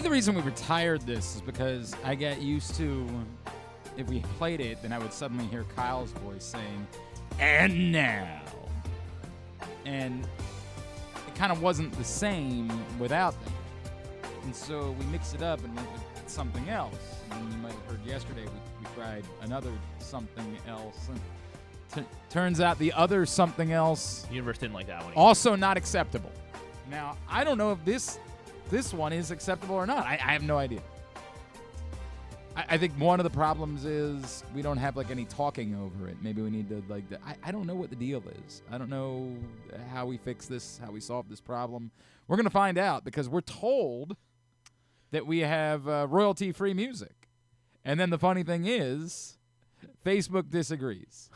the reason we retired this is because I got used to, if we played it, then I would suddenly hear Kyle's voice saying, "And now." And it kind of wasn't the same without that. And so we mixed it up and went with something else. And you might have heard yesterday we tried another something else. And turns out the other something else The universe didn't like that one either. also not acceptable. Now, I don't know if this one is acceptable or not. I have no idea. I think one of the problems is we don't have like any talking over it. Maybe we need to I don't know what the deal is. I don't know how we fix this, how we solve this problem. We're going to find out because we're told that we have royalty-free music. And then the funny thing is Facebook disagrees.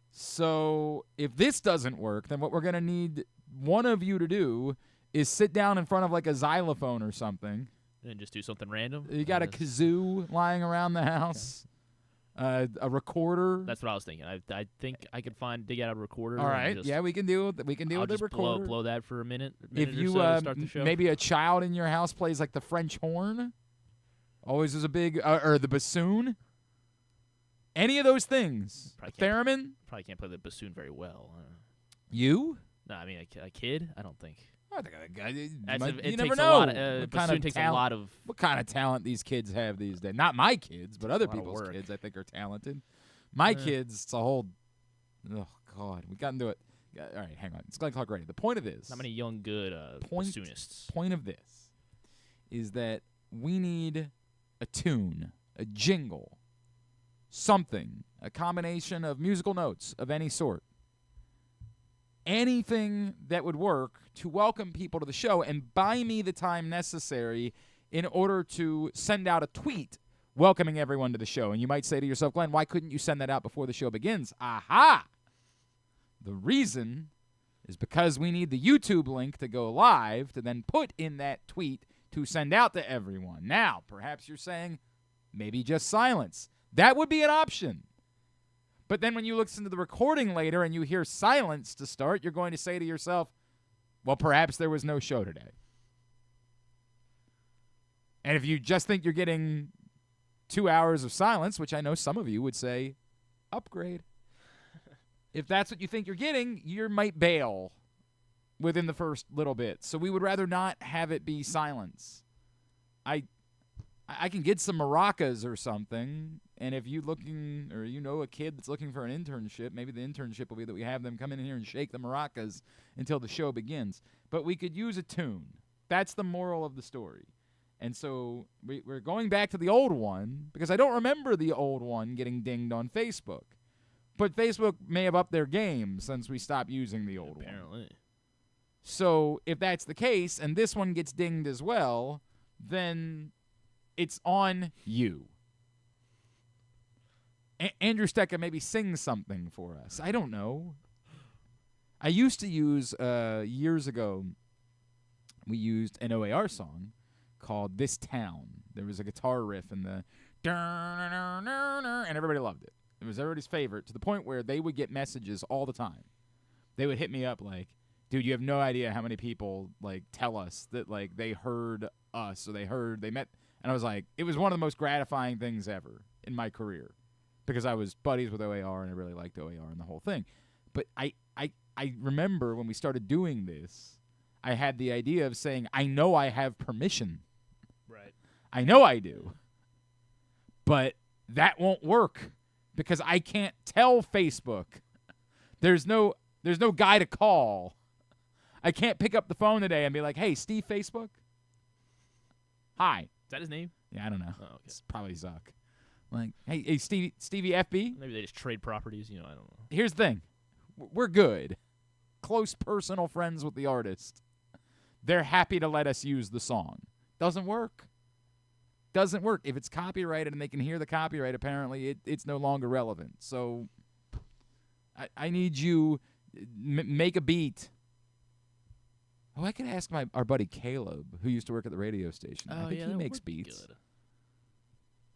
So if this doesn't work, then what we're going to need one of you to do is sit down in front of like a xylophone or something. And just do something random. You got a kazoo lying around the house, a recorder. That's what I was thinking. I think I could dig out a recorder. All right, yeah, we can deal with the recorder. Blow that for a minute If you or so to start the show. maybe a child in your house plays like the French horn, always is a big or the bassoon. Any of those things, theremin. Probably can't play the bassoon very well. You? No, I mean a kid. I don't think. I think It you takes never know. Bassoon takes a lot of. What kind of talent these kids have these days? Not my kids, but other lot of people's work. kids. I think are talented. My kids, it's a whole. Oh God, we got into it. All right, hang on. It's Glenn Clark Radio. The point of this. Not many young good bassoonists. Point of this is that we need a tune, a jingle, something, a combination of musical notes of any sort. Anything that would work to welcome people to the show and buy me the time necessary in order to send out a tweet welcoming everyone to the show. And you might say to yourself, Glenn, why couldn't you send that out before the show begins? Aha! The reason is because we need the YouTube link to go live to then put in that tweet to send out to everyone. Now, perhaps you're saying, maybe just silence. That would be an option. But then when you listen to the recording later and you hear silence to start, you're going to say to yourself, well, perhaps there was no show today. And if you just think you're getting 2 hours of silence, which I know some of you would say, upgrade. If that's what you think you're getting, you might bail within the first little bit. So we would rather not have it be silence. I can get some maracas or something, and if you're looking, or you know a kid that's looking for an internship, maybe the internship will be that we have them come in here and shake the maracas until the show begins. But we could use a tune. That's the moral of the story. And so we're going back to the old one, because I don't remember the old one getting dinged on Facebook. But Facebook may have upped their game since we stopped using the old one. Apparently. So if that's the case, and this one gets dinged as well, then it's on you. Andrew Stecca maybe sing something for us. I don't know. I used to use, years ago, we used an OAR song called This Town. There was a guitar riff and and everybody loved it. It was everybody's favorite to the point where they would get messages all the time. They would hit me up like, dude, you have no idea how many people like tell us that like they heard us or they met. And I was like, it was one of the most gratifying things ever in my career because I was buddies with OAR and I really liked OAR and the whole thing. But I remember when we started doing this, I had the idea of saying, I know I have permission. Right. I know I do. But that won't work because I can't tell Facebook. There's no guy to call. I can't pick up the phone today and be like, hey, Steve Facebook? Hi. Is that his name? Yeah, I don't know. Oh, okay. It's probably Zuck. Like, hey, Stevie FB? Maybe they just trade properties. I don't know. Here's the thing. We're good. Close personal friends with the artist. They're happy to let us use the song. Doesn't work. Doesn't work. If it's copyrighted and they can hear the copyright, apparently it's no longer relevant. So I need you make a beat. Oh, I could ask our buddy Caleb, who used to work at the radio station. I think he makes beats. Good.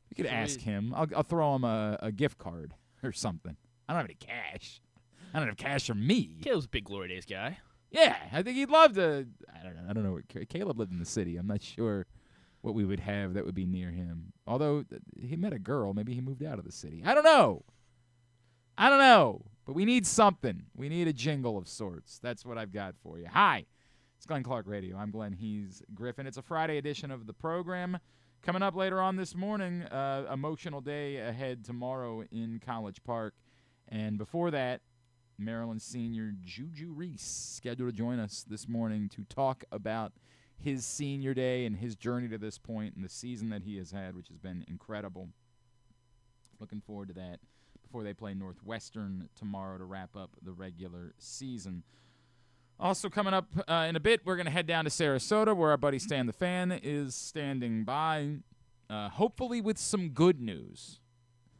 We could ask him. I'll throw him a gift card or something. I don't have any cash. I don't have cash for me. Caleb's a big Glory Days guy. Yeah, I think he'd love to. I don't know. Caleb lived in the city. I'm not sure what we would have that would be near him. Although he met a girl, maybe he moved out of the city. I don't know. But we need something. We need a jingle of sorts. That's what I've got for you. Hi, it's Glenn Clark Radio. I'm Glenn. He's Griffin. It's a Friday edition of the program. Coming up later on this morning, emotional day ahead tomorrow in College Park. And before that, Maryland senior Juju Reese scheduled to join us this morning to talk about his senior day and his journey to this point and the season that he has had, which has been incredible. Looking forward to that before they play Northwestern tomorrow to wrap up the regular season. Also coming up in a bit, we're going to head down to Sarasota where our buddy Stan the Fan is standing by, hopefully with some good news.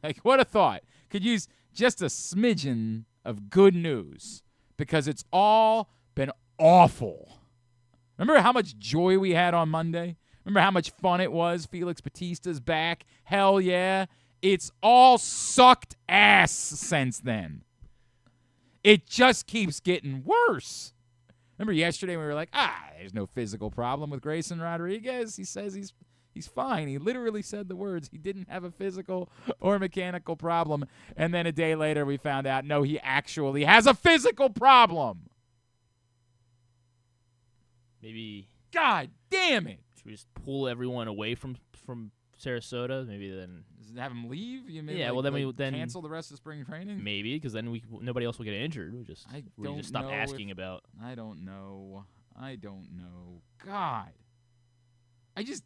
Like, what a thought. Could use just a smidgen of good news because it's all been awful. Remember how much joy we had on Monday? Remember how much fun it was? Felix Bautista's back. Hell yeah. It's all sucked ass since then. It just keeps getting worse. Remember yesterday we were like, there's no physical problem with Grayson Rodriguez. He says he's fine. He literally said the words. He didn't have a physical or mechanical problem. And then a day later we found out, no, he actually has a physical problem. Maybe. God damn it. Should we just pull everyone away from Sarasota? Maybe then. Have him leave? You mean then cancel the rest of spring training? Maybe, because then nobody else will get injured. We just stop asking about. I don't know. God. I just.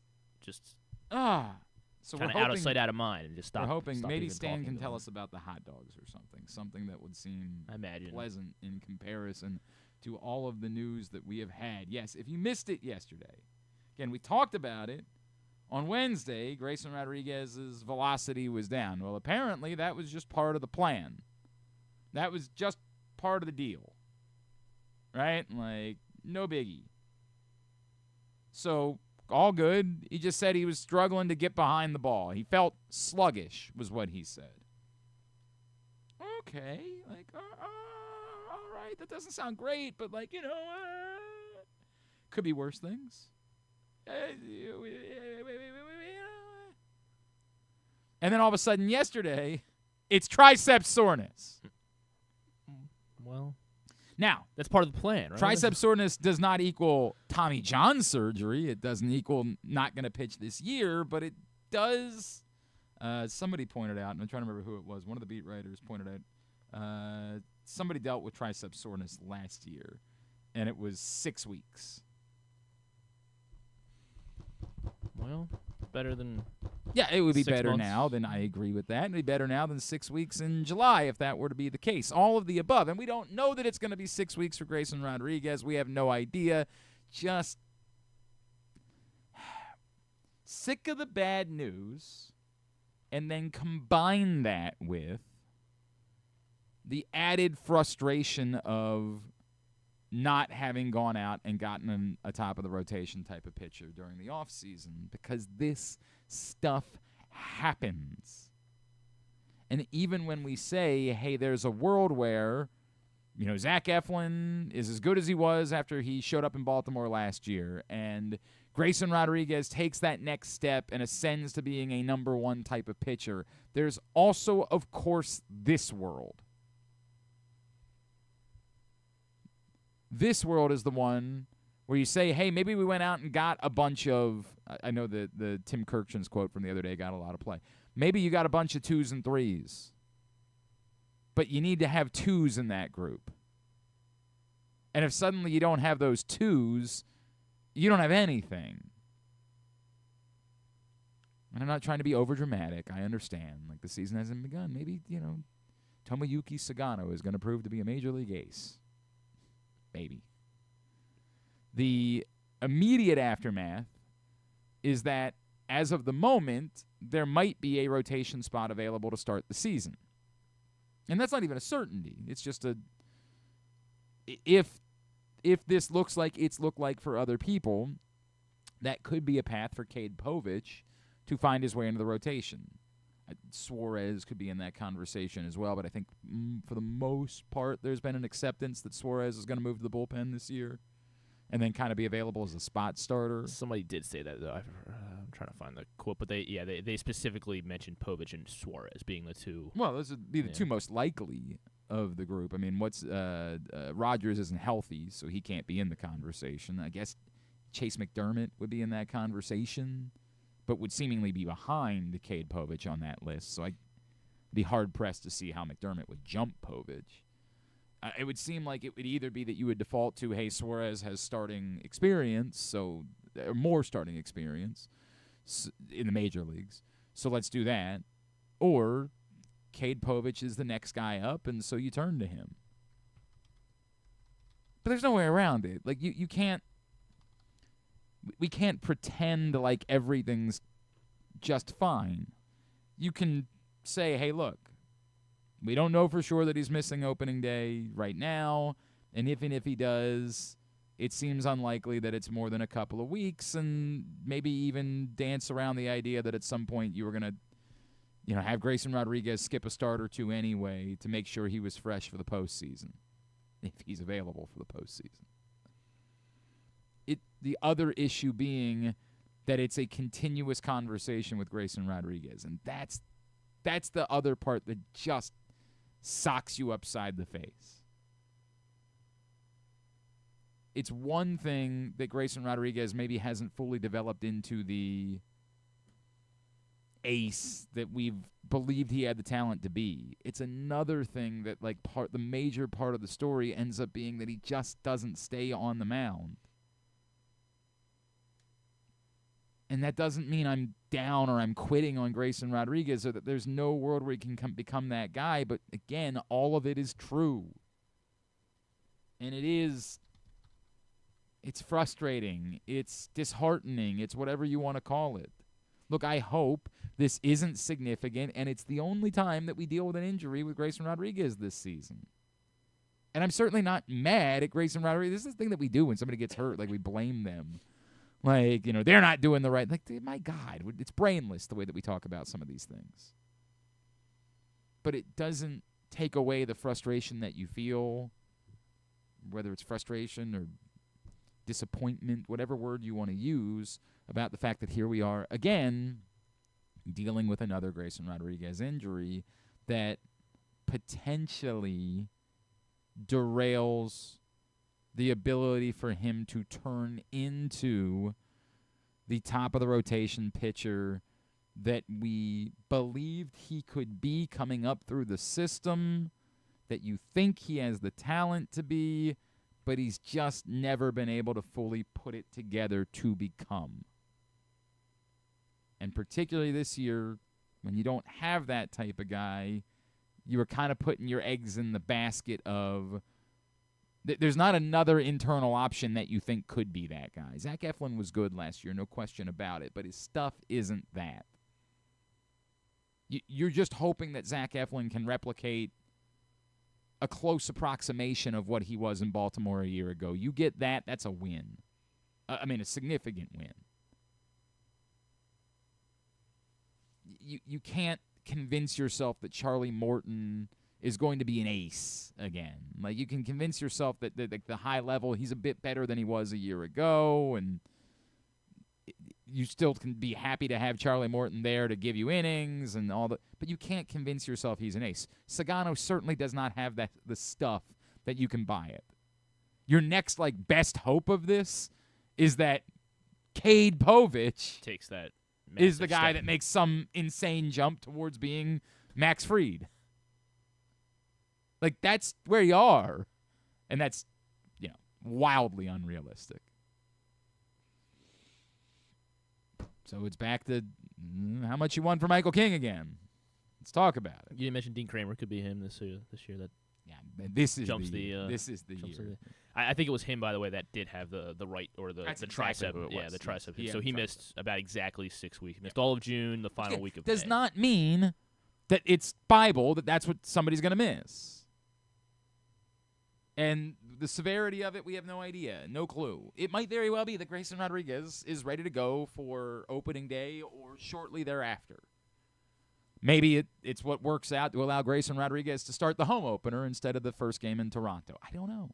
So kind of out of sight, out of mind, and just stop. We're hoping stop maybe even Stan can to tell them. us about the hot dogs or something that would seem imagine pleasant in comparison to all of the news that we have had. Yes, if you missed it yesterday, again, we talked about it. On Wednesday, Grayson Rodriguez's velocity was down. Well, apparently that was just part of the plan. That was just part of the deal. Right? Like, no biggie. So, all good. He just said he was struggling to get behind the ball. He felt sluggish, was what he said. Okay. Like, all right. That doesn't sound great, but, like, could be worse things. And then all of a sudden yesterday, it's tricep soreness. Well, now that's part of the plan, right? Tricep soreness does not equal Tommy John surgery. It doesn't equal not going to pitch this year, but it does. Somebody pointed out, and I'm trying to remember who it was. One of the beat writers pointed out somebody dealt with tricep soreness last year, and it was 6 weeks. Well, better than. Yeah, it would be 6 better months. now than I agree with that. It would be better now than 6 weeks in July if that were to be the case. All of the above. And we don't know that it's going to be 6 weeks for Grayson Rodriguez. We have no idea. Just sick of the bad news and then combine that with the added frustration of not having gone out and gotten a top-of-the-rotation type of pitcher during the offseason because this stuff happens. And even when we say, hey, there's a world where, Zach Eflin is as good as he was after he showed up in Baltimore last year, and Grayson Rodriguez takes that next step and ascends to being a number one type of pitcher, there's also, of course, this world. This world is the one where you say, hey, maybe we went out and got a bunch of, I know the Tim Kirkchen's quote from the other day got a lot of play. Maybe you got a bunch of 2s and 3s, but you need to have 2s in that group. And if suddenly you don't have those 2s, you don't have anything. And I'm not trying to be overdramatic. I understand. Like, the season hasn't begun. Maybe, Tomoyuki Sagano is going to prove to be a major league ace. Maybe. The immediate aftermath is that, as of the moment, there might be a rotation spot available to start the season. And that's not even a certainty. It's just if this looks like it's looked like for other people, that could be a path for Cade Povich to find his way into the rotation. Suarez could be in that conversation as well, but I think for the most part there's been an acceptance that Suarez is going to move to the bullpen this year and then kind of be available as a spot starter. Somebody did say that, though. I'm trying to find the quote, but they specifically mentioned Povich and Suarez being the two. Well, those would be the two most likely of the group. I mean, Rogers isn't healthy, so he can't be in the conversation. I guess Chase McDermott would be in that conversation, but would seemingly be behind Cade Povich on that list. So I'd be hard-pressed to see how McDermott would jump Povich. It would seem like it would either be that you would default to, hey, Suarez has starting experience, or more starting experience in the major leagues, so let's do that. Or Cade Povich is the next guy up, and so you turn to him. But there's no way around it. Like, you can't – we can't pretend like everything's just fine. You can say, hey, look, we don't know for sure that he's missing opening day right now, and even if he does, it seems unlikely that it's more than a couple of weeks, and maybe even dance around the idea that at some point you were going to have Grayson Rodriguez skip a start or two anyway to make sure he was fresh for the postseason, if he's available for the postseason. The other issue being that it's a continuous conversation with Grayson Rodriguez, and that's the other part that just socks you upside the face. It's one thing that Grayson Rodriguez maybe hasn't fully developed into the ace that we've believed he had the talent to be. It's another thing that the major part of the story ends up being that he just doesn't stay on the mound. And that doesn't mean I'm down or I'm quitting on Grayson Rodriguez or that there's no world where he can become that guy. But, again, all of it is true. And it's frustrating. It's disheartening. It's whatever you want to call it. Look, I hope this isn't significant, and it's the only time that we deal with an injury with Grayson Rodriguez this season. And I'm certainly not mad at Grayson Rodriguez. This is the thing that we do when somebody gets hurt. We blame them. They're not doing the right. My God, it's brainless the way that we talk about some of these things. But it doesn't take away the frustration that you feel, whether it's frustration or disappointment, whatever word you want to use, about the fact that here we are again dealing with another Grayson Rodriguez injury that potentially derails the ability for him to turn into the top of the rotation pitcher that we believed he could be coming up through the system, that you think he has the talent to be, but he's just never been able to fully put it together to become. And particularly this year, when you don't have that type of guy, you are kind of putting your eggs in the basket of there's not another internal option that you think could be that guy. Zach Eflin was good last year, no question about it, but his stuff isn't that. You're just hoping that Zach Eflin can replicate a close approximation of what he was in Baltimore a year ago. You get that, that's a win. A significant win. You can't convince yourself that Charlie Morton is going to be an ace again. You can convince yourself that the high level, he's a bit better than he was a year ago, and you still can be happy to have Charlie Morton there to give you innings and all that, but you can't convince yourself he's an ace. Sagano certainly does not have the stuff that you can buy it. Your next best hope of this is that Cade Povich takes that is the guy that makes some insane jump towards being Max Fried. That's where you are, and that's wildly unrealistic. So it's back to how much you won for Michael King again. Let's talk about it. You didn't mention Dean Kramer could be him this year. That this is jumps the year. This is the year. I think it was him, by the way, that did have the right or the tricep. Exactly the tricep. So he missed about exactly 6 weeks. He missed all of June, the final week of May. Does not mean that it's Bible that's what somebody's going to miss. And the severity of it, we have no idea, no clue. It might very well be that Grayson Rodriguez is ready to go for opening day or shortly thereafter. Maybe it's what works out to allow Grayson Rodriguez to start the home opener instead of the first game in Toronto. I don't know.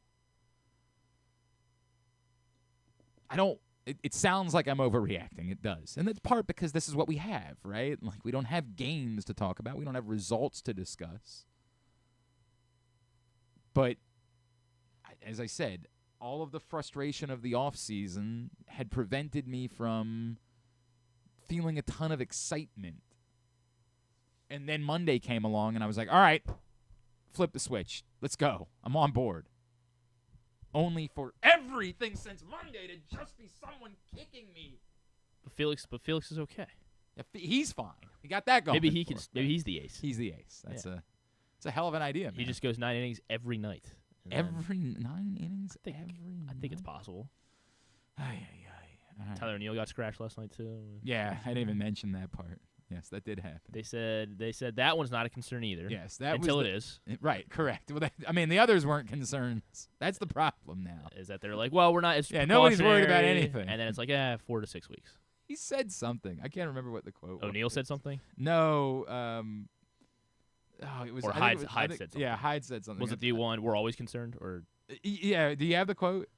I don't it sounds like I'm overreacting. It does. And that's part because this is what we have, right? Like, we don't have games to talk about. We don't have results to discuss. But, as I said, all of the frustration of the offseason had prevented me from feeling a ton of excitement. And then Monday came along, and I was like, all right, flip the switch. Let's go. I'm on board. Only for everything since Monday to just be someone kicking me. But Felix is okay. Yeah, he's fine. He got that going. Maybe he's the ace. He's the ace. It's a hell of an idea, man. He just goes 9 innings every night. Every 9 innings? I think it's possible. Right. Tyler O'Neill got scratched last night too. Yeah, I didn't even mention that part. Yes, that did happen. They said that one's not a concern either. Yes, that until was it is. Right, correct. Well, the others weren't concerns. That's the problem now. Is that they're like, well, we're not. It's nobody's worried about anything. And then it's like, 4 to 6 weeks. He said something. I can't remember what the quote was. O'Neill said something? No. It was. Or Hyde said something. Yeah, Hyde said something. Was it the one, we're always concerned? Or? Yeah. Do you have the quote?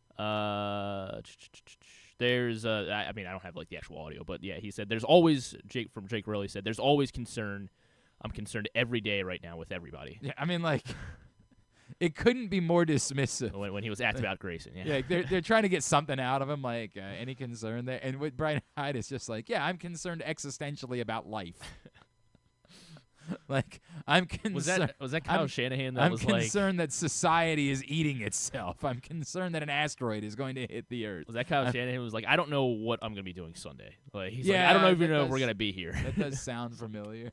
There's I don't have like the actual audio, but yeah, he said there's always Jake Rowley said there's always concern. I'm concerned every day right now with everybody. Yeah, it couldn't be more dismissive. When he was asked about Grayson, yeah, they're trying to get something out of him, like any concern there. And with Brian Hyde, it's just like, yeah, I'm concerned existentially about life. Like, I'm concerned. Was that Kyle Shanahan? I'm concerned that society is eating itself. I'm concerned that an asteroid is going to hit the Earth. Was that Kyle Shanahan? Who was like, I don't know what I'm going to be doing Sunday. Like, he's like, I don't even know if we're going to be here. That does sound familiar.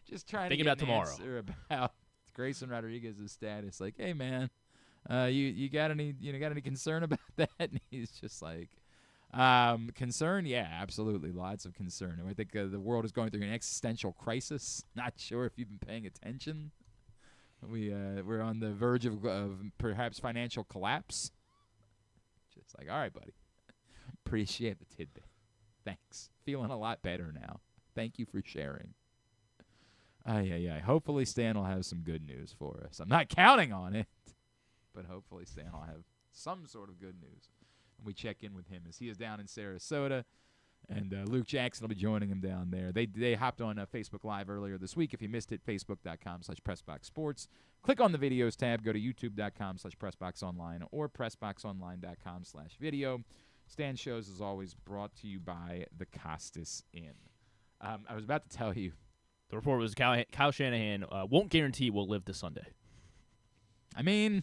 Just trying thinking to about tomorrow about Grayson Rodriguez's status. Like, hey man, you got any concern about that? And he's just like, concern? Yeah, absolutely. Lots of concern. I think the world is going through an existential crisis. Not sure if you've been paying attention. We're on the verge of perhaps financial collapse. Just like, all right, buddy. Appreciate the tidbit. Thanks. Feeling a lot better now. Thank you for sharing. Hopefully Stan will have some good news for us. I'm not counting on it, but hopefully Stan will have some sort of good news. We check in with him as he is down in Sarasota, and Luke Jackson will be joining him down there. They hopped on Facebook Live earlier this week. If you missed it, facebook.com/PressBoxSports. Click on the videos tab. Go to youtube.com/PressBoxOnline or PressBoxOnline.com/video. Stan Shows is always brought to you by the Costas Inn. I was about to tell you. The report was Kyle Shanahan won't guarantee we'll live to Sunday. I mean,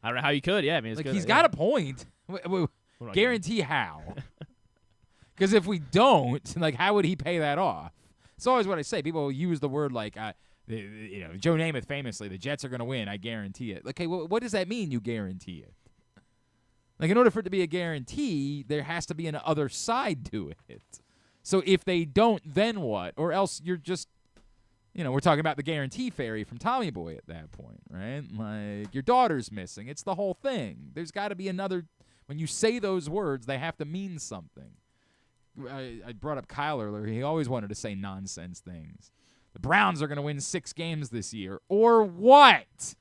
I don't know how you could. Yeah, I mean, it's like good. He's got a point. Guarantee how? Because if we don't, like, how would he pay that off? It's always what I say. People use the word like, Joe Namath famously, the Jets are going to win. I guarantee it. Okay, well, what does that mean? You guarantee it? Like, in order for it to be a guarantee, there has to be an other side to it. So if they don't, then what? Or else you're just, we're talking about the guarantee fairy from Tommy Boy at that point, right? Like, your daughter's missing. It's the whole thing. There's got to be another. When you say those words, they have to mean something. I brought up Kyle earlier. He always wanted to say nonsense things. The Browns are going to win 6 games this year. Or what?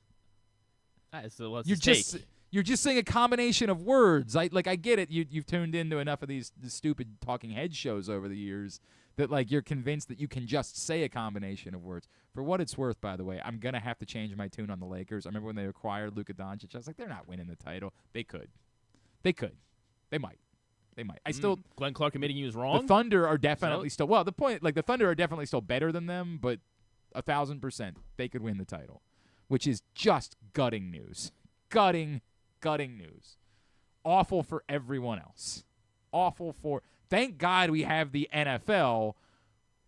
You're just saying a combination of words. I get it. You've tuned into enough of these stupid talking head shows over the years that, like, you're convinced that you can just say a combination of words. For what it's worth, by the way, I'm going to have to change my tune on the Lakers. I remember when they acquired Luka Doncic. I was like, they're not winning the title. They could. They might. I still. Glenn Clark admitting he was wrong? The Thunder are definitely still. Well, the Thunder are definitely still better than them, but 1,000% they could win the title, which is just gutting news. Gutting news. Awful for everyone else. Thank God we have the NFL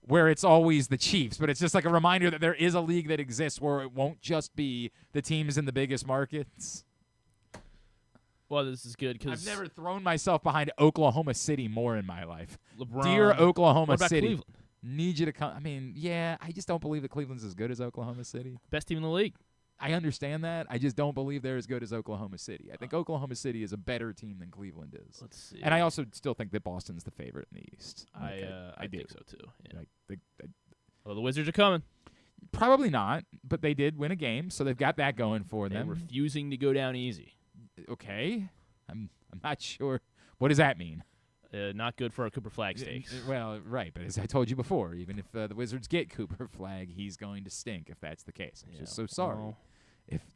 where it's always the Chiefs, but it's just like a reminder that there is a league that exists where it won't just be the teams in the biggest markets. Well, this is good because I've never thrown myself behind Oklahoma City more in my life. LeBron. Dear Oklahoma City. Cleveland? Need you to come. I mean, yeah, I just don't believe that Cleveland's as good as Oklahoma City. Best team in the league. I understand that. I just don't believe they're as good as Oklahoma City. I think Oklahoma City is a better team than Cleveland is. Let's see. And I also still think that Boston's the favorite in the East. I think so, too. Yeah. Well, the Wizards are coming. Probably not, but they did win a game, so they've got that going for them. They're refusing to go down easy. Okay. I'm I'm not sure. What does that mean? Not good for our Cooper Flag stakes. Well, right, but as I told you before, even if the Wizards get Cooper Flag, he's going to stink if that's the case. I'm just so sorry. Well,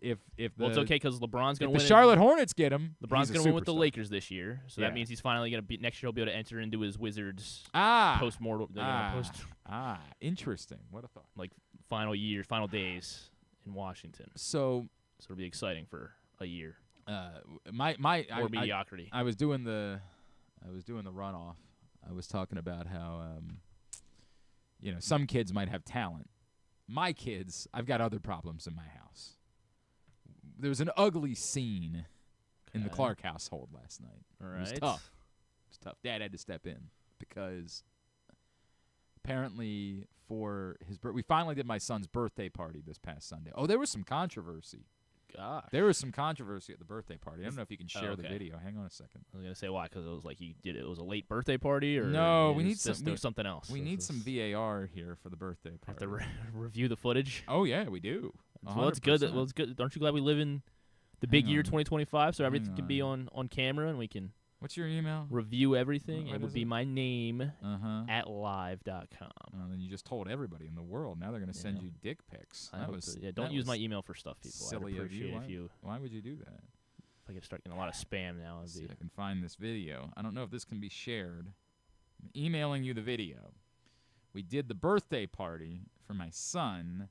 If it's okay because LeBron's going to if win. the Charlotte Hornets get him, LeBron's going to win with the Lakers this year, so Yeah. that means he's finally going to be next year. He'll be able to enter into his Wizards post-mortem, interesting. What a thought. like final days in Washington. So it'll be exciting for a year. Or mediocrity. I was doing the runoff. I was talking about how some kids might have talent. My kids, I've got other problems in my house. There was an ugly scene in the Clark household last night. All right. It was tough. Dad had to step in because apparently for his we finally did my son's birthday party this past Sunday. Oh, there was some controversy. Gosh. There was some controversy at the birthday party. I don't know if you can share the okay. video. Hang on a second. I was gonna say why, because it was like it was a late birthday party, or no, we need something else. We need some VAR here for the birthday party. Have to review the footage. Oh yeah, we do. Well, it's good. Well, it's good. Aren't you glad we live in the big year 2025, so everything can be on camera and we can. What's your email? Review everything. What it would be my name at live.com. Well, then you just told everybody in the world. Now they're going to send you dick pics. Don't use my email for stuff, people. Silly I'd of you. if you. Why would you do that? If I could start getting a lot of spam now. Let's see if I can find this video. I don't know if this can be shared. I'm emailing you the video. We did the birthday party for my son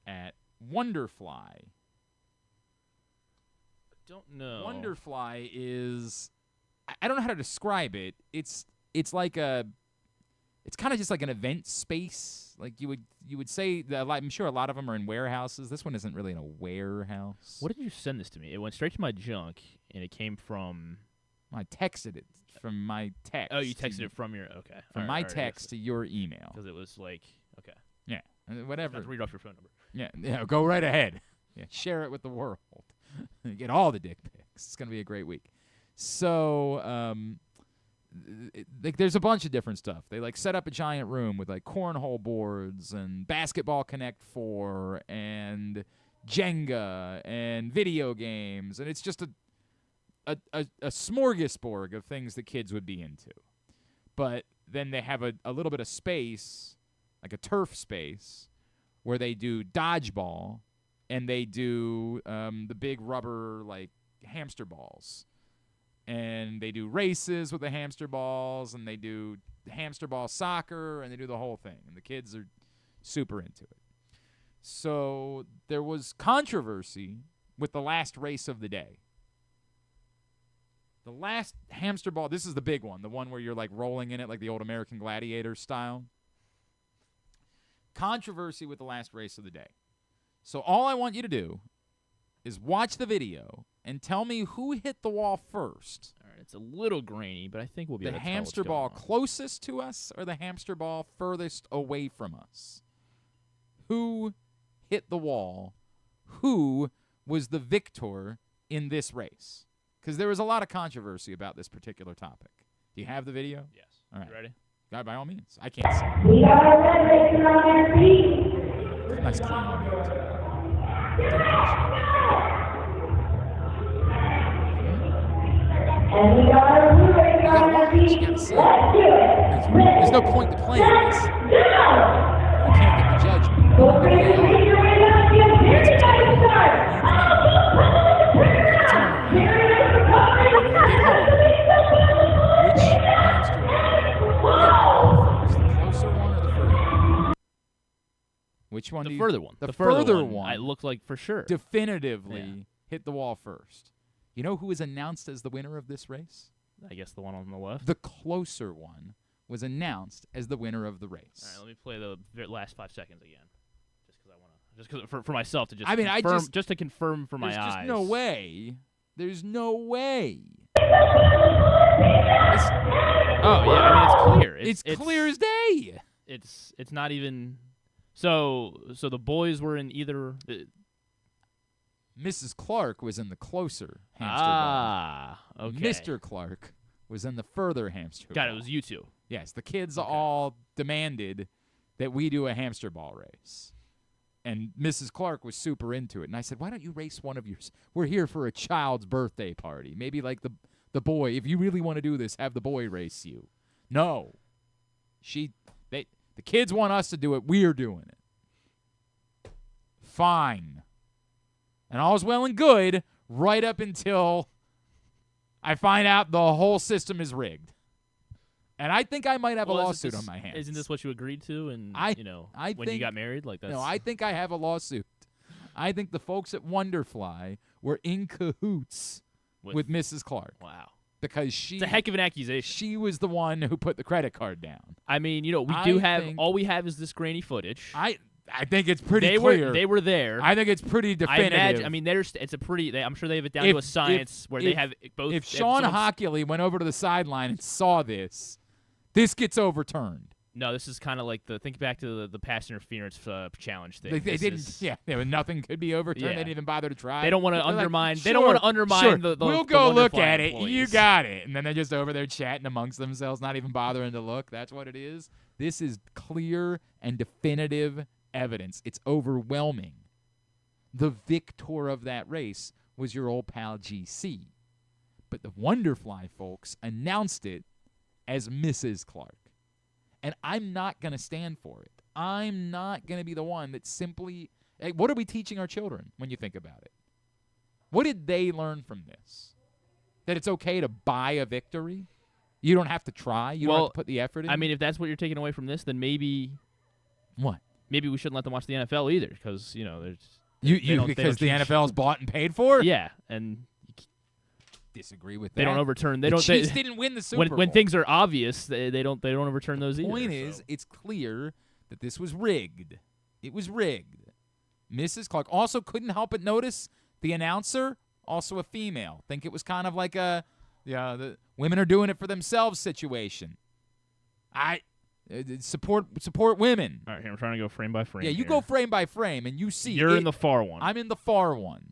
at Wonderfly. Don't know. Wonderfly is, I don't know how to describe it. It's like it's kind of just like an event space. Like you would say that. I'm sure a lot of them are in warehouses. This one isn't really in a warehouse. What did you send this to me? It went straight to my junk, and it came from. I texted it from my text. Oh, you texted it from your from my text to your email because it was like yeah, whatever. Read off your phone number. Yeah, go right ahead. Yeah, share it with the world. Get all the dick pics. It's gonna be a great week. So, there's a bunch of different stuff. They set up a giant room with cornhole boards and Basketball Connect 4 and Jenga and video games, and it's just a smorgasbord of things that kids would be into. But then they have a little bit of space, like a turf space, where they do dodgeball and they do the big rubber hamster balls. And they do races with the hamster balls, and they do hamster ball soccer, and they do the whole thing. And the kids are super into it. So there was controversy with the last race of the day. The last hamster ball, this is the big one, the one where you're rolling in it like the old American Gladiator style. Controversy with the last race of the day. So all I want you to do is watch the video and tell me who hit the wall first. All right, it's a little grainy, but I think we'll be able to tell what's hamster ball going on. closest to us or the hamster ball furthest away from us? Who hit the wall? Who was the victor in this race? Because there was a lot of controversy about this particular topic. Do you have the video? Yes. All right. You ready? God, by all means. I can't see. We got our red racing on your feet. Nice clean audio, too. And we got our blue racing on your feet. Let's do it. There's no point to playing this. Go! You can't get the judgment. Go for your make your way down the field. Here you guys start. Here it is, the coverage. Which hamster ball hit the closer one or the further one? Which one? The further one. The further further one. It looked like for sure. Definitively hit the wall first. You know who was announced as the winner of this race? I guess the one on the left. The closer one was announced as the winner of the race. All right, let me play the last 5 seconds again, just because I want to, just cause for myself to just. I mean, confirm, just to confirm for my eyes. There's just no way. There's no way. Oh yeah, I mean it's clear. It's clear as day. It's not even. So the boys were in either. Mrs. Clark was in the closer hamster ball. Okay. Mr. Clark was in the further hamster ball. It was you two. Yes, the kids all demanded that we do a hamster ball race. And Mrs. Clark was super into it. And I said, why don't you race one of yours? We're here for a child's birthday party. Maybe the the boy. If you really want to do this, have the boy race you. No. The kids want us to do it. We're doing it. Fine. And all's well and good right up until I find out the whole system is rigged. And I think I might have a lawsuit on my hands. Isn't this what you agreed to? And when you got married, like that's. No, I think I have a lawsuit. I think the folks at Wonderfly were in cahoots with Mrs. Clark. Wow. Because it's a heck of an accusation. She was the one who put the credit card down. I mean, all we have is this grainy footage. I think it's pretty clear. They were there. I think it's pretty definitive. I'm sure they have it down to a science where they have both. If Sean Hockley went over to the sideline and saw this gets overturned. No, this is kind of like think back to the pass interference challenge thing. They didn't. Nothing could be overturned. Yeah. They didn't even bother to try. They don't want to undermine. Like, they don't want to undermine sure. the. We'll the go look Wonderfly at it. employees. You got it. And then they're just over there chatting amongst themselves, not even bothering to look. That's what it is. This is clear and definitive evidence. It's overwhelming. The victor of that race was your old pal GC, but the Wonderfly folks announced it as Mrs. Clark. And I'm not going to stand for it. I'm not going to be the one that simply what are we teaching our children when you think about it? What did they learn from this? That it's okay to buy a victory? You don't have to try. You don't have to put the effort in? I mean, if that's what you're taking away from this, then maybe what? Maybe we shouldn't let them watch the NFL either because, there's because the NFL is bought and paid for? Yeah, and disagree with that. They don't overturn. The Chiefs didn't win the Super Bowl. When things are obvious, they don't overturn those either. The point is, it's clear that this was rigged. It was rigged. Mrs. Clark also couldn't help but notice the announcer, also a female. Think it was kind of like the women are doing it for themselves situation. Support women. All right, here I'm trying to go frame by frame. Yeah, you go frame by frame, and you see. You're in the far one. I'm in the far one.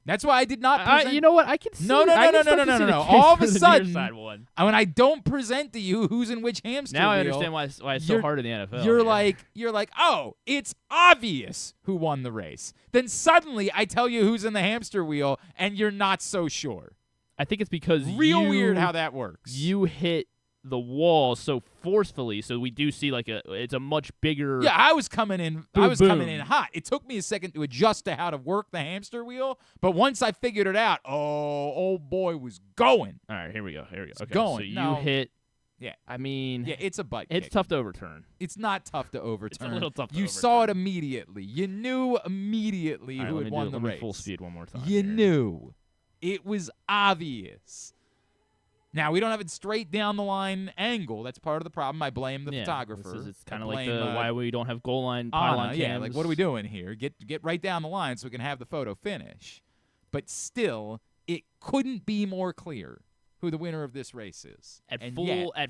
That's why I did not present. You know what? I can see. No. All of a sudden, one. when I don't present to you who's in which hamster wheel, I understand why it's so hard in the NFL. You're like, oh, it's obvious who won the race. Then suddenly I tell you who's in the hamster wheel, and you're not so sure. I think it's because weird how that works. You hit the wall so forcefully, so we do see it's a much bigger. Yeah, I was coming in boom. hot. It took me a second to adjust to how to work the hamster wheel, but once I figured it out, old boy was going. All right, here we go. Okay, going. So you hit. Yeah, I mean, it's a butt It's kick. tough to overturn. It's not tough to overturn. It's a little tough to You overturn. saw it immediately. You knew immediately All right, who had won the race. Full speed one more time. You knew. It was obvious. Now, we don't have it straight down the line angle. That's part of the problem. I blame the photographer. It's kind of like why we don't have goal line pylon cams. Yeah, like what are we doing here? Get right down the line so we can have the photo finish. But still, it couldn't be more clear who the winner of this race is. At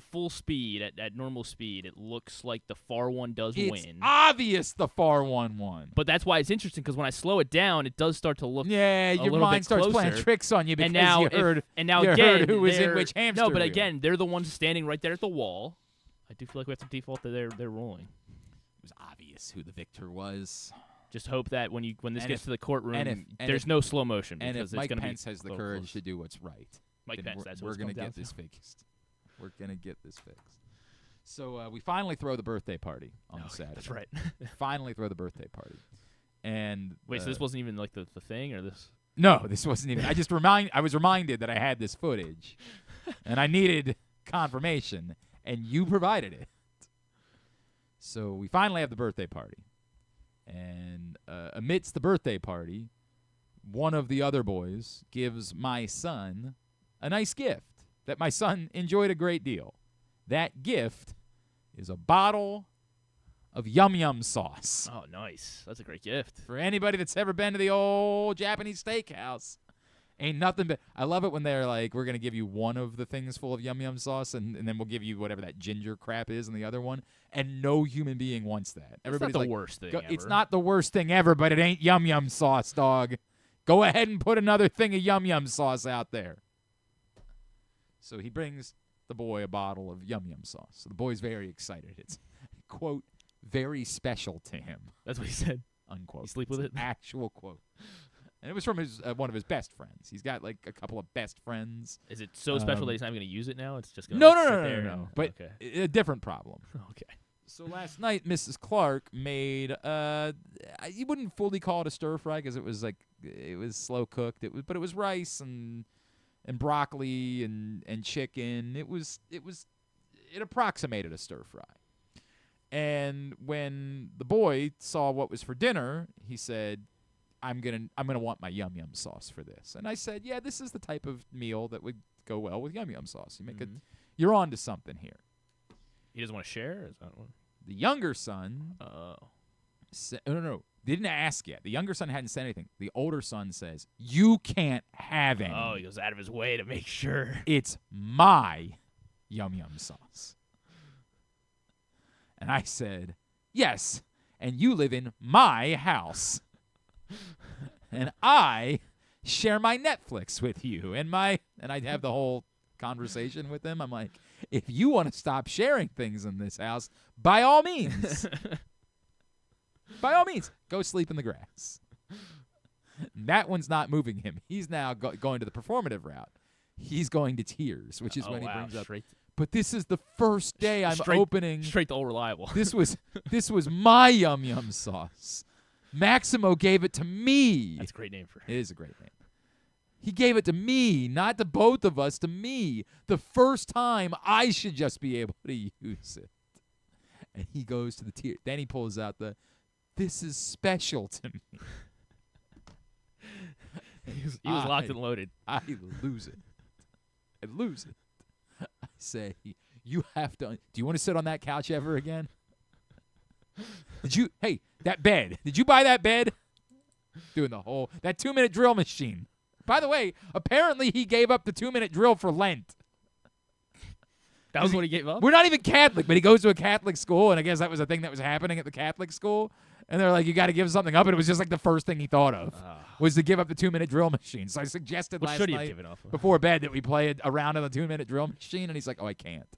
full speed, at normal speed, it looks like the far one does win. It's obvious the far one won. But that's why it's interesting, because when I slow it down, it does start to look your mind starts playing tricks on you because you heard who was in which hamster No, but wheel. again, they're the ones standing right there at the wall. I do feel like we have to default to their ruling. It was obvious who the victor was. Just hope that when this gets to the courtroom, there's no slow motion. And if Mike Pence be has the courage to do what's right. Mike Pence, that's what we're going to get this fixed. We're going to get this fixed. So we finally throw the birthday party on Saturday. That's right. Finally throw the birthday party. And wait, so this wasn't even like the thing, or this? No, this wasn't even. I was reminded that I had this footage, and I needed confirmation, and you provided it. So we finally have the birthday party, and amidst the birthday party, one of the other boys gives my son a nice gift that my son enjoyed a great deal. That gift is a bottle of Yum Yum sauce. Oh, nice. That's a great gift. For anybody that's ever been to the old Japanese steakhouse, ain't nothing but... I love it when they're like, we're going to give you one of the things full of Yum Yum sauce, and then we'll give you whatever that ginger crap is in the other one, and no human being wants that. Everybody's not the like, worst thing ever. It's not the worst thing ever, but it ain't Yum Yum sauce, dog. Go ahead and put another thing of Yum Yum sauce out there. So he brings the boy a bottle of Yum Yum sauce. So the boy's very excited. It's, quote, very special to him. That's what he said. Unquote. You sleep with it? Actual quote. And it was from his one of his best friends. He's got like a couple of best friends. Is it so special that he's not going to use it now? It's just going No, to sit no, there. no. But okay. a different problem. Okay. So last night, Mrs. Clark made you wouldn't fully call it a stir fry because it was slow cooked. But it was rice and broccoli and chicken. It approximated a stir fry. And when the boy saw what was for dinner, he said, I'm gonna want my yum yum sauce for this. And I said, yeah, this is the type of meal that would go well with yum yum sauce. You're on to something here. He doesn't want to share? Is that one? The younger son Oh. no. They didn't ask yet. The younger son hadn't said anything. The older son says, you can't have any. Oh, he goes out of his way to make sure. It's my yum yum sauce. And I said, yes, and you live in my house. And I share my Netflix with you. And I'd have the whole conversation with him. I'm like, if you want to stop sharing things in this house, by all means. By all means, go sleep in the grass. That one's not moving him. He's now going to the performative route. He's going to tears, which is when he brings up. But this is the first day I'm opening. Straight to All Reliable. This was my yum yum sauce. Maximo gave it to me. That's a great name for it. It is a great name. He gave it to me, not to both of us, to me. The first time I should just be able to use it. And he goes to the tear. Then he pulls out this is special to me. He was locked and loaded. I lose it. I lose it. I say, you have to. Do you want to sit on that couch ever again? Hey, that bed. Did you buy that bed? Doing that 2-minute drill machine. By the way, apparently he gave up the 2-minute drill for Lent. That was what he gave up? We're not even Catholic, but he goes to a Catholic school, and I guess that was a thing that was happening at the Catholic school. And they're like, you got to give something up, and it was just like the first thing he thought of was to give up the 2-minute drill machine. So I suggested last night before bed that we play a round of the 2-minute drill machine, and he's like, oh, I can't.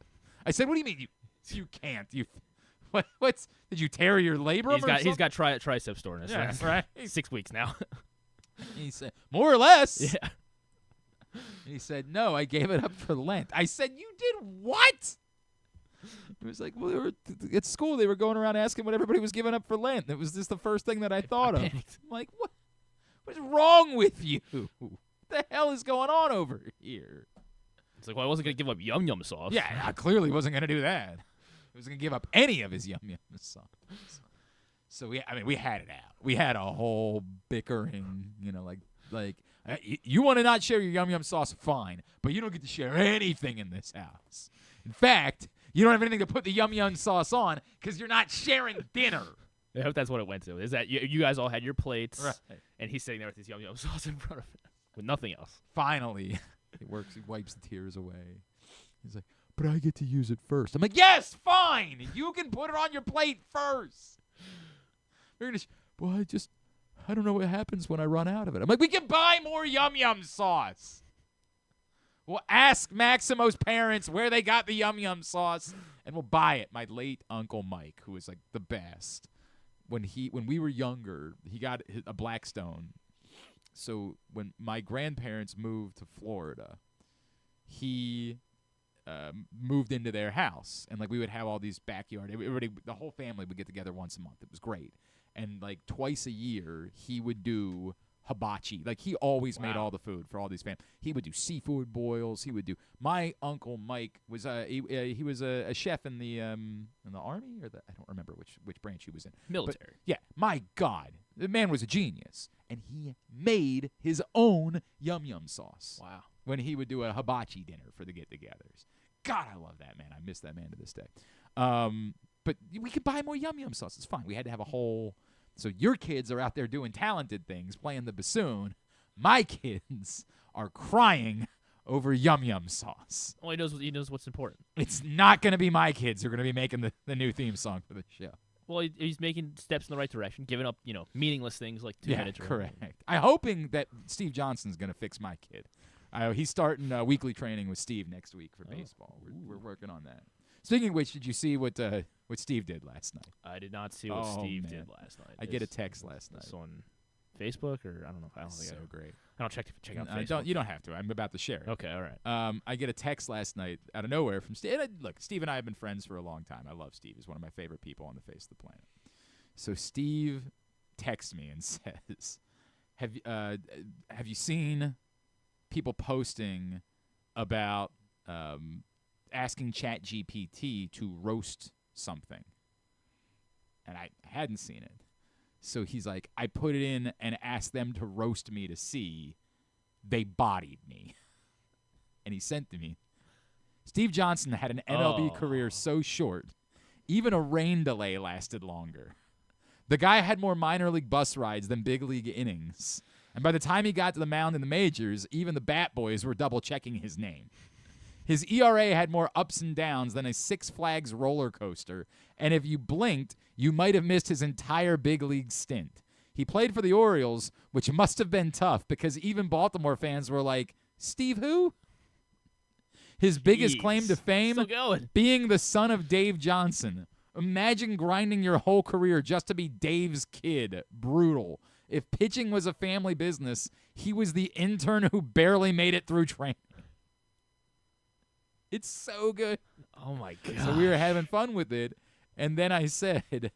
I said, what do you mean you can't? What's did you tear your labrum? He's got tricep soreness. Yeah, right. 6 weeks now. He said, more or less. Yeah. And he said, no, I gave it up for Lent. I said, you did what? It was like, well, at school they were going around asking what everybody was giving up for Lent. It was just the first thing that I thought of. I'm like, what's wrong with you? What the hell is going on over here? It's like, well, I wasn't going to give up yum yum sauce. Yeah, I clearly wasn't going to do that. He wasn't going to give up any of his yum yum sauce. So we had it out. We had a whole bickering, like you want to not share your yum yum sauce, fine, but you don't get to share anything in this house. In fact, you don't have anything to put the yum yum sauce on because you're not sharing dinner. I hope that's what it went to. Is that you guys all had your plates, right, and he's sitting there with his yum yum sauce in front of him with nothing else. Finally, it works. He wipes the tears away. He's like, but I get to use it first. I'm like, yes, fine. You can put it on your plate first. I don't know what happens when I run out of it. I'm like, we can buy more yum yum sauce. We'll ask Maximo's parents where they got the yum yum sauce, and we'll buy it. My late Uncle Mike, who was like the best, when we were younger, he got a Blackstone. So when my grandparents moved to Florida, he moved into their house, and like we would have all these backyard. The whole family would get together once a month. It was great. And like twice a year, he would do hibachi. Like he always made all the food for all these families. He would do seafood boils. He would do. My Uncle Mike was he was a chef in the army, or I don't remember which branch he was in. Military. But, yeah, my God, the man was a genius, and he made his own yum yum sauce. Wow. When he would do a hibachi dinner for the get-togethers. God, I love that man. I miss that man to this day. But we could buy more yum yum sauce. It's fine. We had to have a whole. So your kids are out there doing talented things, playing the bassoon. My kids are crying over yum yum sauce. Well, he knows what's important. It's not going to be my kids who are going to be making the new theme song for the show. Well, he's making steps in the right direction, giving up meaningless things like 2 minutes. Correct. I'm hoping that Steve Johnson's going to fix my kid. He's starting weekly training with Steve next week for baseball. We're working on that. Speaking of which, did you see what Steve did last night? I did not see what Steve did last night. I get a text last night. This one Facebook or I don't know. I don't think So great. I don't check out Facebook. You don't have to. I'm about to share it. Okay, all right. I get a text last night out of nowhere from Steve. Look, Steve and I have been friends for a long time. I love Steve. He's one of my favorite people on the face of the planet. So Steve texts me and says, "Have you seen people posting about asking ChatGPT to roast something?" And I hadn't seen it. So he's like, I put it in and asked them to roast me to see. They bodied me. And he sent to me, Steve Johnson had an MLB career so short, even a rain delay lasted longer. The guy had more minor league bus rides than big league innings. And by the time he got to the mound in the majors, even the bat boys were double-checking his name. His ERA had more ups and downs than a Six Flags roller coaster, and if you blinked, you might have missed his entire big league stint. He played for the Orioles, which must have been tough because even Baltimore fans were like, Steve who? His biggest claim to fame, being the son of Dave Johnson. Imagine grinding your whole career just to be Dave's kid. Brutal. If pitching was a family business, he was the intern who barely made it through training. It's so good. Oh, my God. So we were having fun with it. And then I said,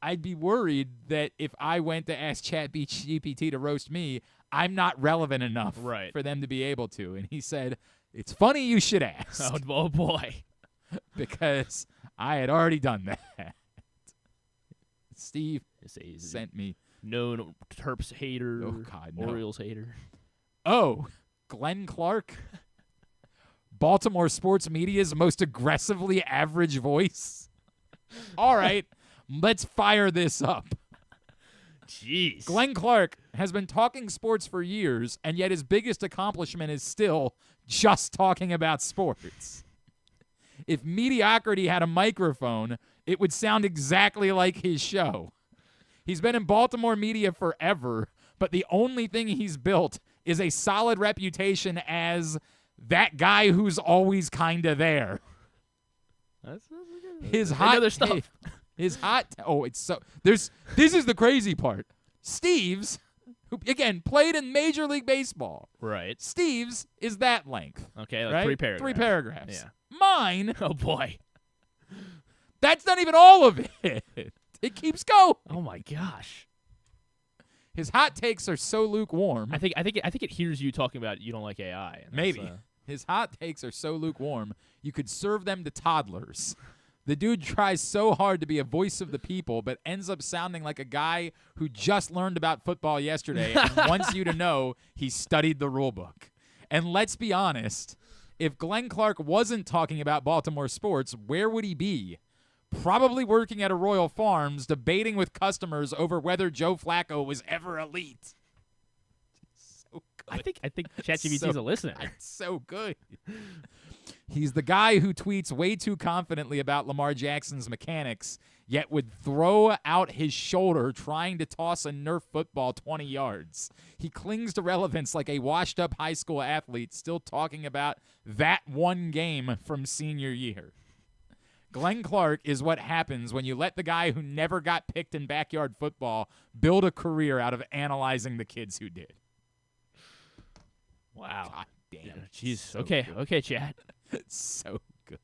I'd be worried that if I went to ask ChatGPT to roast me, I'm not relevant enough for them to be able to. And he said, it's funny you should ask. Oh boy. Because I had already done that. Steve sent me. Known Terps hater. Oh, God, no. Orioles hater. Oh, Glenn Clark. Baltimore sports media's most aggressively average voice. All right, let's fire this up. Jeez. Glenn Clark has been talking sports for years, and yet his biggest accomplishment is still just talking about sports. If mediocrity had a microphone, it would sound exactly like his show. He's been in Baltimore media forever, but the only thing he's built is a solid reputation as that guy who's always kind of there. His hot other stuff. This is the crazy part. Steve's, who again played in Major League Baseball. Right. Steve's is that length. Okay, like right? 3 paragraphs. 3 paragraphs. Yeah. Mine. Oh boy. That's not even all of it. It keeps going. Oh my gosh. His hot takes are so lukewarm. I think it hears you talking about you don't like AI. Maybe. His hot takes are so lukewarm, you could serve them to toddlers. The dude tries so hard to be a voice of the people, but ends up sounding like a guy who just learned about football yesterday and wants you to know he studied the rule book. And let's be honest, if Glenn Clark wasn't talking about Baltimore sports, where would he be? Probably working at a Royal Farms, debating with customers over whether Joe Flacco was ever elite. So good. I think ChatGPT is a listener. It's so good. He's the guy who tweets way too confidently about Lamar Jackson's mechanics, yet would throw out his shoulder trying to toss a Nerf football 20 yards. He clings to relevance like a washed-up high school athlete still talking about that one game from senior year. Glenn Clark is what happens when you let the guy who never got picked in backyard football build a career out of analyzing the kids who did. Wow. God damn. Jeez. So okay, good. Okay, chat. It's so good.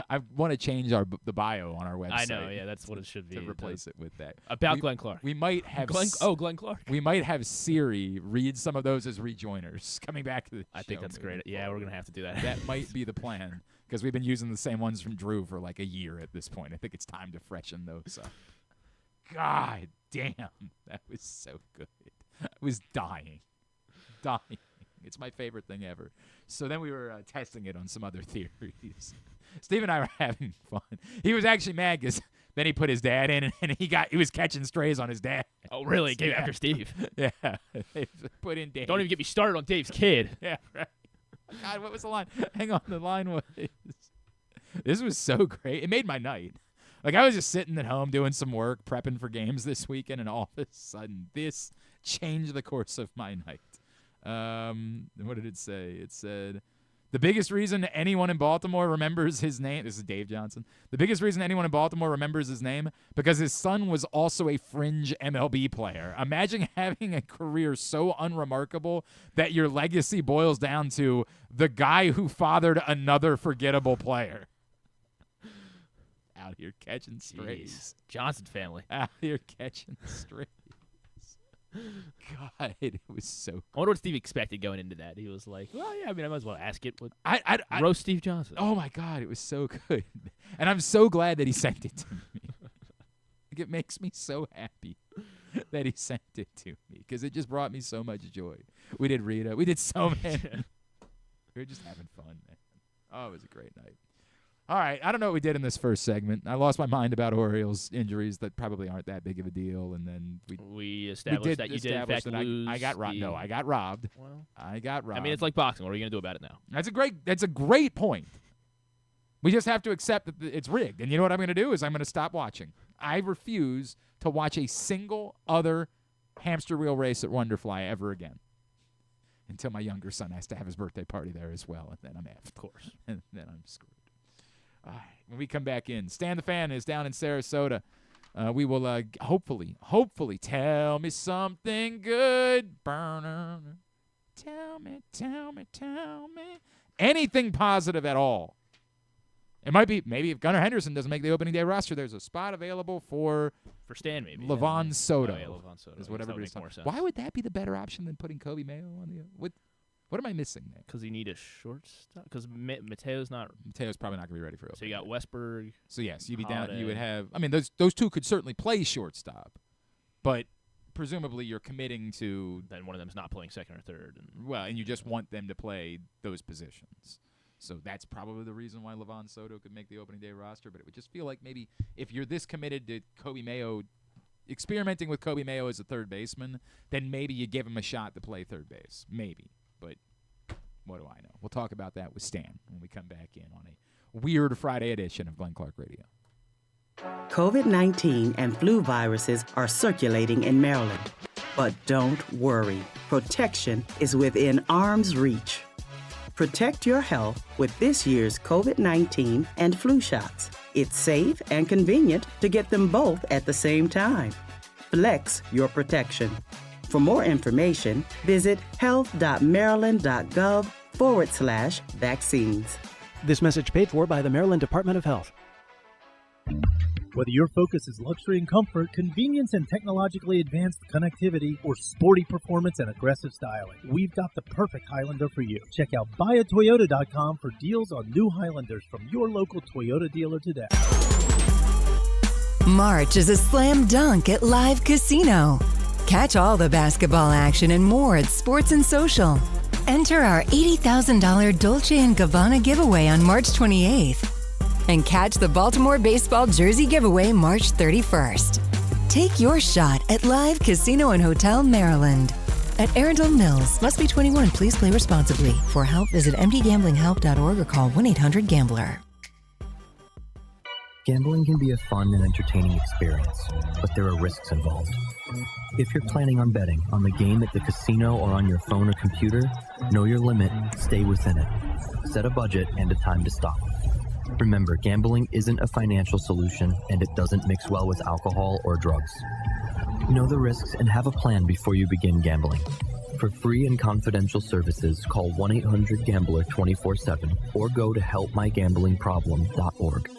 I want to change the bio on our website. I know, yeah, that's what it should be. To replace it with that. About Glenn Clark. We might have Glenn Clark. We might have Siri read some of those as rejoiners coming back to the I show think that's great. Yeah, we're going to have to do that. That might be the plan because we've been using the same ones from Drew for like a year at this point. I think it's time to freshen those up. God damn. That was so good. I was dying. It's my favorite thing ever. So then we were testing it on some other theories. Steve and I were having fun. He was actually mad because then he put his dad in, and he was catching strays on his dad. Oh, really? Gave after Steve. Yeah. They put in Dave. Don't even get me started on Dave's kid. Yeah, right. God, what was the line? Hang on, the line was... This was so great. It made my night. Like, I was just sitting at home doing some work, prepping for games this weekend, and all of a sudden, this changed the course of my night. What did it say? It said, The biggest reason anyone in Baltimore remembers his name, this is Dave Johnson. The biggest reason anyone in Baltimore remembers his name because his son was also a fringe MLB player. Imagine having a career so unremarkable that your legacy boils down to the guy who fathered another forgettable player. Out here catching strays. Johnson family. Out here catching strays. God, it was so. I wonder what Steve expected going into that. He was like, "Well, yeah, I mean, I might as well ask it." I roast Steve Johnson. Oh my God, it was so good, and I'm so glad that he sent it to me. Like, it makes me so happy that he sent it to me because it just brought me so much joy. We did Rita. We did so many. We were just having fun, man. Oh, it was a great night. All right, I don't know what we did in this first segment. I lost my mind about Orioles injuries that probably aren't that big of a deal, and then we established that you did in fact lose. I got robbed. No, I got robbed. Well, I got robbed. I mean, it's like boxing. What are you gonna do about it now? That's a great point. We just have to accept that it's rigged, and you know what I'm gonna do is I'm gonna stop watching. I refuse to watch a single other hamster wheel race at Wonderfly ever again. Until my younger son has to have his birthday party there as well, and then I'm effed. Of course. And then I'm screwed. All right, when we come back in, Stan the Fan is down in Sarasota. We will hopefully tell me something good. Burner. Tell me. Anything positive at all. It might be, maybe if Gunnar Henderson doesn't make the opening day roster, there's a spot available for Stan, maybe. Levon Soto. Oh, yeah, Levon Soto. Is what everybody's talking. More sense. Why would that be the better option than putting Kobe Mayo on the What am I missing there? Because you need a shortstop. Because Mateo's not. Mateo's probably not going to be ready for it. So you got Westberg. So yes, you'd be Holiday. down. You would have. I mean, those two could certainly play shortstop, but presumably you're committing to. Then one of them's not playing second or third. And you just want them to play those positions. So that's probably the reason why Levon Soto could make the opening day roster. But it would just feel like maybe if you're this committed to Kobe Mayo, experimenting with Kobe Mayo as a third baseman, then maybe you give him a shot to play third base. Maybe. But what do I know? We'll talk about that with Stan when we come back in on a weird Friday edition of Glenn Clark Radio. COVID-19 and flu viruses are circulating in Maryland. But don't worry. Protection is within arm's reach. Protect your health with this year's COVID-19 and flu shots. It's safe and convenient to get them both at the same time. Flex your protection. For more information, visit health.maryland.gov/vaccines. This message paid for by the Maryland Department of Health. Whether your focus is luxury and comfort, convenience and technologically advanced connectivity, or sporty performance and aggressive styling, we've got the perfect Highlander for you. Check out buyatoyota.com for deals on new Highlanders from your local Toyota dealer today. March is a slam dunk at Live Casino. Catch all the basketball action and more at Sports and Social. Enter our $80,000 Dolce & Gabbana giveaway on March 28th. And catch the Baltimore baseball jersey giveaway March 31st. Take your shot at Live Casino and Hotel Maryland. At Arundel Mills, must be 21. Please play responsibly. For help, visit mdgamblinghelp.org or call 1-800-GAMBLER. Gambling can be a fun and entertaining experience, but there are risks involved. If you're planning on betting on the game at the casino or on your phone or computer, know your limit, stay within it. Set a budget and a time to stop. Remember, gambling isn't a financial solution, and it doesn't mix well with alcohol or drugs. Know the risks and have a plan before you begin gambling. For free and confidential services, call 1-800-GAMBLER 24/7 or go to helpmygamblingproblem.org.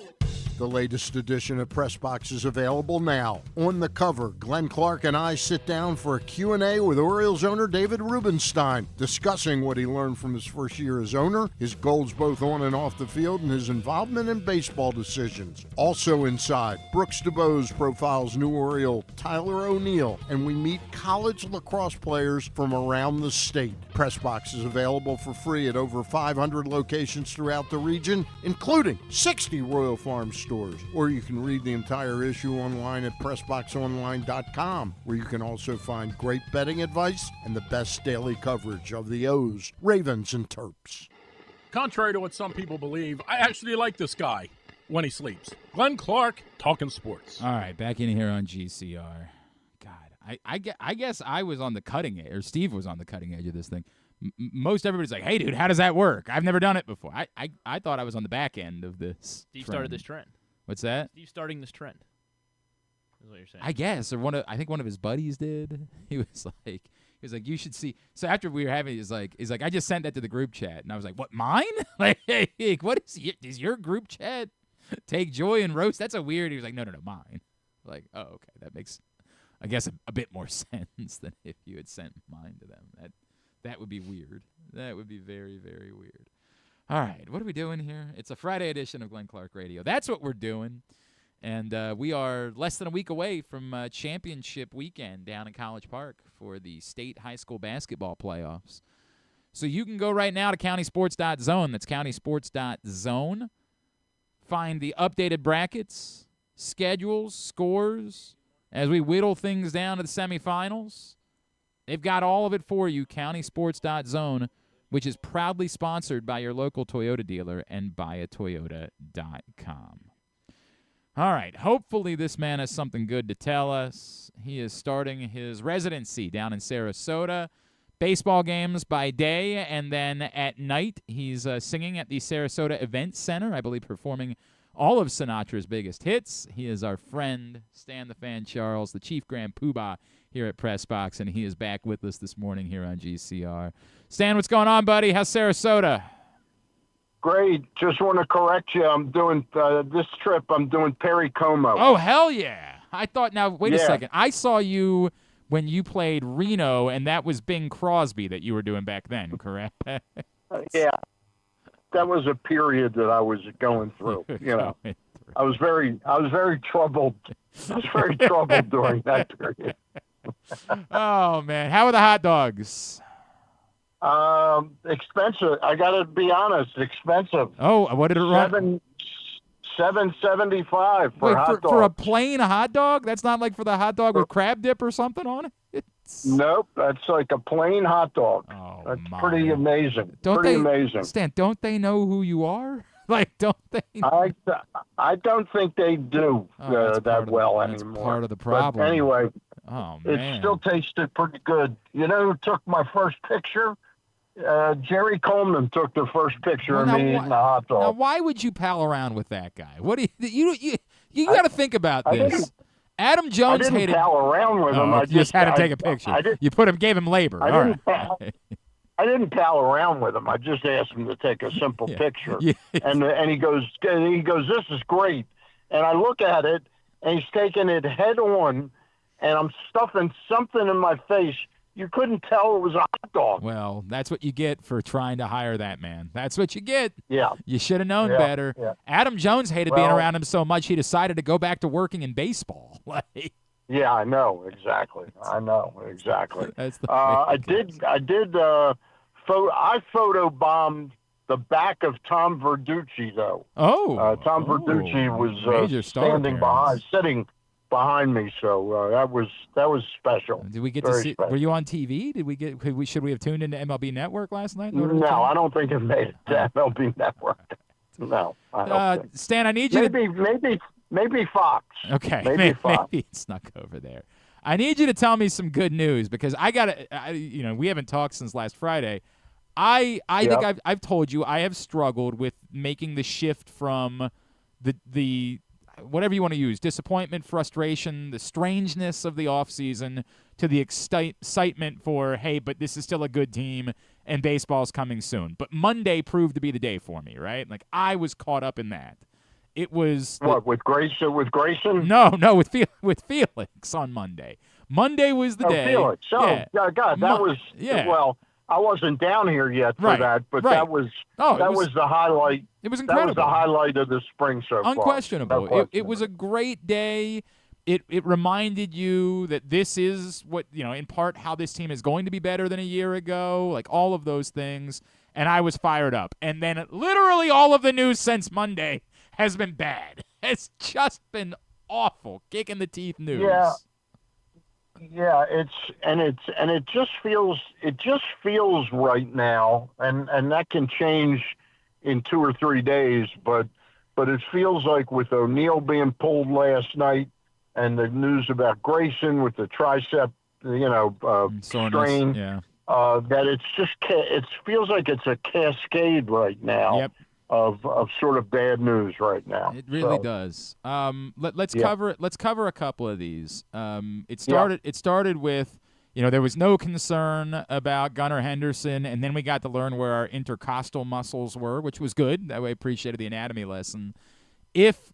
The latest edition of Press Box is available now. On the cover, Glenn Clark and I sit down for a Q&A with Orioles owner David Rubenstein, discussing what he learned from his first year as owner, his goals both on and off the field, and his involvement in baseball decisions. Also inside, Brooks DeBose profiles new Oriole Tyler O'Neill, and we meet college lacrosse players from around the state. Press Box is available for free at over 500 locations throughout the region, including 60 Royal Farms stores, or you can read the entire issue online at PressBoxOnline.com, where you can also find great betting advice and the best daily coverage of the O's, Ravens, and Terps. Contrary to what some people believe, I actually like this guy when he sleeps. Glenn Clark, talking sports. All right, back in here on GCR. God, I guess I was on the cutting edge, or Steve was on the cutting edge of this thing. most everybody's like, hey, dude, how does that work? I've never done it before. I thought I was on the back end of this. Steve started this trend. What's that? Steve starting this trend. Is what you're saying. I guess, or I think one of his buddies did. He was like, you should see. So after we were having, he's like, I just sent that to the group chat, and I was like, what, mine? Like, what is your group chat take joy in roast? That's a weird. He was like, no, mine. Like, oh, okay, that makes, I guess, a bit more sense than if you had sent mine to them. That would be weird. That would be very, very weird. All right, what are we doing here? It's a Friday edition of Glenn Clark Radio. That's what we're doing. And we are less than a week away from championship weekend down in College Park for the state high school basketball playoffs. So you can go right now to countysports.zone. That's countysports.zone. Find the updated brackets, schedules, scores, as we whittle things down to the semifinals. They've got all of it for you, countysports.zone, which is proudly sponsored by your local Toyota dealer and buyatoyota.com. All right, hopefully this man has something good to tell us. He is starting his residency down in Sarasota. Baseball games by day, and then at night he's singing at the Sarasota Event Center, I believe performing all of Sinatra's biggest hits. He is our friend, Stan the Fan Charles, the Chief Grand Poobah here at Press Box, and he is back with us this morning here on GCR. Stan, what's going on, buddy? How's Sarasota? Great. Just want to correct you. I'm doing this trip. I'm doing Perry Como. Oh, hell yeah. I thought, now, wait a second. I saw you when you played Reno, and that was Bing Crosby that you were doing back then, correct? Yeah. That was a period that I was going through. I was very troubled. I was very troubled during that period. Oh, man. How are the hot dogs? Expensive. I got to be honest, expensive. Oh, what did it run? $7.75 for hot dogs. For a plain hot dog? That's not like for the hot dog with crab dip or something on it? Nope, that's like a plain hot dog. Oh, that's pretty amazing. Amazing. Stan, don't they know who you are? Like, don't they? I don't think they do that well anymore. That's part of the problem. But anyway, man. It still tasted pretty good. You know who took my first picture? Jerry Coleman took the first picture of me eating a hot dog. Now, why would you pal around with that guy? What do you got to think about this? Adam Jones I didn't pal around with him. I just had to take a picture. Gave him labor. I didn't pal around with him. I just asked him to take a simple picture, and he goes, "This is great." And I look at it, and he's taking it head on, and I'm stuffing something in my face. You couldn't tell it was a hot dog. Well, that's what you get for trying to hire that man. That's what you get. Yeah. You should have known better. Yeah. Adam Jones hated being around him so much he decided to go back to working in baseball. Yeah, I know exactly. That's the I photobombed the back of Tom Verducci, though. Tom Verducci was sitting behind me, so that was special. Did we get to see? Special. Were you on TV? Should we have tuned into MLB Network last night? No, I don't think it made it to MLB Network. No, I don't think. Stan, I need you. Maybe Fox. Okay, maybe Fox. Maybe it snuck over there. I need you to tell me some good news because we haven't talked since last Friday. I think I've told you I have struggled with making the shift from the whatever you want to use, disappointment, frustration, the strangeness of the offseason to the excitement for, hey, but this is still a good team and baseball's coming soon. But Monday proved to be the day for me, right? Like I was caught up in that. It was with Grayson? No, with Felix on Monday. Monday was the day. Felix. Oh, yeah. God, that was well. I wasn't down here yet for that, but that was the highlight. It was incredible. That was the highlight of the spring so far. Unquestionable. It was a great day. It reminded you that this is what, in part how this team is going to be better than a year ago, like all of those things. And I was fired up. And then literally all of the news since Monday has been bad. It's just been awful, kick in the teeth news. Yeah, it just feels right now, and that can change in 2 or 3 days, but it feels like with O'Neal being pulled last night and the news about Grayson with the tricep, strain. Yeah. that it's just it feels like it's a cascade right now. Yep. Of sort of bad news right now. It really does. Let's cover a couple of these. It started with, there was no concern about Gunnar Henderson, and then we got to learn where our intercostal muscles were, which was good. That way I appreciated the anatomy lesson. If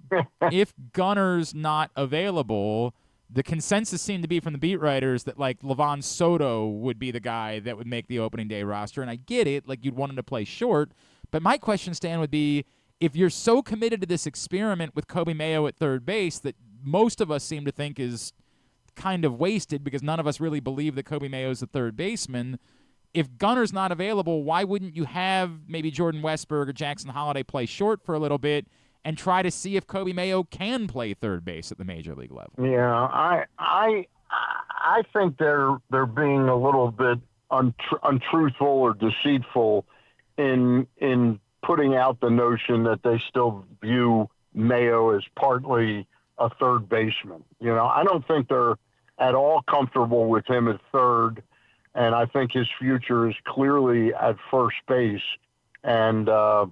Gunnar's not available, the consensus seemed to be from the beat writers that like Livan Soto would be the guy that would make the opening day roster, and I get it, like you'd want him to play short. But my question, Stan, would be, if you're so committed to this experiment with Coby Mayo at third base that most of us seem to think is kind of wasted because none of us really believe that Coby Mayo is the third baseman, if Gunnar's not available, why wouldn't you have maybe Jordan Westberg or Jackson Holliday play short for a little bit and try to see if Coby Mayo can play third base at the major league level? Yeah, I think they're being a little bit untruthful or deceitful in putting out the notion that they still view Mayo as partly a third baseman. I don't think they're at all comfortable with him at third, and I think his future is clearly at first base. And I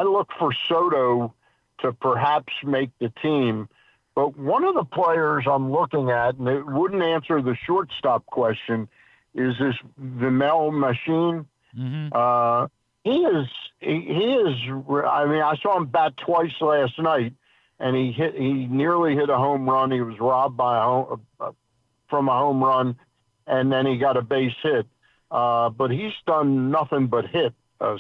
look for Soto to perhaps make the team. But one of the players I'm looking at, and it wouldn't answer the shortstop question, is this Vimel Machine. Mm-hmm. He is. I mean, I saw him bat twice last night, and he nearly hit a home run. He was robbed from a home run, and then he got a base hit. But he's done nothing but hit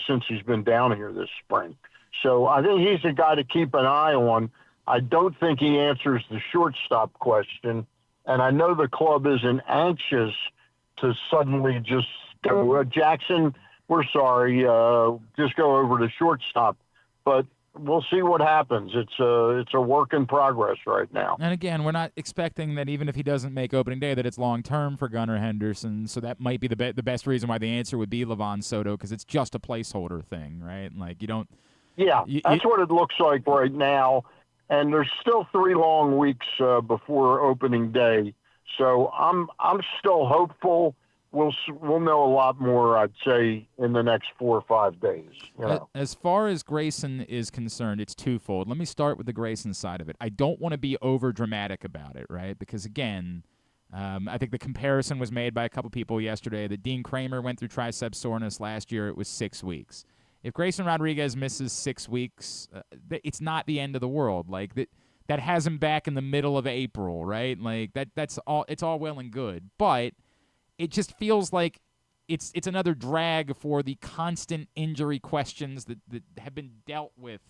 since he's been down here this spring. So I think he's a guy to keep an eye on. I don't think he answers the shortstop question, and I know the club isn't anxious to suddenly just go, Jackson, we're sorry, just go over to shortstop. But we'll see what happens. It's a work in progress right now. And again, we're not expecting that even if he doesn't make opening day that it's long-term for Gunnar Henderson, so that might be the best reason why the answer would be Livan Soto, because it's just a placeholder thing, right? Like you don't... Yeah, that's what it looks like right now. And there's still 3 long weeks before opening day. So I'm still hopeful. We'll know a lot more, I'd say, in the next 4 or 5 days. As far as Grayson is concerned, it's twofold. Let me start with the Grayson side of it. I don't want to be over dramatic about it, right? Because again, I think the comparison was made by a couple people yesterday that Dean Kramer went through tricep soreness last year. It was 6 weeks. If Grayson Rodriguez misses 6 weeks, it's not the end of the world. Like that has him back in the middle of April, right? Like that's all. It's all well and good, but it just feels like it's another drag for the constant injury questions that have been dealt with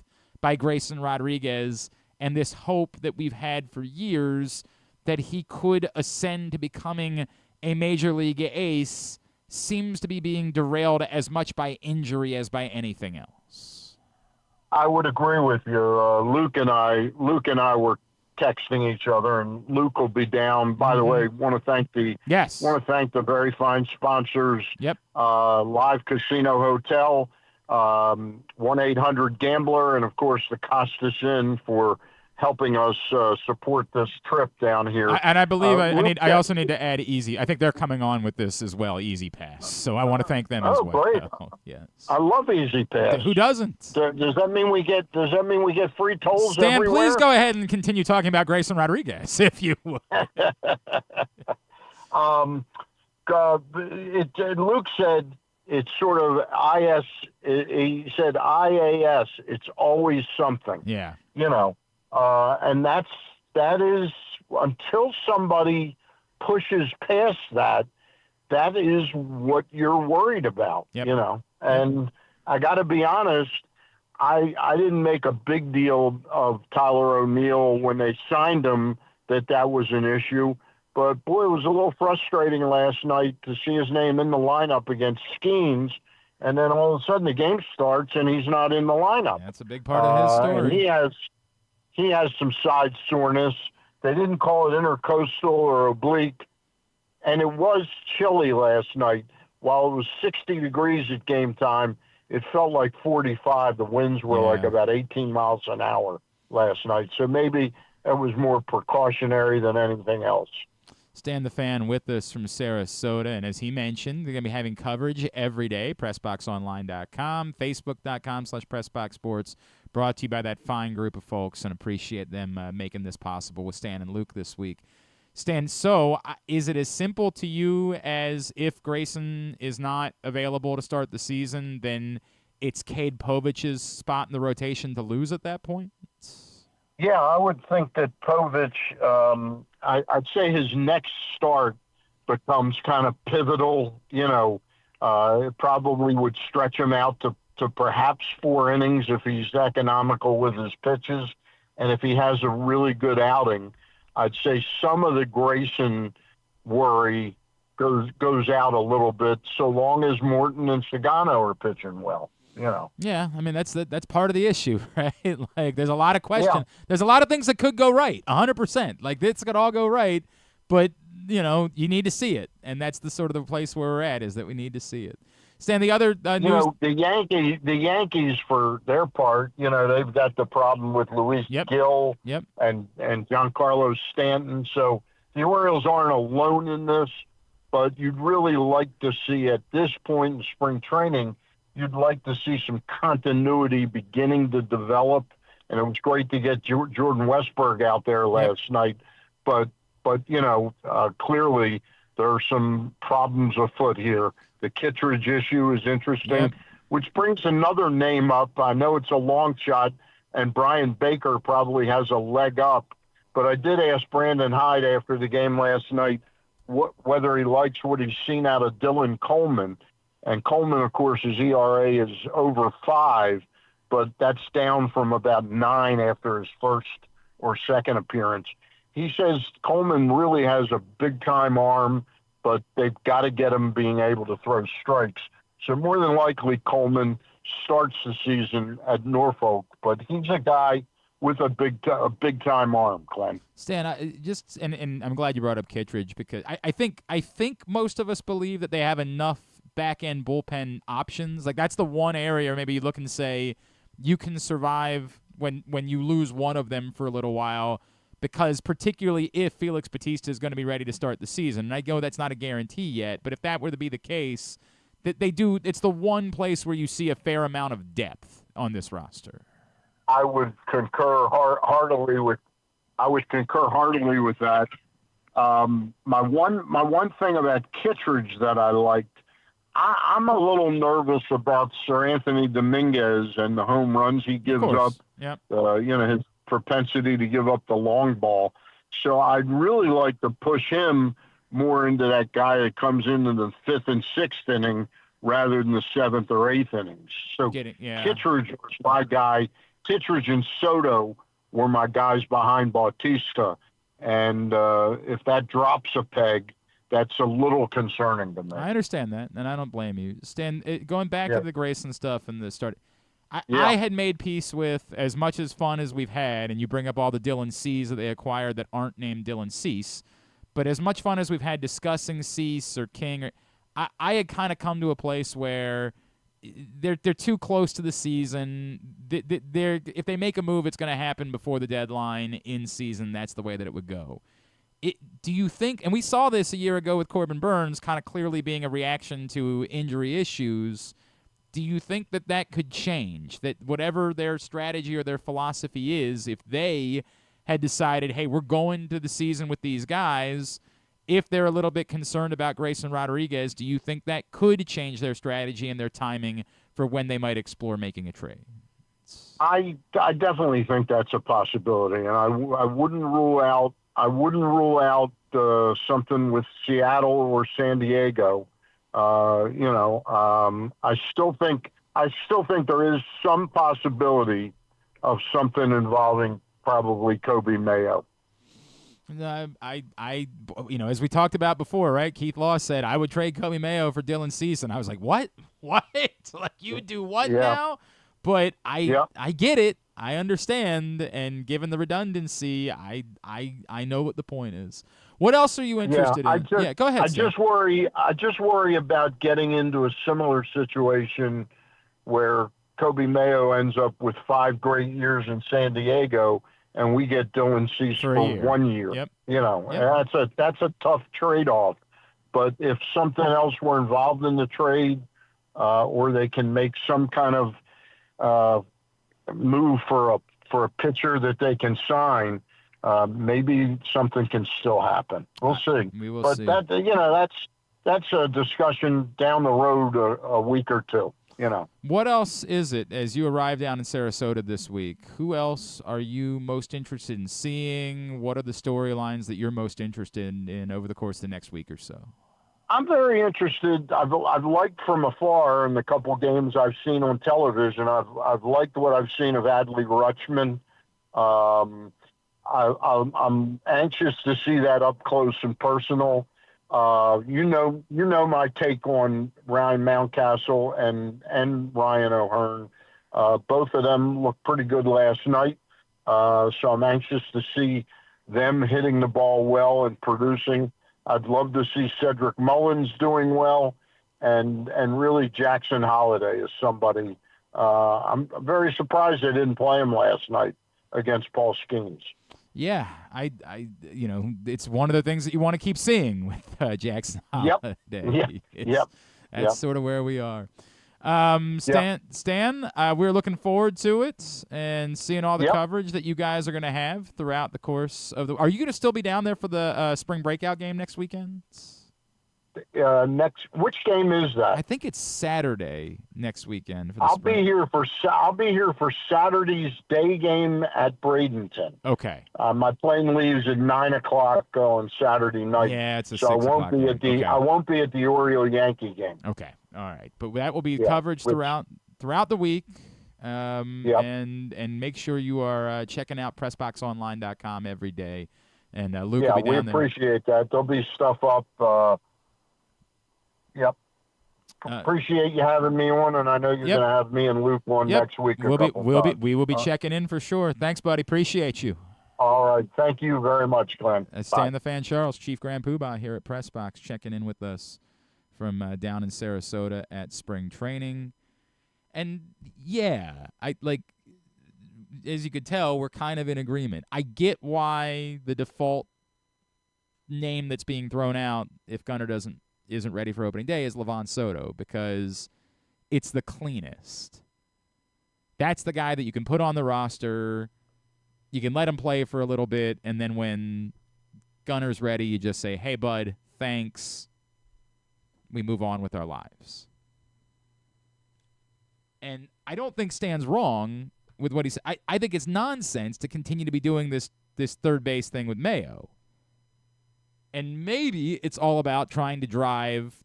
by Grayson Rodriguez, and this hope that we've had for years that he could ascend to becoming a major league ace seems to be being derailed as much by injury as by anything else. I would agree with you. Luke and I were texting each other, and Luke will be down. By the way, want to thank the very fine sponsors. Yep. Live Casino Hotel, 1-800-GAMBLER, and of course the Costas Inn for helping us support this trip down here. And I believe I also need to add Easy. I think they're coming on with this as well, Easy Pass. So I want to thank them as well. Great. Yes. I love Easy Pass. Who doesn't? Does that mean we get free tolls Stan, everywhere? please go ahead and continue talking about Grayson Rodriguez, if you will. Luke said it's sort of he said IAS. It's always something. Yeah. And that is until somebody pushes past that is what you're worried about, And I got to be honest, I didn't make a big deal of Tyler O'Neill when they signed him that was an issue. But, boy, it was a little frustrating last night to see his name in the lineup against Skenes, and then all of a sudden the game starts and he's not in the lineup. That's a big part of his story. And he has some side soreness. They didn't call it intercostal or oblique. And it was chilly last night. While it was 60 degrees at game time, it felt like 45. The winds were like about 18 miles an hour last night. So maybe it was more precautionary than anything else. Stan the Fan with us from Sarasota, and as he mentioned, they're going to be having coverage every day, PressBoxOnline.com, Facebook.com/PressBoxSports, brought to you by that fine group of folks, and appreciate them making this possible with Stan and Luke this week. Stan, so is it as simple to you as if Grayson is not available to start the season, then it's Cade Povic's spot in the rotation to lose at that point? Yeah, I would think that Povich, I'd say his next start becomes kind of pivotal. It probably would stretch him out to perhaps 4 innings if he's economical with his pitches. And if he has a really good outing, I'd say some of the Grayson worry goes out a little bit so long as Morton and Sagano are pitching well. Yeah, I mean that's part of the issue, right? Like there's a lot of questions. Yeah. There's a lot of things that could go right, 100%. Like this could all go right, but you need to see it, and that's the sort of the place where we're at, is that we need to see it. Stan, the other news. The Yankees for their part, they've got the problem with Luis Gil and Giancarlo Stanton. So the Orioles aren't alone in this, but you'd really like to see at this point in spring training. You'd like to see some continuity beginning to develop, and it was great to get Jordan Westberg out there last night. But clearly there are some problems afoot here. The Kittredge issue is interesting, which brings another name up. I know it's a long shot, and Brian Baker probably has a leg up, but I did ask Brandon Hyde after the game last night whether he likes what he's seen out of Dylan Coleman. And Coleman, of course, his ERA is over 5, but that's down from about 9 after his first or second appearance. He says Coleman really has a big-time arm, but they've got to get him being able to throw strikes. So more than likely Coleman starts the season at Norfolk, but he's a guy with a big-time arm, Glenn. Stan, and I'm glad you brought up Kittredge, because I think most of us believe that they have enough back-end bullpen options. Like that's the one area where maybe you look and say you can survive when you lose one of them for a little while, because particularly if Felix Bautista is going to be ready to start the season. And I know that's not a guarantee yet, but if that were to be the case, that it's the one place where you see a fair amount of depth on this roster. I would concur heartily with that. My one thing about Kittredge that I liked, I'm a little nervous about Sir Anthony Dominguez and the home runs he gives up. Yep. His propensity to give up the long ball. So I'd really like to push him more into that guy that comes into the 5th and 6th inning rather than the 7th or 8th innings. So Kittredge was my guy. Kittredge and Soto were my guys behind Bautista. And if that drops a peg, that's a little concerning to me. I understand that, and I don't blame you. Stan, going back to the Grayson stuff and the start, I had made peace with, as much as fun as we've had, and you bring up all the Dylan Cease that they acquired that aren't named Dylan Cease, but as much fun as we've had discussing Cease or King, I had kind of come to a place where they're too close to the season. If they make a move, it's going to happen before the deadline in season. That's the way that it would go. Do you think, and we saw this a year ago with Corbin Burns kind of clearly being a reaction to injury issues, do you think that could change? That whatever their strategy or their philosophy is, if they had decided, hey, we're going to the season with these guys, if they're a little bit concerned about Grayson Rodriguez, do you think that could change their strategy and their timing for when they might explore making a trade? I definitely think that's a possibility, and I wouldn't rule out something with Seattle or San Diego. I still think there is some possibility of something involving probably Kobe Mayo. As we talked about before, right? Keith Law said I would trade Kobe Mayo for Dylan Cease, and I was like, what? Like you would do what now? But I get it. I understand, and given the redundancy, I know what the point is. What else are you interested in? Go ahead. I just worry about getting into a similar situation where Kobe Mayo ends up with 5 great years in San Diego, and we get Dylan Cease for 1 year. Yep. You know, that's a tough trade-off. But if something else were involved in the trade, or they can make some kind of move for a pitcher that they can sign, maybe something can still happen. We'll see. We will but see. That's a discussion down the road a week or two. You know. What else is it as you arrive down in Sarasota this week? Who else are you most interested in seeing? What are the storylines that you're most interested in over the course of the next week or so? I'm very interested. I've liked from afar in the couple games I've seen on television. I've liked what I've seen of Adley Rutschman. I'm anxious to see that up close and personal. You know my take on Ryan Mountcastle and Ryan O'Hearn. Both of them looked pretty good last night. So I'm anxious to see them hitting the ball well and producing. I'd love to see Cedric Mullins doing well, and really Jackson Holliday is somebody. I'm very surprised they didn't play him last night against Paul Skenes. Yeah, I it's one of the things that you want to keep seeing with Jackson Holliday. That's sort of where we are. Stan, we're looking forward to it and seeing all the coverage that you guys are going to have throughout the course of the. Are you going to still be down there for the spring breakout game next weekend? Which game is that? I think it's Saturday next weekend. For the I'll be here for Saturday's day game at Bradenton. Okay. My plane leaves at 9:00 on Saturday night. Yeah, it's a so 6 I won't be at the I won't be at the Oriole Yankee game. Okay. All right, but that will be coverage throughout the week. And make sure you are checking out PressBoxOnline.com every day. And Luke will be down there. We appreciate that. There'll be stuff up. Appreciate you having me on, and I know you're going to have me and Luke on next week. We will be checking in for sure. Thanks, buddy. Appreciate you. All right. Thank you very much, Glenn. Stan the Fan Charles, Chief Grand Poobah here at PressBox, checking in with us from down in Sarasota at spring training. And, as you could tell, we're kind of in agreement. I get why the default name that's being thrown out, if Gunnar isn't ready for opening day, is Livan Soto, because it's the cleanest. That's the guy that you can put on the roster. You can let him play for a little bit, and then when Gunnar's ready, you just say, hey, bud, thanks. We move on with our lives. And I don't think Stan's wrong with what he said. I think it's nonsense to continue to be doing this third base thing with Mayo. And maybe it's all about trying to drive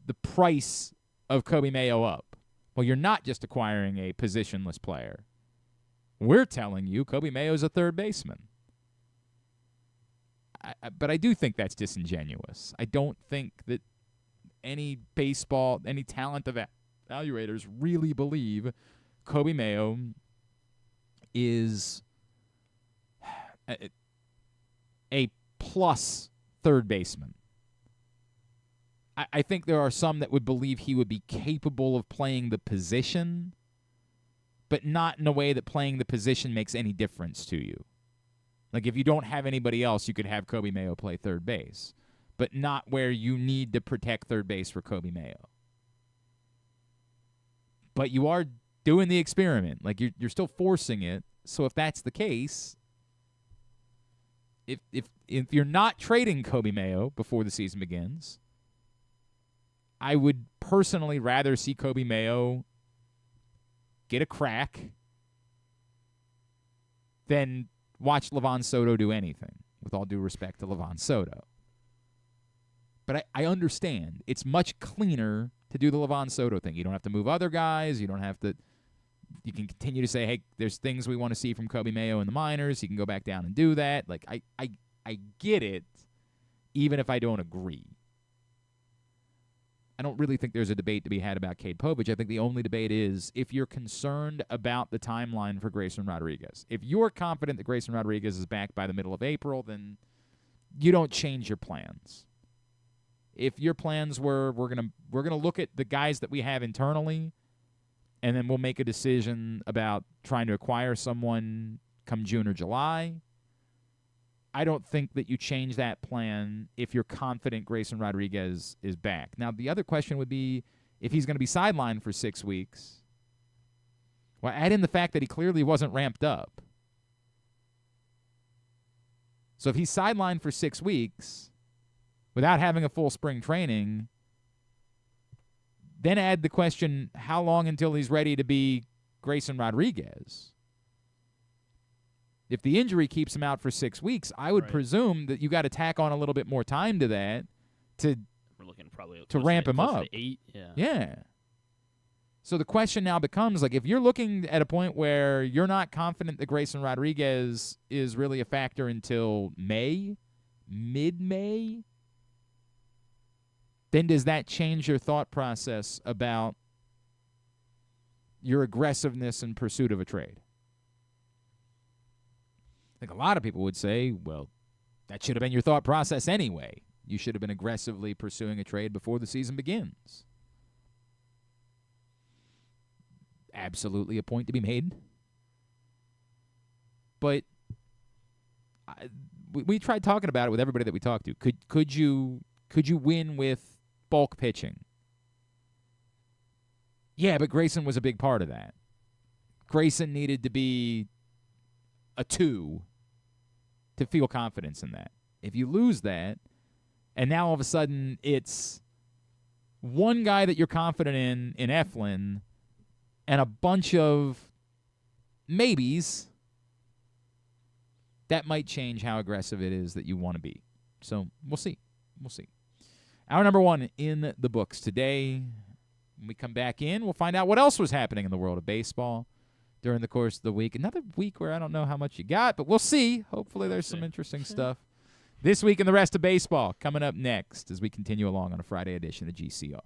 the price of Kobe Mayo up. Well, you're not just acquiring a positionless player. We're telling you Kobe Mayo's a third baseman. But I do think that's disingenuous. I don't think that any talent evaluators really believe Kobe Mayo is a plus third baseman. I think there are some that would believe he would be capable of playing the position, but not in a way that playing the position makes any difference to you. Like, if you don't have anybody else, you could have Kobe Mayo play third base, but not where you need to protect third base for Kobe Mayo. But you are doing the experiment. Like, you're still forcing it. So if that's the case, if you're not trading Kobe Mayo before the season begins, I would personally rather see Kobe Mayo get a crack than watch Livan Soto do anything, with all due respect to Livan Soto. But I understand. It's much cleaner to do the Livan Soto thing. You don't have to move other guys. You don't have to. You can continue to say, hey, there's things we want to see from Kobe Mayo in the minors. You can go back down and do that. Like, I get it, even if I don't agree. I don't really think there's a debate to be had about Cade Povich. I think the only debate is if you're concerned about the timeline for Grayson Rodriguez. If you're confident that Grayson Rodriguez is back by the middle of April, then you don't change your plans. If your plans were we're gonna look at the guys that we have internally, and then we'll make a decision about trying to acquire someone come June or July. I don't think that you change that plan if you're confident Grayson Rodriguez is back. Now, the other question would be if he's going to be sidelined for 6 weeks. Well, add in the fact that he clearly wasn't ramped up. So if he's sidelined for 6 weeks without having a full spring training, then add the question, how long until he's ready to be Grayson Rodriguez? If the injury keeps him out for 6 weeks, I would presume that you got to tack on a little bit more time to that We're looking probably to ramp him up. To 8, Yeah. So the question now becomes, like, if you're looking at a point where you're not confident that Grayson Rodriguez is really a factor until May, mid-May, then does that change your thought process about your aggressiveness in pursuit of a trade? I think a lot of people would say, well, that should have been your thought process anyway. You should have been aggressively pursuing a trade before the season begins. Absolutely a point to be made. But we tried talking about it with everybody that we talked to. Could you win with bulk pitching? Yeah, but Grayson was a big part of that. Grayson needed to be a 2 to feel confidence in that. If you lose that, and now all of a sudden it's one guy that you're confident in Eflin, and a bunch of maybes, that might change how aggressive it is that you want to be. So we'll see. We'll see. Hour number 1 in the books today. When we come back in, we'll find out what else was happening in the world of baseball during the course of the week. Another week where I don't know how much you got, but we'll see. Hopefully there's some interesting stuff. This week in the rest of baseball coming up next as we continue along on a Friday edition of GCR.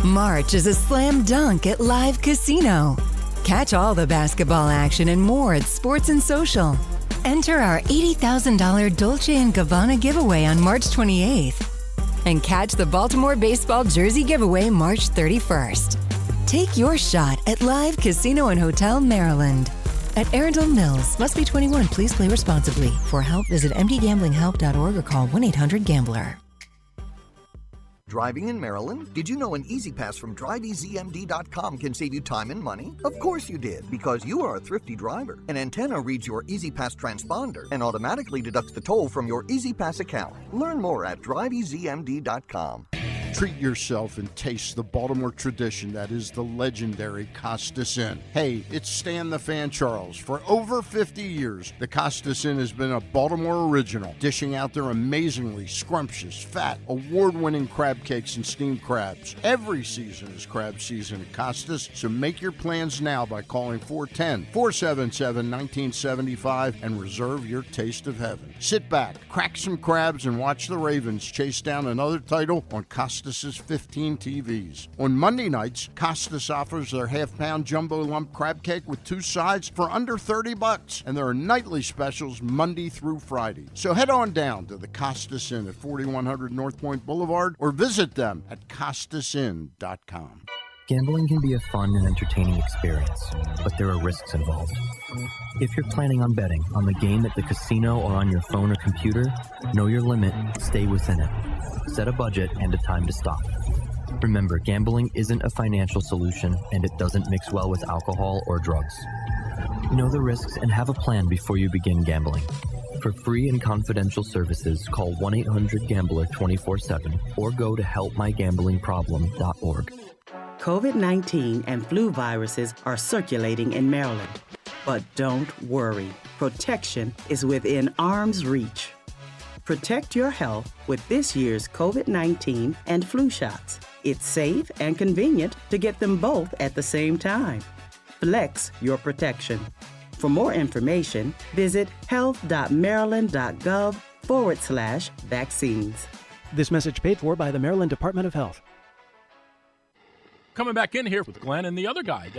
March is a slam dunk at Live Casino. Catch all the basketball action and more at Sports and Social. Enter our $80,000 Dolce & Gabbana giveaway on March 28th. And catch the Baltimore baseball jersey giveaway March 31st. Take your shot at Live Casino and Hotel Maryland. At Arundel Mills, must be 21. Please play responsibly. For help, visit mdgamblinghelp.org or call 1-800-GAMBLER. Driving in Maryland? Did you know an Easy Pass from DriveEasyMD.com can save you time and money? Of course you did, because you are a thrifty driver. An antenna reads your Easy Pass transponder and automatically deducts the toll from your Easy Pass account. Learn more at DriveEasyMD.com. Treat yourself and taste the Baltimore tradition that is the legendary Costas Inn. Hey, it's Stan the Fan Charles. For over 50 years, the Costas Inn has been a Baltimore original, dishing out their amazingly scrumptious, fat, award-winning crab cakes and steamed crabs. Every season is crab season at Costas, so make your plans now by calling 410-477-1975 and reserve your taste of heaven. Sit back, crack some crabs, and watch the Ravens chase down another title on Costas' 15 TVs. On Monday nights, Costas offers their half-pound jumbo lump crab cake with 2 sides for under $30, and there are nightly specials Monday through Friday. So head on down to the Costas Inn at 4100 North Point Boulevard or visit them at CostasInn.com. Gambling can be a fun and entertaining experience, but there are risks involved. If you're planning on betting on the game at the casino or on your phone or computer, know your limit, stay within it. Set a budget and a time to stop. Remember, gambling isn't a financial solution, and it doesn't mix well with alcohol or drugs. Know the risks and have a plan before you begin gambling. For free and confidential services, call 1-800-GAMBLER 24/7 or go to helpmygamblingproblem.org. COVID-19 and flu viruses are circulating in Maryland. But don't worry, protection is within arm's reach. Protect your health with this year's COVID-19 and flu shots. It's safe and convenient to get them both at the same time. Flex your protection. For more information, visit health.maryland.gov/vaccines. This message paid for by the Maryland Department of Health. Coming back in here with Glenn and the other guy,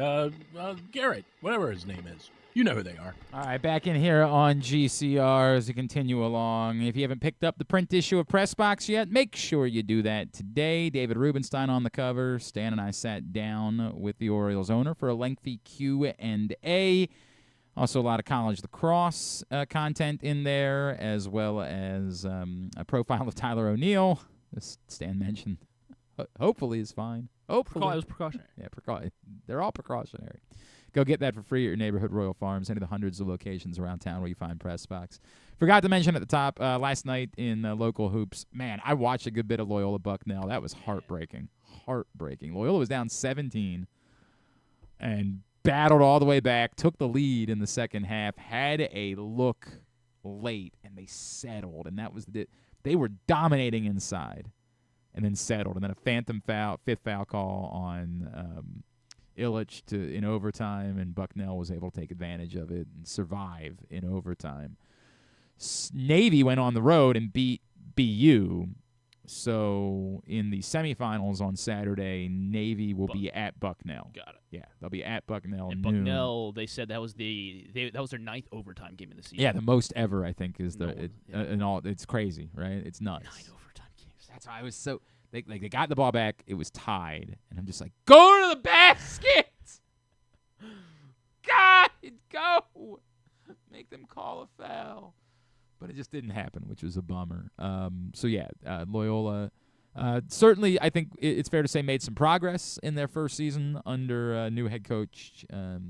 Garrett, whatever his name is. You know who they are. All right, back in here on GCR as we continue along. If you haven't picked up the print issue of Press Box yet, make sure you do that today. David Rubenstein on the cover. Stan and I sat down with the Orioles owner for a lengthy Q&A. Also, a lot of college lacrosse content in there, as well as a profile of Tyler O'Neill, as Stan mentioned. Hopefully is fine. Hopefully. It was precautionary. Yeah, they're all precautionary. Go get that for free at your neighborhood Royal Farms, any of the hundreds of locations around town where you find Press Box. Forgot to mention at the top, last night in local hoops, man, I watched a good bit of Loyola Bucknell. That was heartbreaking. Heartbreaking. Loyola was down 17 and battled all the way back, took the lead in the second half, had a look late, and they settled. And that was they were dominating inside and then settled. And then a phantom foul, fifth foul call on Illich in overtime, and Bucknell was able to take advantage of it and survive in overtime. Navy went on the road and beat BU. So in the semifinals on Saturday, Navy will be at Bucknell. Got it. Yeah, they'll be at Bucknell. And noon. Bucknell, they said that was that was their 9th overtime game of the season. Yeah, the most ever, I think, is it's crazy, right? It's nuts. 9 overtime games. That's why I was so they got the ball back. It was tied, and I'm just like, go to the basket, God, go, make them call a foul. But it just didn't happen, which was a bummer. Loyola certainly, I think it's fair to say, made some progress in their first season under new head coach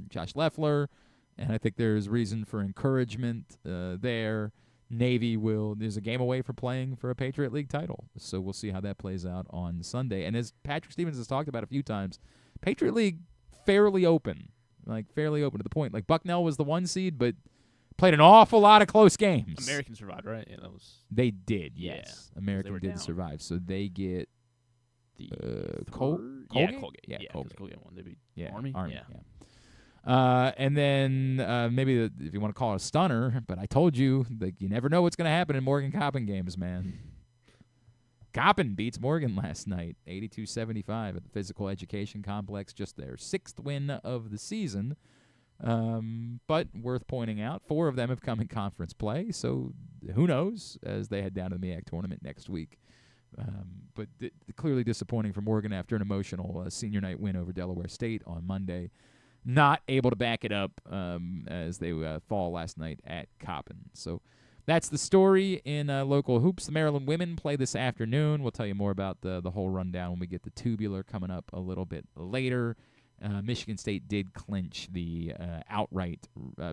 Josh Leffler, and I think there's reason for encouragement there. Navy there's a game away for playing for a Patriot League title, so we'll see how that plays out on Sunday. And as Patrick Stevens has talked about a few times, Patriot League fairly open to the point. Like Bucknell was the 1 seed, but played an awful lot of close games. American survived, right? Yeah, they did, yes. Yeah, American did survive, so they get the Colgate? Colgate. Yeah, Colgate. Colgate won. They beat Army. Yeah. And then maybe if you want to call it a stunner, but I told you, you never know what's going to happen in Morgan Coppin games, man. Coppin beats Morgan last night, 82-75 at the Physical Education Complex, just their 6th win of the season. But worth pointing out, 4 of them have come in conference play, so who knows as they head down to the MEAC tournament next week. But clearly disappointing for Morgan after an emotional senior night win over Delaware State on Monday. Not able to back it up as they fall last night at Coppin. So that's the story in local hoops. The Maryland women play this afternoon. We'll tell you more about the whole rundown when we get the tubular coming up a little bit later. Michigan State did clinch the outright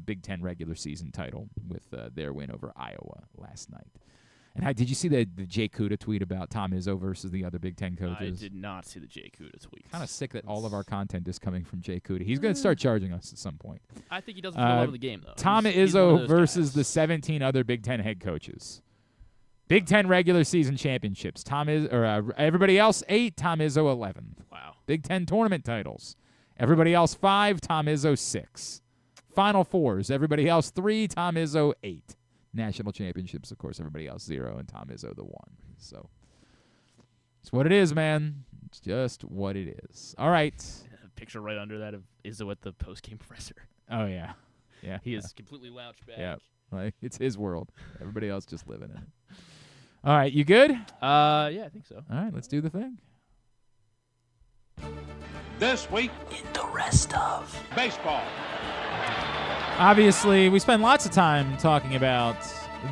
Big Ten regular season title with their win over Iowa last night. And did you see the Jay Kuda tweet about Tom Izzo versus the other Big Ten coaches? I did not see the Jay Kuda tweet. Kind of sick that all of our content is coming from Jay Kuda. He's going to start charging us at some point. I think he doesn't feel love of the game, though. Tom Izzo versus the 17 other Big Ten head coaches. Big Ten regular season championships. Everybody else 8, Tom Izzo 11. Wow. Big Ten tournament titles. Everybody else 5, Tom Izzo 6. Final Fours. Everybody else 3, Tom Izzo 8. National championships, of course, everybody else 0, and Tom Izzo the 1. So it's what it is, man. It's just what it is. All right. Picture right under that of Izzo at the post-game presser. Oh, yeah. Yeah. He is completely louched back. Yeah. Like, it's his world. Everybody else just living in it. All right. You good? Yeah, I think so. All right. Let's do the thing. This week in the rest of baseball. Obviously, we spend lots of time talking about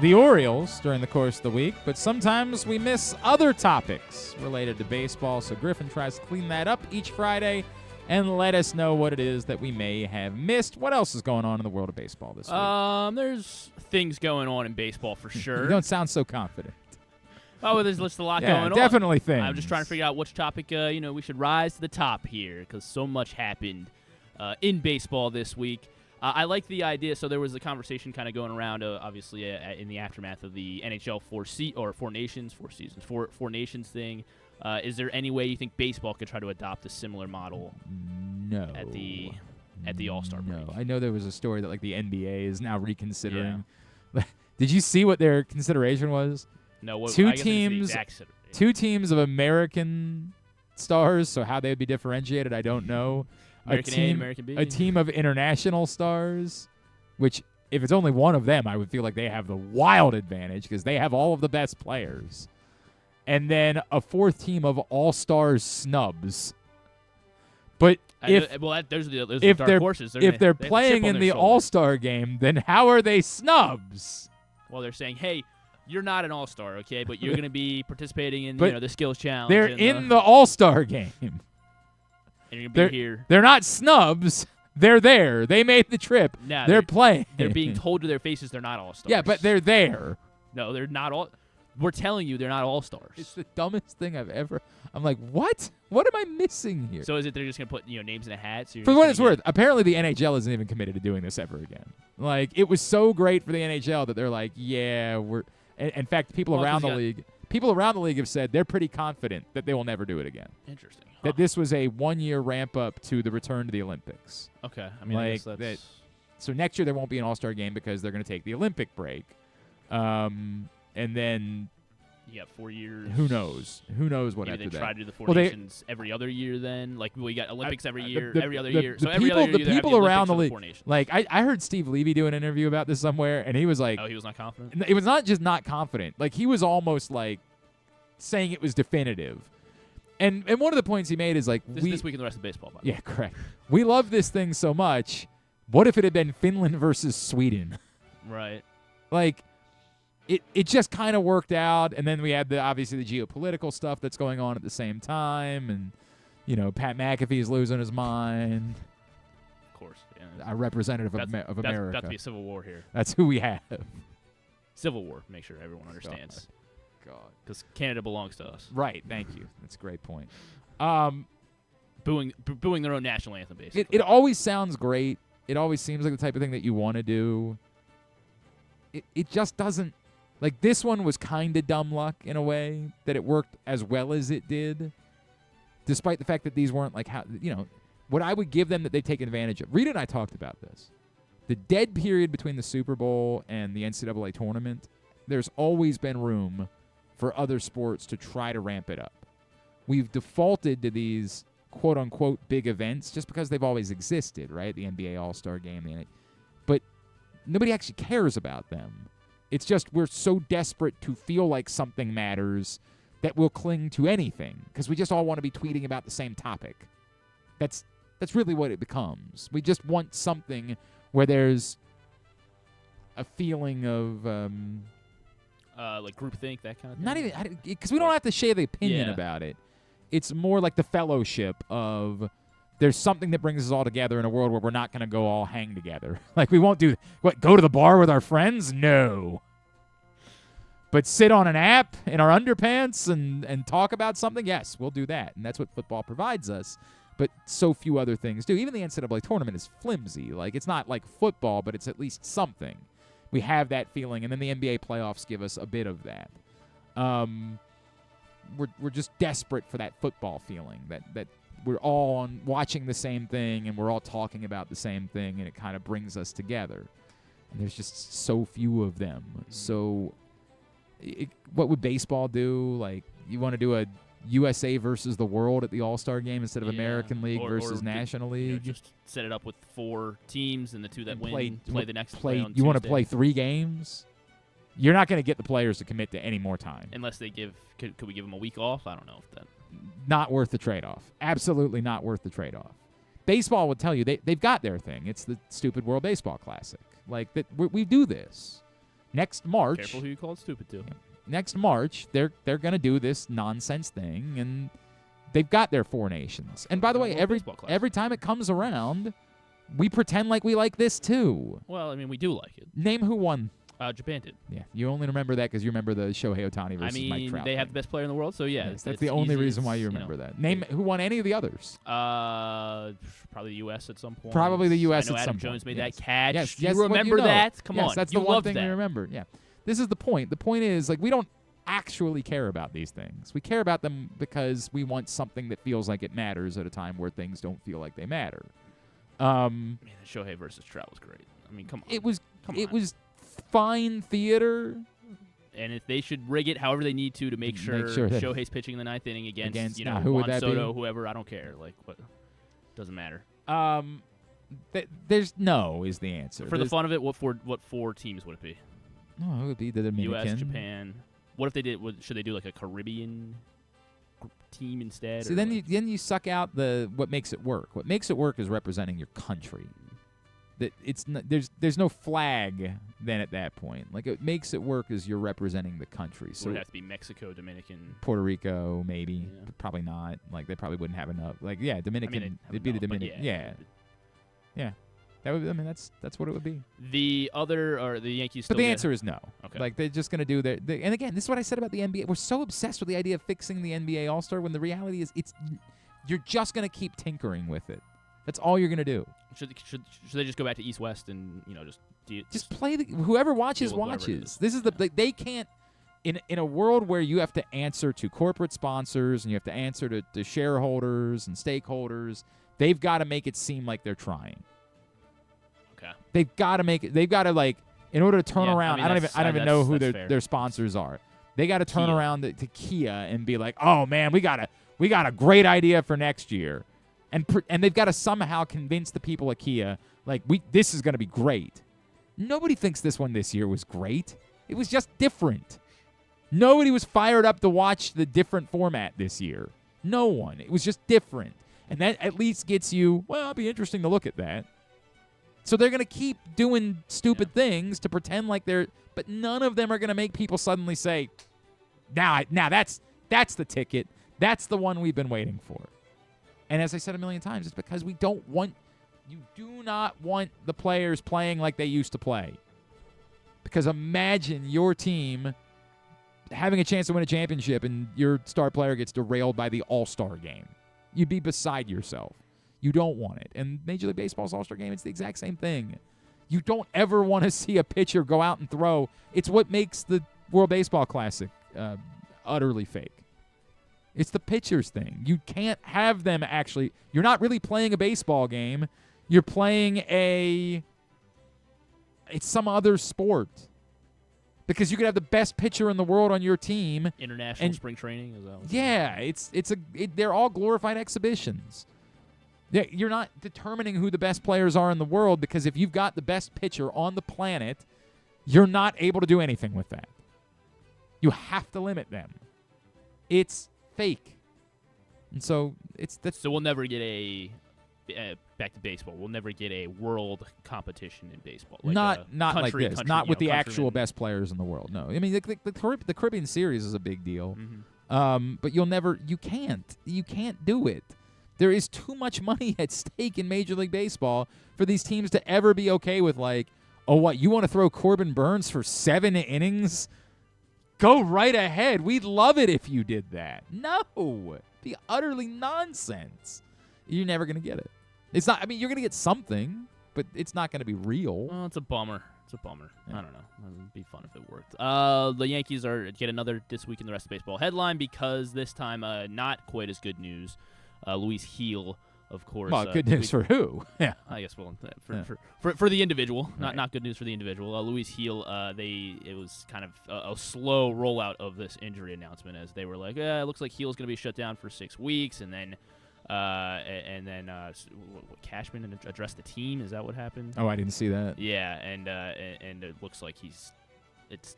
the Orioles during the course of the week, but sometimes we miss other topics related to baseball, so Griffin tries to clean that up each Friday and let us know what it is that we may have missed. What else is going on in the world of baseball this week? There's things going on in baseball for sure. You don't sound so confident. Oh, there's just a lot going on. Definitely things. I'm just trying to figure out which topic we should rise to the top here because so much happened in baseball this week. I like the idea. So there was a conversation kind of going around, obviously, in the aftermath of the NHL Four Nations thing. Is there any way you think baseball could try to adopt a similar model? No. At the All-Star break? No. I know there was a story that the NBA is now reconsidering. Yeah. Did you see what their consideration was? No. Two teams of American stars. So how they would be differentiated, I don't know. American A and American B. A team of international stars which if it's only one of them, I would feel like they have the wild advantage because they have all of the best players. And then a fourth team of all-stars snubs. But if they're playing in the All-Star game, then how are they snubs? Well, they're saying, hey, you're not an all-star, okay, but you're going to be participating in the skills challenge. They're in the All-Star game. And you're going to be here. They're not snubs. They're there. They made the trip. Nah, they're playing. They're being told to their faces they're not all-stars. Yeah, but they're there. No, they're not all. We're telling you they're not all-stars. It's the dumbest thing I've ever. I'm like, what? What am I missing here? So is it they're just going to put names in a hat? So for what it's worth, apparently the NHL isn't even committed to doing this ever again. Like, it was so great for the NHL that they're like, yeah, we're. In fact, people around the league have said they're pretty confident that they will never do it again. Interesting. Huh. That this was a 1-year ramp up to the return to the Olympics. Okay. I mean, I guess that's... that. So next year there won't be an All-Star game because they're going to take the Olympic break, and then. You got 4 years. Who knows? Who knows what maybe after they that? try to do the Four Nations every other year then? Like, we got Olympics every year, every other year. So every other year the people around the league. Like, I heard Steve Levy do an interview about this somewhere, and he was like... Oh, he was not confident? It was not just not confident. Like, he was almost, like, saying it was definitive. And one of the points he made is, like... This week in the rest of baseball, by the way. Yeah, correct. We love this thing so much. What if it had been Finland versus Sweden? Right. Like... It just kind of worked out, and then we had obviously the geopolitical stuff that's going on at the same time, and Pat McAfee's losing his mind. Of course, yeah. A representative of America. That's about to be a civil war here. That's who we have. Civil war. Make sure everyone understands. God, because Canada belongs to us. Right. Thank you. That's a great point. Booing their own national anthem, basically. It always sounds great. It always seems like the type of thing that you want to do. It just doesn't. Like, this one was kind of dumb luck in a way that it worked as well as it did, despite the fact that these weren't like what I would give them that they've taken advantage of. Rita and I talked about this. The dead period between the Super Bowl and the NCAA tournament, there's always been room for other sports to try to ramp it up. We've defaulted to these quote-unquote big events just because they've always existed, right? The NBA All-Star Game. But nobody actually cares about them. It's just we're so desperate to feel like something matters that we'll cling to anything because we just all want to be tweeting about the same topic. That's really what it becomes. We just want something where there's a feeling of like groupthink, that kind of thing. Not even because we don't have to share the opinion about it. It's more like the fellowship of there's something that brings us all together in a world where we're not going to go all hang together. Like, we won't go to the bar with our friends? No. But sit on an app in our underpants and talk about something? Yes, we'll do that. And that's what football provides us. But so few other things do. Even the NCAA tournament is flimsy. Like, it's not like football, but it's at least something. We have that feeling. And then the NBA playoffs give us a bit of that. We're just desperate for that football feeling, that we're all watching the same thing and we're all talking about the same thing, and it kind of brings us together. And there's just so few of them. So what would baseball do? Like, you want to do a USA versus the world at the All-Star game instead of American League versus National League? Just set it up with 4 teams, and the 2 that and win play the next play on You want to Tuesday. play 3 games? You're not going to get the players to commit to any more time. Unless they could we give them a week off? I don't know if that... Not worth the trade-off. Absolutely not worth the trade-off. Baseball would tell you they've got their thing. It's the stupid World Baseball Classic. Like, that we do this. Next March... Careful who you call it stupid to. Next March, they're going to do this nonsense thing, and they've got their 4 nations. And by the way, every time it comes around, we pretend like we like this too. Well, I mean, we do like it. Name who won. Japan did. Yeah, you only remember that because you remember the Shohei Ohtani versus Mike Trout. They have the best player in the world, so yeah. Yes, that's the only reason why you remember that. Name who won any of the others. Probably the U.S. at some point. Probably the U.S. I know at some Adam Jones point. made that catch. Yes, you remember that? Come on. That's you the one thing that. we remember. Yeah. This is the point. The point is, like, we don't actually care about these things. We care about them because we want something that feels like it matters at a time where things don't feel like they matter. Man, Shohei versus Trout was great. I mean, come on. It was fine theater. And if they should rig it however they need to make sure that Shohei's pitching in the 9th inning against who would Juan that Soto, be? whoever, I don't care. Like, what? Doesn't matter. There's no is the answer. For the fun of it, what four teams would it be? No, it would be the Dominican. U.S., Japan. What if they did? Should they do like a Caribbean team instead? See, then you suck out what makes it work. What makes it work is representing your country. That there's no flag then at that point. Like it makes it work is you're representing the country. So it would have to be Mexico, Dominican, Puerto Rico, maybe, but probably not. Like they probably wouldn't have enough. Like Dominican, it'd be the Dominican. Yeah. That would. I mean, that's what it would be. The Yankees. But the answer is no. Okay. Like they're just going to do and again, this is what I said about the NBA. We're so obsessed with the idea of fixing the NBA All-Star when the reality is you're just going to keep tinkering with it. That's all you're going to do. Should they just go back to East-West and just play whoever watches. This is they can't in a world where you have to answer to corporate sponsors and you have to answer to shareholders and stakeholders. They've got to make it seem like they're trying. Okay. They've got to make it. They've got to in order to turn around. I don't even know who their sponsors are. They got to turn around to Kia and be like, oh man, we got a great idea for next year. And they've got to somehow convince the people at Kia, this is going to be great. Nobody thinks this year was great. It was just different. Nobody was fired up to watch the different format this year. No one. It was just different. And that at least gets you, well, it'll be interesting to look at that. So they're going to keep doing stupid things to pretend like but none of them are going to make people suddenly say, now that's the ticket. That's the one we've been waiting for. And as I said a million times, it's because you do not want the players playing like they used to play. Because imagine your team having a chance to win a championship and your star player gets derailed by the All-Star game. You'd be beside yourself. You don't want it. And Major League Baseball's All-Star game, it's the exact same thing. You don't ever want to see a pitcher go out and throw. It's what makes the World Baseball Classic utterly fake. It's the pitchers thing. You can't have them actually. You're not really playing a baseball game. You're playing it's some other sport. Because you could have the best pitcher in the world on your team. International spring training is that? Yeah, they're all glorified exhibitions. You're not determining who the best players are in the world because if you've got the best pitcher on the planet, you're not able to do anything with that. You have to limit them. It's fake. And so So we'll never get back to baseball. We'll never get a world competition in baseball. Not like this. Not with the actual best players in the world. No. I mean, the Caribbean Series is a big deal. Mm-hmm. But you can't do it. There is too much money at stake in Major League Baseball for these teams to ever be okay with you want to throw Corbin Burns for 7 innings? Go right ahead. We'd love it if you did that. No. It'd be utterly nonsense. You're never going to get it. It's not. I mean, you're going to get something, but it's not going to be real. Well, it's a bummer. Yeah. I don't know. It'd be fun if it worked. The Yankees get another This Week in the Rest of Baseball headline because this time not quite as good news. Luis Gil, of course. Well, good news for who? Yeah. I guess for the individual, not good news for the individual. Luis Gil, it was kind of a slow rollout of this injury announcement as they were like, it looks like Gil's going to be shut down for 6 weeks, and then Cashman addressed the team. Is that what happened? Oh, I didn't see that. Yeah, and it looks like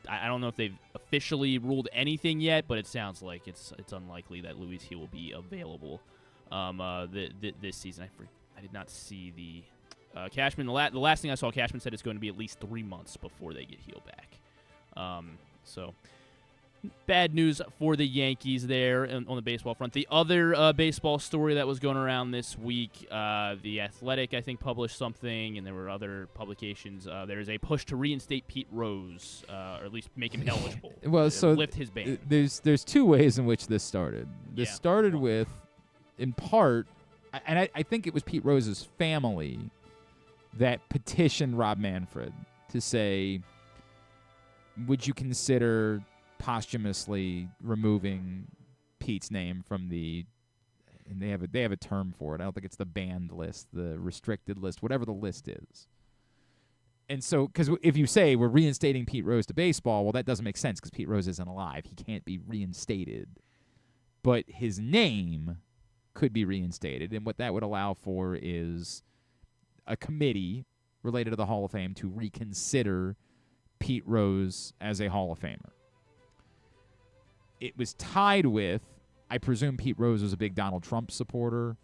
I don't know if they've officially ruled anything yet, but it sounds like it's unlikely that Luis Gil will be available this season. I did not see the Cashman. The last thing I saw, Cashman said it's going to be at least 3 months before they get Gil back. So bad news for the Yankees there on the baseball front. The other baseball story that was going around this week, The Athletic, I think, published something, and there were other publications. There is a push to reinstate Pete Rose, or at least make him eligible. Lift his ban. There's 2 ways in which this started. This started with, in part, and I think it was Pete Rose's family that petitioned Rob Manfred to say, would you consider posthumously removing Pete's name from and they have a term for it. I don't think it's the banned list, the restricted list, whatever the list is. And so, because if you say we're reinstating Pete Rose to baseball, well, that doesn't make sense because Pete Rose isn't alive. He can't be reinstated. But his name could be reinstated, and what that would allow for is a committee related to the Hall of Fame to reconsider Pete Rose as a Hall of Famer. It was tied with, I presume Pete Rose was a big Donald Trump supporter,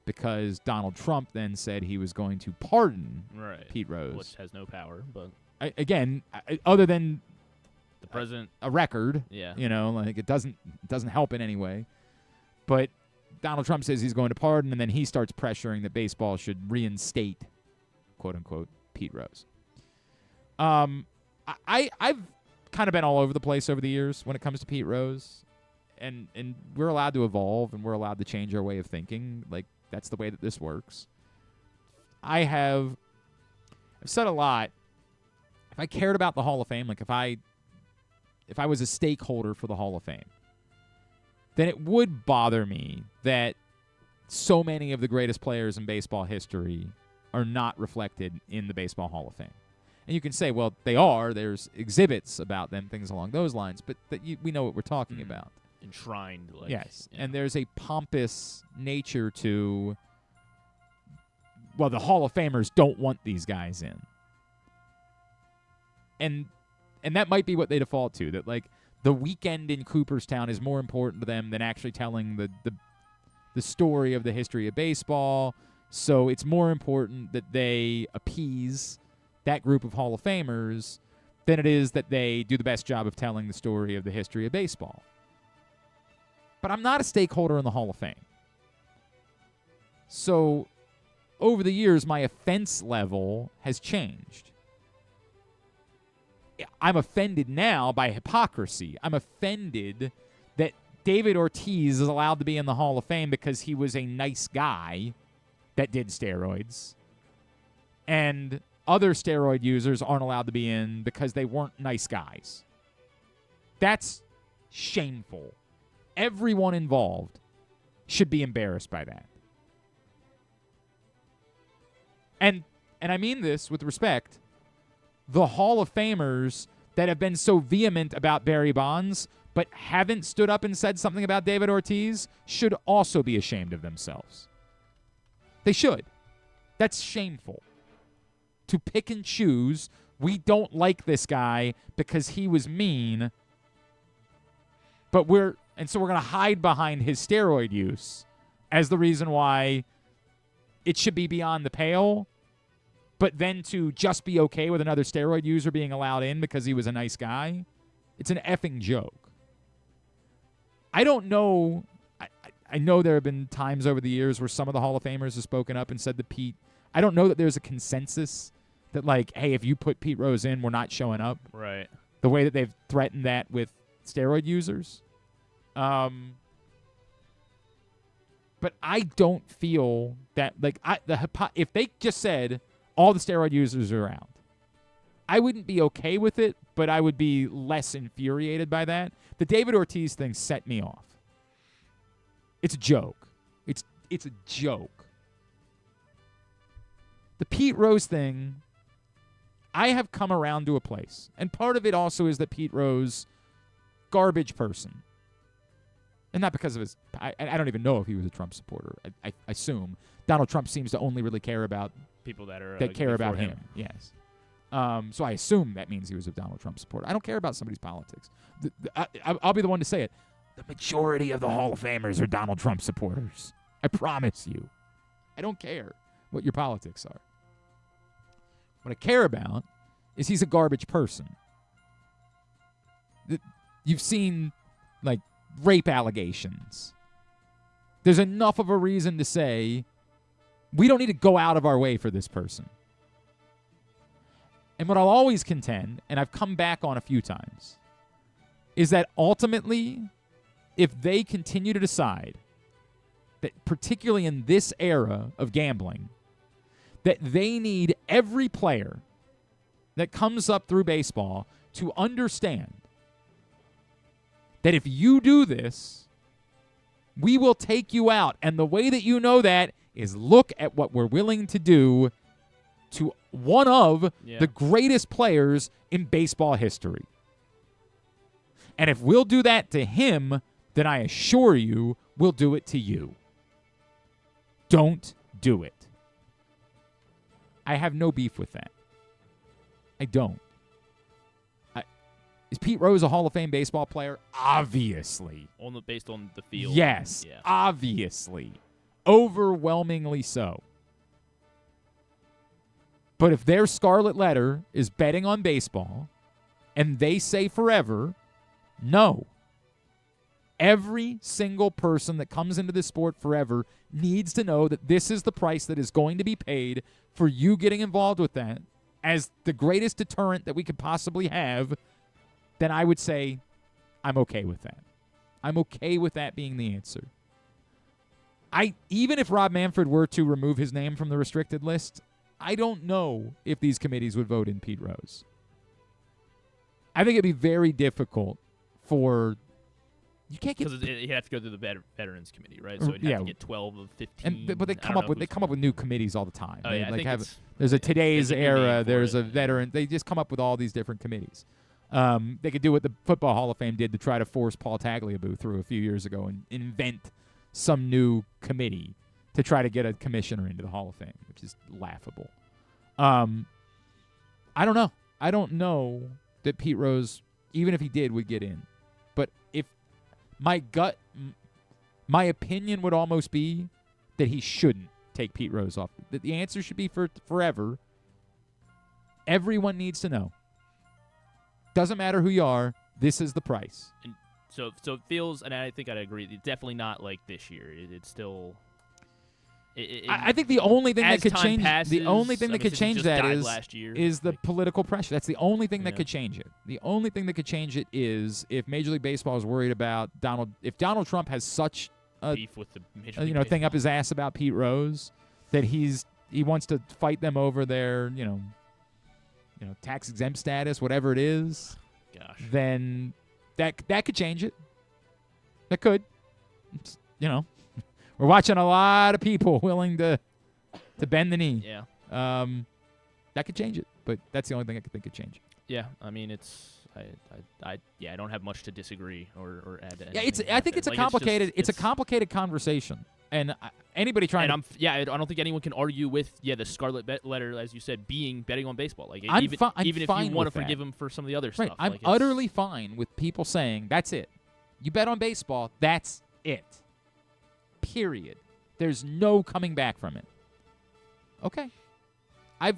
because Donald Trump then said he was going to pardon Pete Rose. Which has no power, but... Again, other than the president, a record, like it doesn't help in any way. But Donald Trump says he's going to pardon, and then he starts pressuring that baseball should reinstate, quote unquote, Pete Rose. I've kind of been all over the place over the years when it comes to Pete Rose, and we're allowed to evolve and we're allowed to change our way of thinking. Like, that's the way that this works. I've said a lot. If I cared about the Hall of Fame, like if I was a stakeholder for the Hall of Fame, then it would bother me that so many of the greatest players in baseball history are not reflected in the Baseball Hall of Fame. And you can say, well, they are. There's exhibits about them, things along those lines, but we know what we're talking about. Enshrined. Yes, and there's a pompous nature to, well, the Hall of Famers don't want these guys in. And that might be what they default to, that like the weekend in Cooperstown is more important to them than actually telling the story of the history of baseball. So it's more important that they appease that group of Hall of Famers than it is that they do the best job of telling the story of the history of baseball. But I'm not a stakeholder in the Hall of Fame. So over the years, my offense level has changed. I'm offended now by hypocrisy. I'm offended that David Ortiz is allowed to be in the Hall of Fame because he was a nice guy that did steroids. And other steroid users aren't allowed to be in because they weren't nice guys. That's shameful. Everyone involved should be embarrassed by that. And I mean this with respect. The Hall of Famers that have been so vehement about Barry Bonds but haven't stood up and said something about David Ortiz should also be ashamed of themselves. They should. That's shameful. To pick and choose, we don't like this guy because he was mean, but so we're going to hide behind his steroid use as the reason why it should be beyond the pale. But then to just be okay with another steroid user being allowed in because he was a nice guy, it's an effing joke. I don't know. I know there have been times over the years where some of the Hall of Famers have spoken up and said that Pete, I don't know that there's a consensus that like, hey, if you put Pete Rose in, we're not showing up. Right. The way that they've threatened that with steroid users. But I don't feel that, like, if they just said all the steroid users are out, I wouldn't be okay with it, but I would be less infuriated by that. The David Ortiz thing set me off. It's a joke. It's a joke. The Pete Rose thing, I have come around to a place. And part of it also is that Pete Rose, garbage person. And not because of his, I don't even know if he was a Trump supporter. I assume Donald Trump seems to only really care about people that care about him. Yes. So I assume that means he was a Donald Trump supporter. I don't care about somebody's politics. I'll be the one to say it. The majority of the Hall of Famers are Donald Trump supporters. I promise you. I don't care what your politics are. What I care about is he's a garbage person. You've seen, like, rape allegations. There's enough of a reason to say we don't need to go out of our way for this person. And what I'll always contend, and I've come back on a few times, is that ultimately, if they continue to decide that, particularly in this era of gambling, that they need every player that comes up through baseball to understand that if you do this, we will take you out. And the way that you know that is look at what we're willing to do to one of the greatest players in baseball history. And if we'll do that to him, then I assure you we'll do it to you. Don't do it. I have no beef with that. I don't. Is Pete Rose a Hall of Fame baseball player? Obviously. Based on the field. Yes, yeah. Obviously. Overwhelmingly so. But if their scarlet letter is betting on baseball and they say forever, no. Every single person that comes into this sport forever needs to know that this is the price that is going to be paid for you getting involved with that as the greatest deterrent that we could possibly have. Then I would say I'm okay with that. I'm okay with that being the answer. Even if Rob Manfred were to remove his name from the restricted list, I don't know if these committees would vote in Pete Rose. I think it'd be very difficult for... You can't get... Because you have to go through the Veterans Committee, right? So you'd have to get 12 of 15. But they come up with new committees all the time. Oh, yeah, there's a today's era, there's a it. veteran. They just come up with all these different committees. They could do what the Football Hall of Fame did to try to force Paul Tagliabue through a few years ago and invent some new committee to try to get a commissioner into the Hall of Fame, which is laughable. I don't know. I don't know that Pete Rose, even if he did, would get in. But if my opinion would almost be that he shouldn't take Pete Rose off. That the answer should be for forever. Everyone needs to know. Doesn't matter who you are, this is the price. And so it feels, and I think I'd agree, it's definitely not like this year. It's still... I think the only thing that could change passes, is the political pressure. That's the only thing that could change it. The only thing that could change it is if Major League Baseball is worried about if Donald Trump has such a beef with the Major League thing up his ass about Pete Rose that he wants to fight them over their tax exempt status, whatever it is. Gosh. Then that could change it. That could. We're watching a lot of people willing to bend the knee. Yeah. That could change it, but that's the only thing I could think could change it. Yeah, I mean I don't have much to disagree or add to anything. Yeah, I think it's a complicated it's a complicated conversation. And anybody trying I don't think anyone can argue with the scarlet letter, as you said, betting on baseball. Like even if you want to forgive him for some of the other stuff. I'm utterly fine with people saying that's it. You bet on baseball, that's it. Period. There's no coming back from it. Okay. I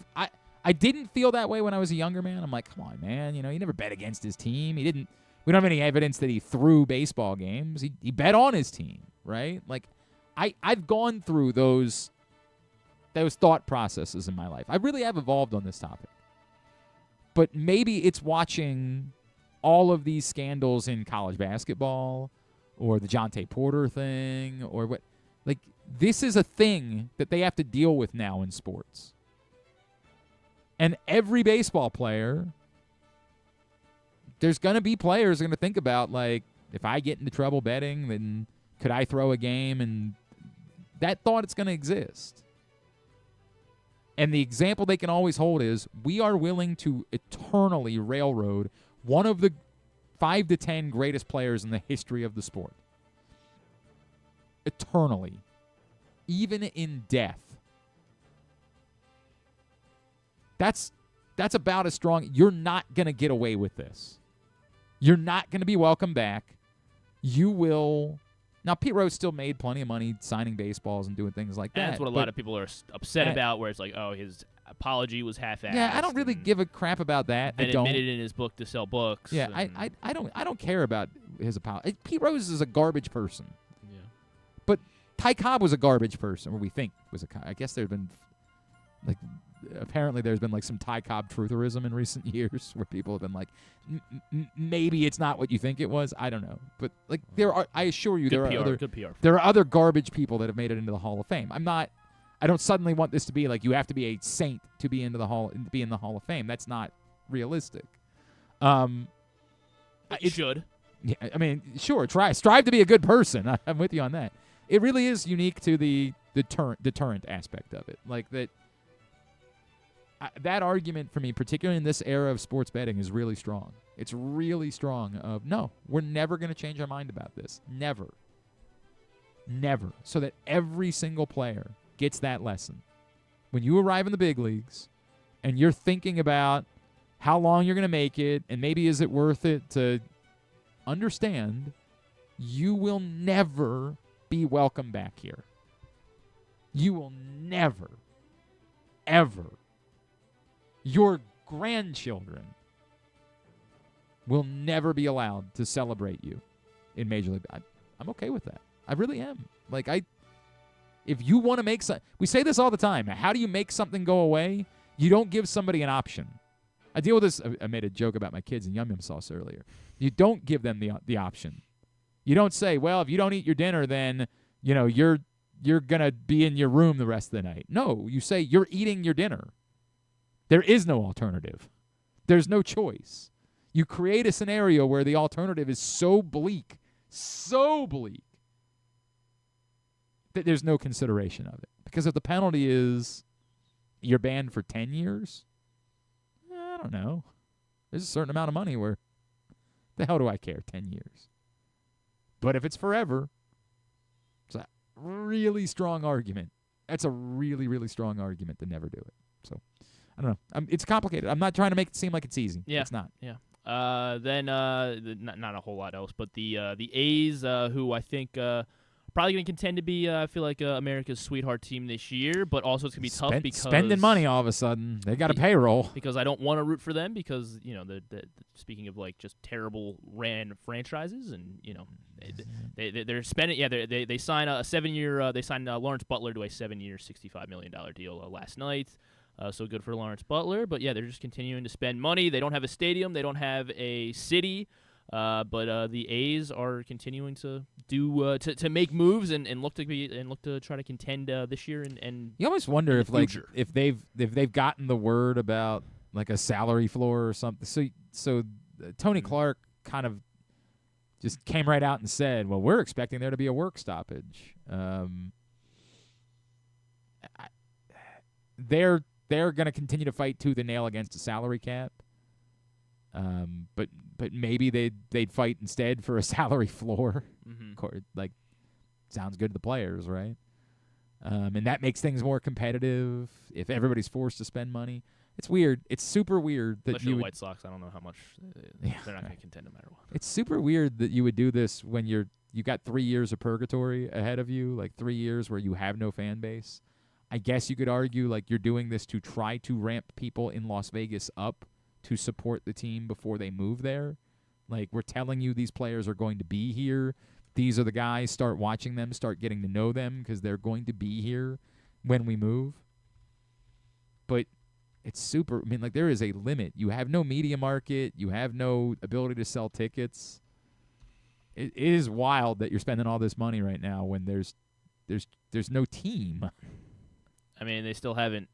didn't feel that way when I was a younger man. I'm like, come on, man. He never bet against his team. We don't have any evidence that he threw baseball games. He bet on his team, right? Like, I've gone through those thought processes in my life. I really have evolved on this topic. But maybe it's watching all of these scandals in college basketball or the Jonte Porter thing or what. Like, this is a thing that they have to deal with now in sports. And every baseball player, there's going to be players who are going to think about, like, if I get into trouble betting, then could I throw a game? And that thought is going to exist. And the example they can always hold is we are willing to eternally railroad one of the 5 to 10 greatest players in the history of the sport. Eternally. Even in death. That's about as strong. You're not going to get away with this. You're not going to be welcome back. You will. Now, Pete Rose still made plenty of money signing baseballs and doing things like that. And that's what a lot of people are upset about, where it's like, oh, his apology was half-assed. Yeah, I don't really give a crap about that. And admitted in his book to sell books. Yeah, I don't care about his apology. Pete Rose is a garbage person. Yeah. But Ty Cobb was a garbage person, or we think was I guess there's been apparently there's been like some Ty Cobb trutherism in recent years where people have been like, maybe it's not what you think it was. I don't know, but like I assure you, there are other garbage people that have made it into the Hall of Fame. I don't suddenly want this to be like you have to be a saint to be in the Hall of Fame. That's not realistic. It should. Yeah, I mean, sure. Strive to be a good person. I'm with you on that. It really is unique to the deterrent aspect of it, like that. That argument for me, particularly in this era of sports betting, is really strong. It's really strong of, no, we're never going to change our mind about this. Never. Never. So that every single player gets that lesson. when you arrive in the big leagues and you're thinking about how long you're going to make it and maybe is it worth it to understand you will never be welcome back here. You will never, ever. Your grandchildren will never be allowed to celebrate you in Major League. I'm okay with that. I really am. Like, if you want to make we say this all the time. How do you make something go away? You don't give somebody an option. I deal with this. I made a joke about my kids and Yum Yum Sauce earlier. You don't give them the option. You don't say, well, if you don't eat your dinner, then you're gonna be in your room the rest of the night. No, you say you're eating your dinner. There is no alternative. There's no choice. You create a scenario where the alternative is so bleak, that there's no consideration of it. Because if the penalty is you're banned for 10 years, I don't know. There's a certain amount of money where the hell do I care, 10 years? But if it's forever, it's a really strong argument. That's a really, really strong argument to never do it. So, I don't know. It's complicated. I'm not trying to make it seem like it's easy. Yeah. It's not. Yeah. Then not a whole lot else, but the A's, who I think probably going to contend to be, I feel like, America's sweetheart team this year, but also it's going to be tough because spending money all of a sudden. They got a payroll. Because I don't want to root for them because, the speaking of like just terrible ran franchises and, they're spending. Yeah, they sign a 7-year. They signed Lawrence Butler to a 7-year, $65 million deal last night. So good for Lawrence Butler. But, yeah, they're just continuing to spend money. They don't have a stadium. They don't have a city. But the A's are continuing to do to make moves and look to try to contend this year. And you almost wonder if they've gotten the word about like a salary floor or something. So Tony Clark kind of just came right out and said, "Well, we're expecting there to be a work stoppage." They're going to continue to fight tooth and nail against a salary cap. But maybe they'd fight instead for a salary floor. Mm-hmm. Like, sounds good to the players, right? And that makes things more competitive if everybody's forced to spend money. It's weird. It's super weird that especially the White Sox. I don't know how much they're not going to contend no matter what. It's super weird that you would do this when you got 3 years of purgatory ahead of you, like 3 years where you have no fan base. I guess you could argue like you're doing this to try to ramp people in Las Vegas up to support the team before they move there. Like, we're telling you these players are going to be here. These are the guys. Start watching them. Start getting to know them because they're going to be here when we move. But it's super. I mean, like, there is a limit. You have no media market. You have no ability to sell tickets. It is wild that you're spending all this money right now when there's no team. I mean, they still haven't.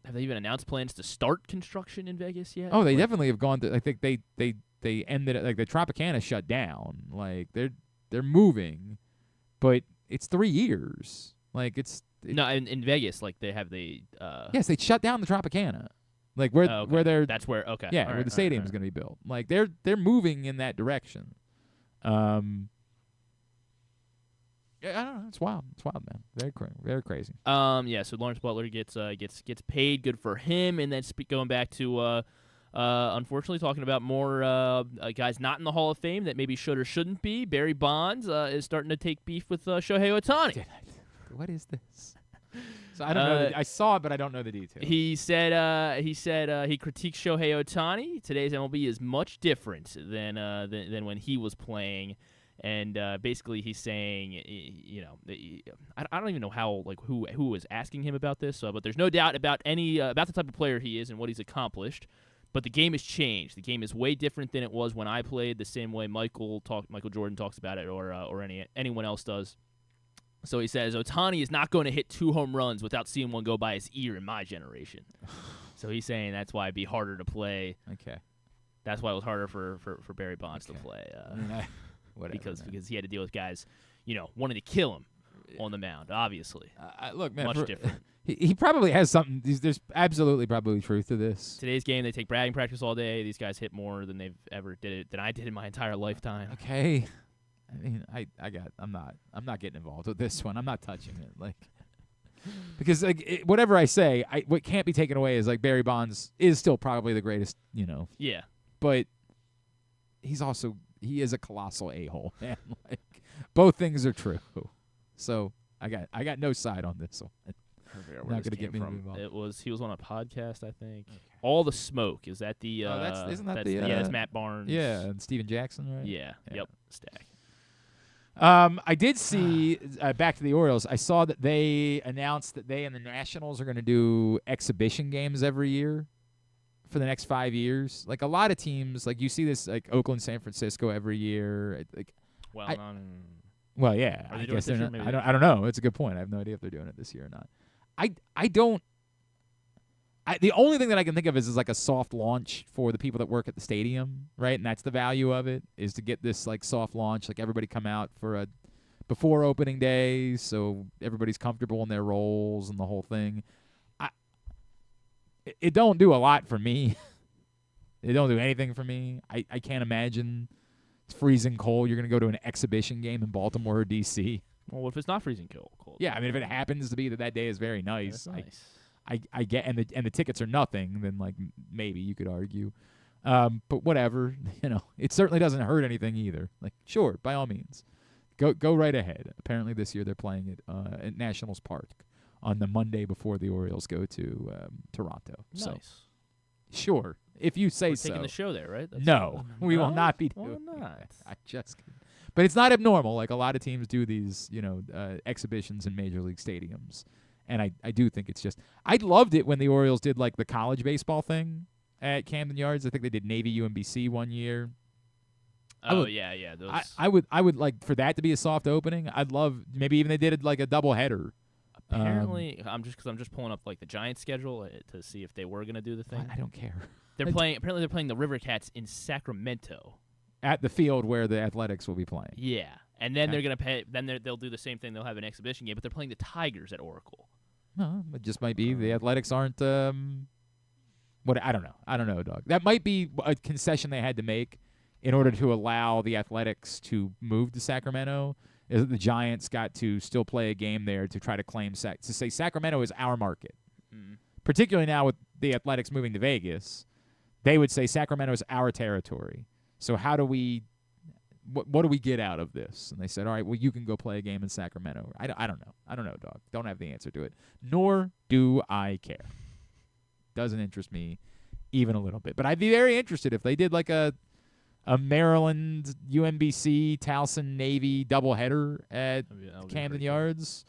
Have they even announced plans to start construction in Vegas yet? Oh, they definitely have gone to. I think they ended it. Like, the Tropicana shut down. Like, they're moving, but it's 3 years. Like, no, in Vegas, like they have the. Yes, they shut down the Tropicana. Like where they're. That's where okay. Yeah, where the stadium is going to be built. Like they're moving in that direction. Yeah, I don't know. It's wild. It's wild, man. Very crazy. Yeah. So Lawrence Butler gets paid. Good for him. And then going back to, unfortunately, talking about more guys not in the Hall of Fame that maybe should or shouldn't be. Barry Bonds is starting to take beef with Shohei Ohtani. What is this? So I don't know. I saw it, but I don't know the details. He said he critiques Shohei Ohtani. Today's MLB is much different than when he was playing. And basically, he's saying, I don't even know how, like, who was asking him about this. But there's no doubt about about the type of player he is and what he's accomplished. But the game has changed. The game is way different than it was when I played. The same way Michael Jordan talks about it, or anyone else does. So he says Ohtani is not going to hit 2 home runs without seeing one go by his ear in my generation. So he's saying that's why it'd be harder to play. Okay. That's why it was harder for Barry Bonds to play. Whatever, because he had to deal with guys, wanting to kill him on the mound. Obviously, look, man, much different. He probably has something. There's absolutely probably truth to this. Today's game, they take batting practice all day. These guys hit more than they've ever than I did in my entire lifetime. Okay, I mean, I'm not getting involved with this one. I'm not touching it. Like, Because like whatever I say, what can't be taken away is like Barry Bonds is still probably the greatest, Yeah. But he is a colossal a-hole, man. Like both things are true. So I got no side on this one. Not going to get me involved. He was on a podcast, I think. Okay. All the Smoke, is that the isn't that the that's Matt Barnes. Yeah, and Steven Jackson, right? Yeah. Yep. Stack. I did see back to the Orioles. I saw that they announced that they and the Nationals are going to do exhibition games every year for the next 5 years. Like a lot of teams, like you see this like Oakland, San Francisco every year. Well, yeah. Are they doing it this year? Maybe. I don't know. It's a good point. I have no idea if they're doing it this year or not. The only thing that I can think of is like a soft launch for the people that work at the stadium, right? And that's the value of it, is to get this like soft launch, like everybody come out for before opening day, so everybody's comfortable in their roles and the whole thing. It don't do a lot for me. It don't do anything for me. I can't imagine it's freezing cold. You're going to go to an exhibition game in Baltimore or D.C. Well, what if it's not freezing cold? Yeah, I mean, if it happens to be that day is very nice. Yeah, nice. I get, and the tickets are nothing, then like maybe you could argue, but whatever, it certainly doesn't hurt anything either. Like, sure, by all means, go right ahead. Apparently this year they're playing it at Nationals Park on the Monday before the Orioles go to Toronto. Nice. So, sure, if you say We're so. taking the show there, right? No, we will not be doing that. I just kidding. But it's not abnormal. Like a lot of teams do these, exhibitions in major league stadiums. And I do think it's just – I loved it when the Orioles did, like, the college baseball thing at Camden Yards. I think they did Navy UMBC one year. Yeah. Those. I would like for that to be a soft opening. I'd love – maybe even they did it like a doubleheader. Apparently, I'm just pulling up, like, the Giants schedule to see if they were going to do the thing. I don't care. Apparently they're playing the River Cats in Sacramento. At the field where the Athletics will be playing. Yeah. And then they're going to pay – then they'll do the same thing. They'll have an exhibition game, but they're playing the Tigers at Oracle. No, it just might be the Athletics aren't. I don't know. I don't know, dog. That might be a concession they had to make in order to allow the Athletics to move to Sacramento. Is that the Giants got to still play a game there to try to claim to say Sacramento is our market. Mm. Particularly now with the Athletics moving to Vegas, they would say Sacramento is our territory. So how do we? What do we get out of this? And they said, all right, well, you can go play a game in Sacramento. I don't know. I don't know, dog. Don't have the answer to it. Nor do I care. Doesn't interest me even a little bit. But I'd be very interested if they did like a Maryland, UMBC, Towson, Navy doubleheader at Camden Yards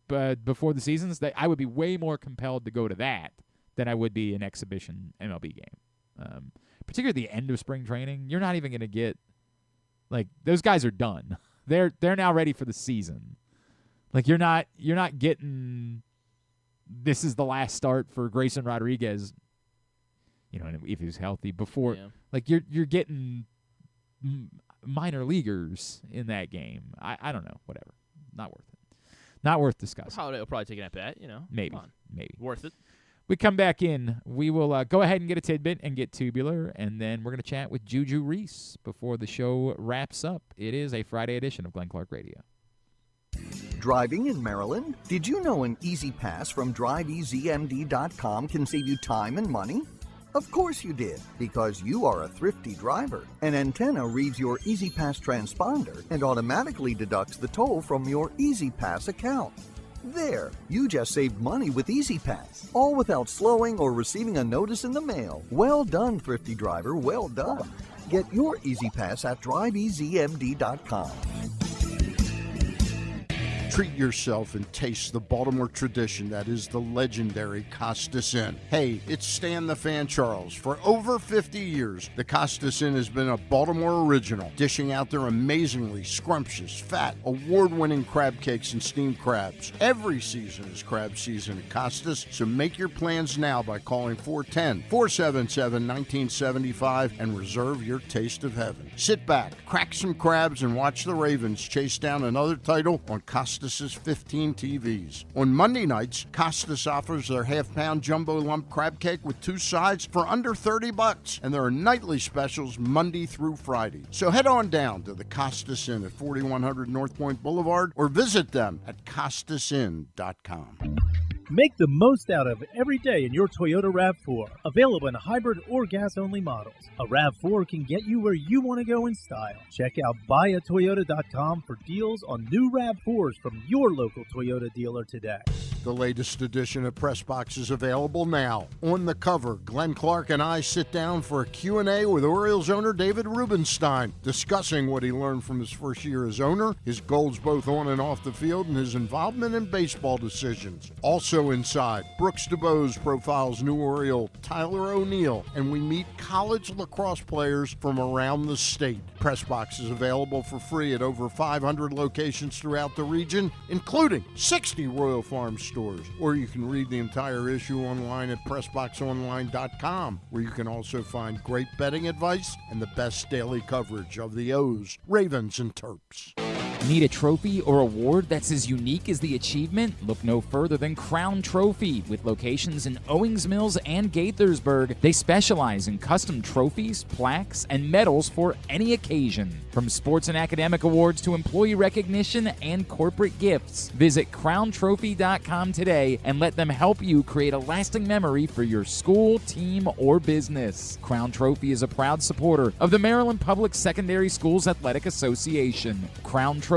but before the seasons. I would be way more compelled to go to that than I would be an exhibition MLB game. Particularly at the end of spring training. You're not even going to get like those guys are done. They're now ready for the season. Like you're not getting this is the last start for Grayson Rodriguez. If he was healthy before, like you're getting minor leaguers in that game. I don't know, whatever. Not worth it. Not worth discussing. Holiday will probably take it at bat, Maybe. Worth it. We come back in. We will go ahead and get a tidbit and get tubular, and then we're going to chat with Juju Reese before the show wraps up. It is a Friday edition of Glenn Clark Radio. Driving in Maryland? Did you know an Easy Pass from DriveEasyMD.com can save you time and money? Of course you did, because you are a thrifty driver. An antenna reads your Easy Pass transponder and automatically deducts the toll from your Easy Pass account. There, you just saved money with Easy Pass, all without slowing or receiving a notice in the mail. Well done, thrifty driver, well done. Get your Easy Pass at DriveEasyMD.com. Treat yourself and taste the Baltimore tradition that is the legendary Costas Inn. Hey, it's Stan the Fan Charles. For over 50 years, the Costas Inn has been a Baltimore original, dishing out their amazingly scrumptious, fat, award-winning crab cakes and steamed crabs. Every season is crab season at Costas, so make your plans now by calling 410-477-1975 and reserve your taste of heaven. Sit back, crack some crabs, and watch the Ravens chase down another title on Costas' 15 TVs. On Monday nights, Costas offers their half-pound jumbo lump crab cake with 2 sides for under $30, and there are nightly specials Monday through Friday. So head on down to the Costas Inn at 4100 North Point Boulevard or visit them at CostasInn.com. Make the most out of every day in your Toyota RAV4. Available in hybrid or gas-only models. A RAV4 can get you where you want to go in style. Check out buyatoyota.com for deals on new RAV4s from your local Toyota dealer today. The latest edition of Press Box is available now. On the cover, Glenn Clark and I sit down for a Q&A with Orioles owner David Rubenstein, discussing what he learned from his first year as owner, his goals both on and off the field, and his involvement in baseball decisions. Also inside, Brooks DeBose profiles new Oriole Tyler O'Neill, and we meet college lacrosse players from around the state. Press Box is available for free at over 500 locations throughout the region, including 60 Royal Farm stores. Or you can read the entire issue online at PressBoxOnline.com, where you can also find great betting advice and the best daily coverage of the O's, Ravens, and Terps. Need a trophy or award that's as unique as the achievement? Look no further than Crown Trophy. With locations in Owings Mills and Gaithersburg, they specialize in custom trophies, plaques, and medals for any occasion. From sports and academic awards to employee recognition and corporate gifts, visit crowntrophy.com today and let them help you create a lasting memory for your school, team, or business. Crown Trophy is a proud supporter of the Maryland Public Secondary Schools Athletic Association. crowntrophy.com.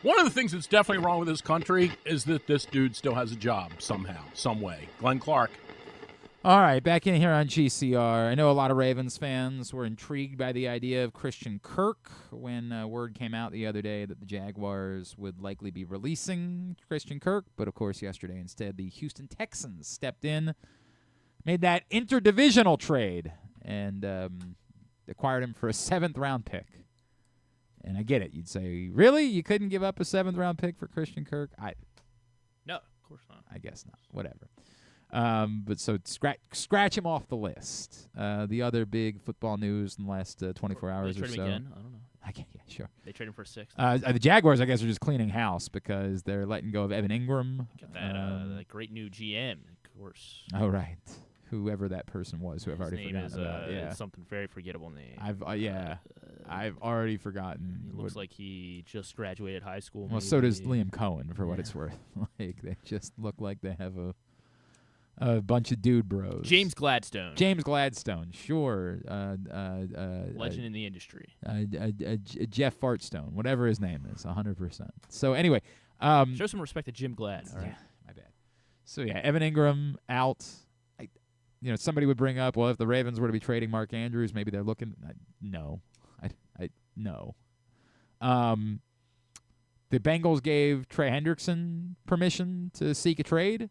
One of the things that's definitely wrong with this country is that this dude still has a job somehow, some way. Glenn Clark. All right, back in here on GCR. I know a lot of Ravens fans were intrigued by the idea of Christian Kirk when word came out the other day that the Jaguars would likely be releasing Christian Kirk. But, of course, yesterday instead the Houston Texans stepped in, made that interdivisional trade, and acquired him for a 7th-round pick. And I get it. You'd say, really? You couldn't give up a 7th-round pick for Christian Kirk? No, of course not. I guess not. Whatever. But so scratch him off the list. The other big football news in the last 24 hours they or trade so. him again? I don't know. Yeah, sure. They trade him for a 6th. The Jaguars, I guess, are just cleaning house because they're letting go of Evan Ingram. Got that great new GM, of course. Oh, right. Whoever that person was, who I've already forgotten about. Yeah. Something very forgetable name. I've already forgotten. He looks like he just graduated high school. Well, maybe. So does Liam Cohen, for what it's worth. Like they just look like they have a bunch of dude bros. James Gladstone, sure. Legend in the industry. Jeff Fartstone, whatever his name is, 100%. So anyway, show some respect to Jim Glad. All right, yeah, my bad. So yeah, Evan Ingram out. Somebody would bring up, well, if the Ravens were to be trading Mark Andrews, maybe they're looking. No. No. The Bengals gave Trey Hendrickson permission to seek a trade.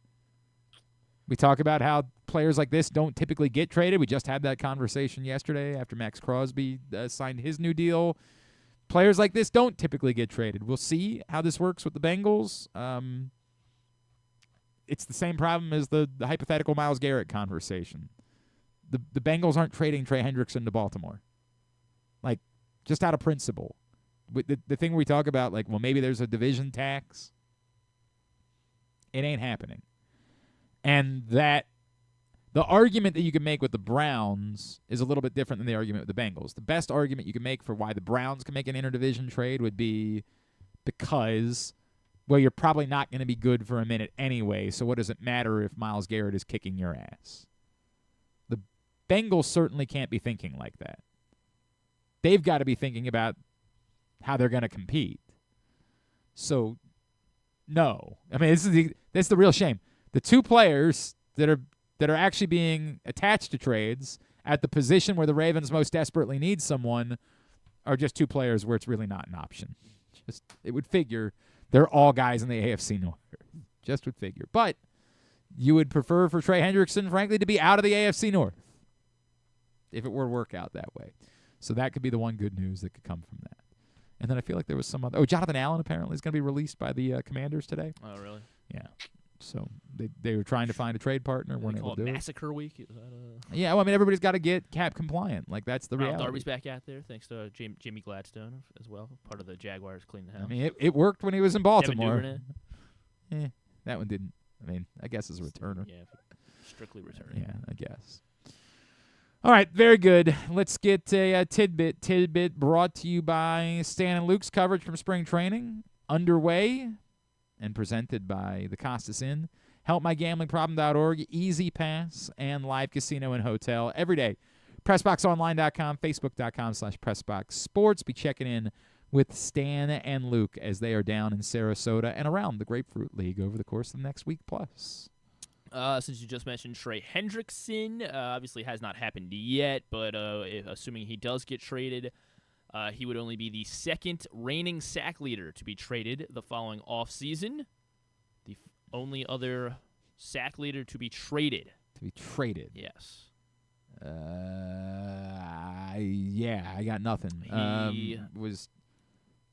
We talk about how players like this don't typically get traded. We just had that conversation yesterday after Max Crosby signed his new deal. Players like this don't typically get traded. We'll see how this works with the Bengals. It's the same problem as the hypothetical Myles Garrett conversation. The Bengals aren't trading Trey Hendrickson to Baltimore. Like, just out of principle. The thing we talk about, like, well, maybe there's a division tax. It ain't happening. And that the argument that you can make with the Browns is a little bit different than the argument with the Bengals. The best argument you can make for why the Browns can make an interdivision trade would be because, well, you're probably not going to be good for a minute anyway, so what does it matter if Myles Garrett is kicking your ass? The Bengals certainly can't be thinking like that. They've got to be thinking about how they're going to compete. So, no. I mean, this is the real shame. The two players that are actually being attached to trades at the position where the Ravens most desperately need someone are just two players where it's really not an option. It would figure they're all guys in the AFC North. Just would figure. But you would prefer for Trey Hendrickson, frankly, to be out of the AFC North if it were to work out that way. So that could be the one good news that could come from that. And then I feel like there was some other... Oh, Jonathan Allen apparently is going to be released by the Commanders today. Oh, really? Yeah. So they were trying to find a trade partner. Weren't able to do it. Massacre Week? Is that Yeah, well, I mean, everybody's got to get cap compliant. Like, that's the reality. Darby's back out there, thanks to Jimmy Gladstone as well, part of the Jaguars clean the house. I mean, it worked when he was in Baltimore. Devin Duvernay? That one didn't. I mean, I guess as a returner. Yeah, strictly returning. Yeah, I guess. All right, very good. Let's get a tidbit. Tidbit brought to you by Stan and Luke's coverage from spring training underway. and presented by the Costas Inn, HelpMyGamblingProblem.org, Easy Pass, and Live Casino and Hotel every day. PressBoxOnline.com, Facebook.com/PressBoxSports. Be checking in with Stan and Luke as they are down in Sarasota and around the Grapefruit League over the course of the next week plus. Since you just mentioned Trey Hendrickson, obviously has not happened yet, but assuming he does get traded, he would only be the second reigning sack leader to be traded the following offseason. The only other sack leader to be traded. Yes. I got nothing.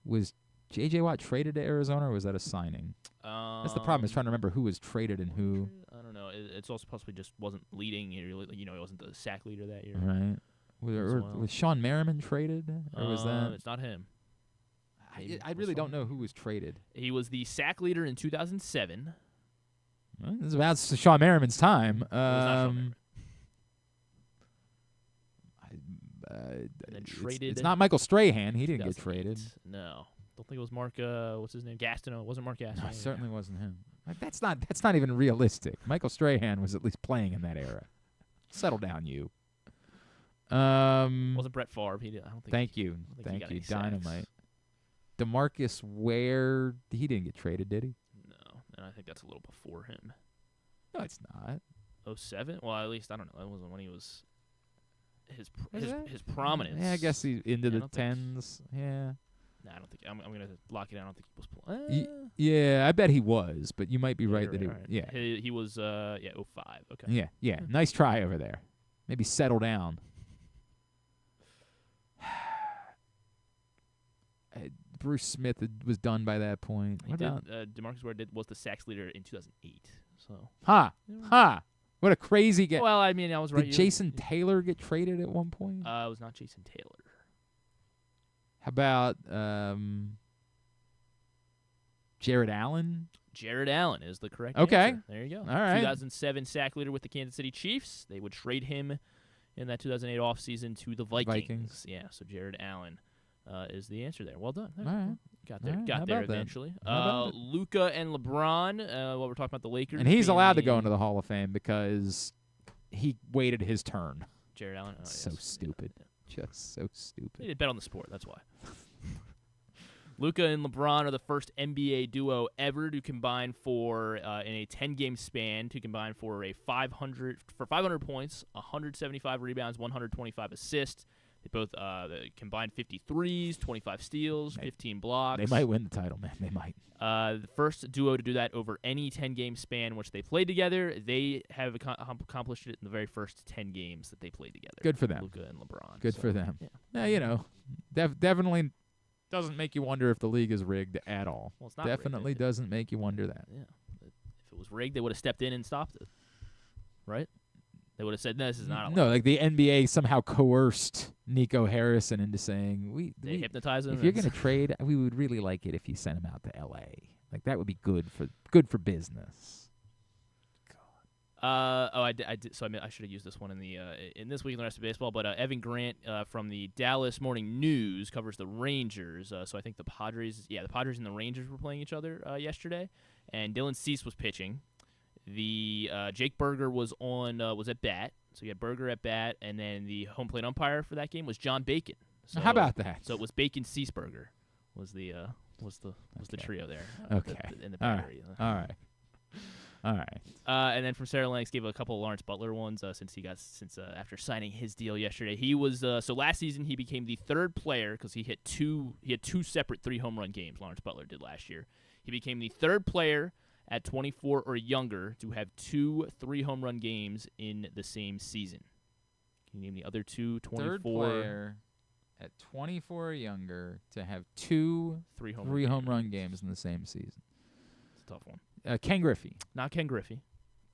Was J.J. Watt traded to Arizona, or was that a signing? That's the problem. Is trying to remember who was traded and who. I don't know. It's also possibly just wasn't leading. He wasn't the sack leader that year. Right. Was Sean Merriman traded, or was that? It's not him. I really don't know who was traded. He was the sack leader in 2007. Well, this is about Sean Merriman's time. It's not Michael Strahan. He didn't get traded. No. Don't think it was Mark, what's his name? Gastineau. It wasn't Mark Gastineau. No, it certainly wasn't him. That's not even realistic. Michael Strahan was at least playing in that era. Settle down, you. Wasn't Brett Favre. I don't think. Thank you. Dynamite. DeMarcus Ware, he didn't get traded, did he? No, and I think that's a little before him. No, it's not. 07? Well, at least, I don't know. That wasn't when he was his prominence. Yeah, I guess he's into the 10s. Yeah. No, I don't think. I'm going to lock it down. I don't think he was playing. Yeah, I bet he was, but you might be right that he. Right. Yeah. He was. 05. Okay. Yeah. Nice try over there. Maybe settle down. Bruce Smith was done by that point. DeMarcus Ware was the sacks leader in 2008. So. What a crazy game. Well, I mean, I was right. Did Jason Taylor get traded at one point? It was not Jason Taylor. How about Jared Allen? Jared Allen is the correct answer. There you go. All right. 2007 sack leader with the Kansas City Chiefs. They would trade him in that 2008 offseason to the Vikings. Yeah, so Jared Allen is the answer there. Well done. All right. Got there eventually. Luka and LeBron, while we're talking about the Lakers. And he's allowed to go into the Hall of Fame because he waited his turn. Jared Allen. Oh, so stupid. Yeah. Just so stupid. He did bet on the sport, that's why. Luka and LeBron are the first NBA duo ever to combine for in a 10-game span to combine for 500 points, 175 rebounds, 125 assists. They both combined 53s, 25 steals, 15 blocks. They might win the title, man. They might. The first duo to do that over any 10-game span in which they played together. They have accomplished it in the very first 10 games that they played together. Good for them. Luka and LeBron. Good for them. Yeah, definitely doesn't make you wonder if the league is rigged at all. Well, it's not definitely rigged. Doesn't make you wonder that. Yeah. If it was rigged, they would have stepped in and stopped it. Right? They would have said, no, this is not allowed. No, like the NBA somehow coerced Nico Harrison into saying, they hypnotize him. If you're going to trade, we would really like it if you sent him out to L.A. Like that would be good for business. I did. So I should have used this one in this week in the rest of baseball. But Evan Grant from the Dallas Morning News covers the Rangers. So I think the Padres and the Rangers were playing each other yesterday, and Dylan Cease was pitching. The Jake Berger was at bat, so you had Berger at bat, and then the home plate umpire for that game was John Bacon. So, how about that? So it was Bacon Ceaseberger was the trio there. Okay. In the battery. All right. And then from Sarah Lennox gave a couple of Lawrence Butler ones since after signing his deal yesterday. He was so last season he became the third player because he had two separate 3-home run games. Lawrence Butler did last year. He became the third player at 24 or younger to have 2 3-home run games in the same season. Can you name the other two? 24. Third player at 24 or younger to have 2 3-home run games in the same season. It's a tough one. Ken Griffey. Not Ken Griffey.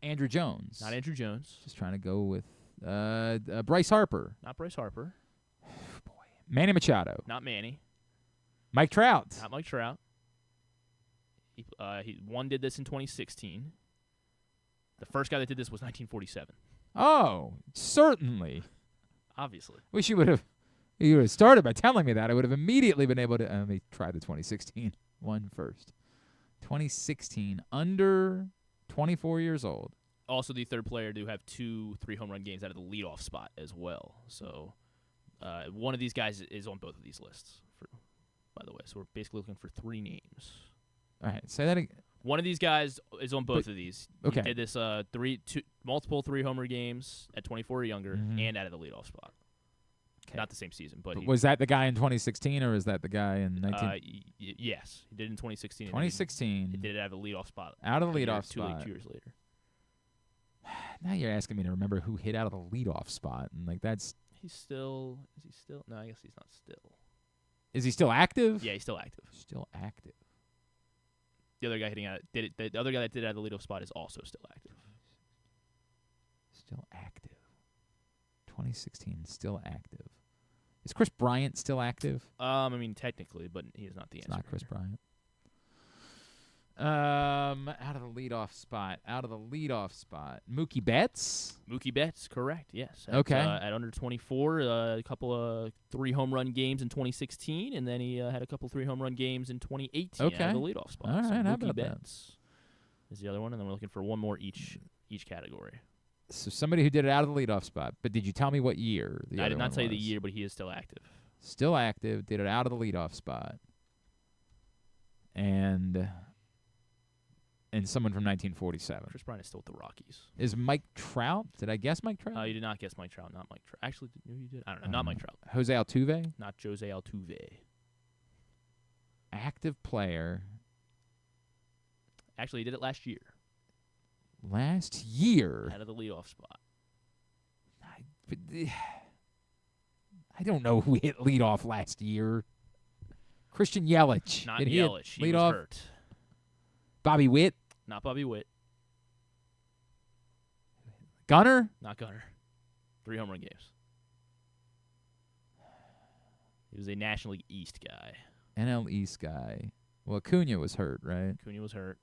Andrew Jones. Not Andrew Jones. Just trying to go with Bryce Harper. Not Bryce Harper. Boy. Manny Machado. Not Manny. Mike Trout. Not Mike Trout. One did this in 2016. The first guy that did this was 1947. Oh, certainly. Obviously. Wish you would have started by telling me that. I would have immediately been able to let me try the 2016 one first. 2016, under 24 years old. Also, the third player to have 2 3-home run games out of the leadoff spot as well. So, one of these guys is on both of these lists, by the way. So, we're basically looking for 3 names. All right, say that again. One of these guys is on both of these. Okay. He did this multiple 3-homer games at 24 or younger and out of the leadoff spot. Okay. Not the same season, but was that the guy in 2016 or is that the guy in 19? Yes, he did it in 2016. 2016. He did it out of the leadoff spot. Out of the leadoff spot. 2 years later. Now you're asking me to remember who hit out of the leadoff spot, and like that's. Is he still? No, I guess he's not still. Is he still active? Yeah, he's still active. Still active. The other guy hitting out the other guy that did it out of the leadoff spot is also still active. Still active. 2016, still active. Is Chris Bryant still active? I mean, technically, but he is not the answer. It's not Chris Bryant. Out of the leadoff spot. Mookie Betts? Mookie Betts, correct, yes. Okay. At under 24, a couple of 3-home run games in 2016, and then he had a couple 3-home run games in 2018 out of the leadoff spot. All right, so how Mookie about Betts is the other one, and then we're looking for one more each category. So somebody who did it out of the leadoff spot, but did you tell me what year? I did not tell you the year, but he is still active. Still active, did it out of the leadoff spot. And someone from 1947. Chris Bryant is still with the Rockies. Is Mike Trout? Did I guess Mike Trout? You did not guess Mike Trout, not Mike Trout. Actually, you did. I don't know, not Mike Trout. Jose Altuve? Not Jose Altuve. Active player. Actually, he did it last year. Last year? Out of the leadoff spot. I don't know who hit leadoff last year. Christian Yelich. Not Yelich. He was hurt. Bobby Witt. Not Bobby Witt. Gunnar. Not Gunnar. 3-home run games. He was a National League East guy. NL East guy. Well, Acuna was hurt, right? Acuna was hurt.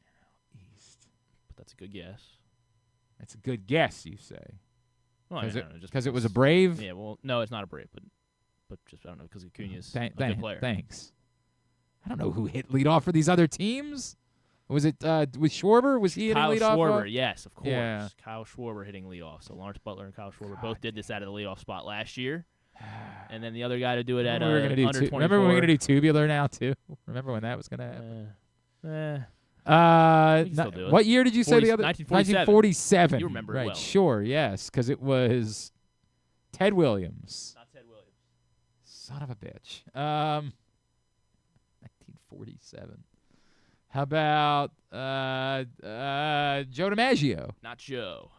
NL East. But that's a good guess. That's a good guess, you say. Well, because it was a Brave? Yeah, well, no, it's not a Brave, but just, I don't know, because Acuna's a good player. Thanks. I don't know who hit leadoff for these other teams. Was it with Schwarber? Was he hitting leadoff? Kyle Schwarber, yes, of course. Yeah. Kyle Schwarber hitting leadoff. So Lawrence Butler and Kyle Schwarber both did this out of the leadoff spot last year. And then the other guy to do it at under 24. Remember when we were going to do tubular now, too? Remember when that was going to happen? What year did you say the other? 1947. You remember right, it well. Sure, yes, because it was Ted Williams. Not Ted Williams. Son of a bitch. 1947. How about Joe DiMaggio? Not Joe.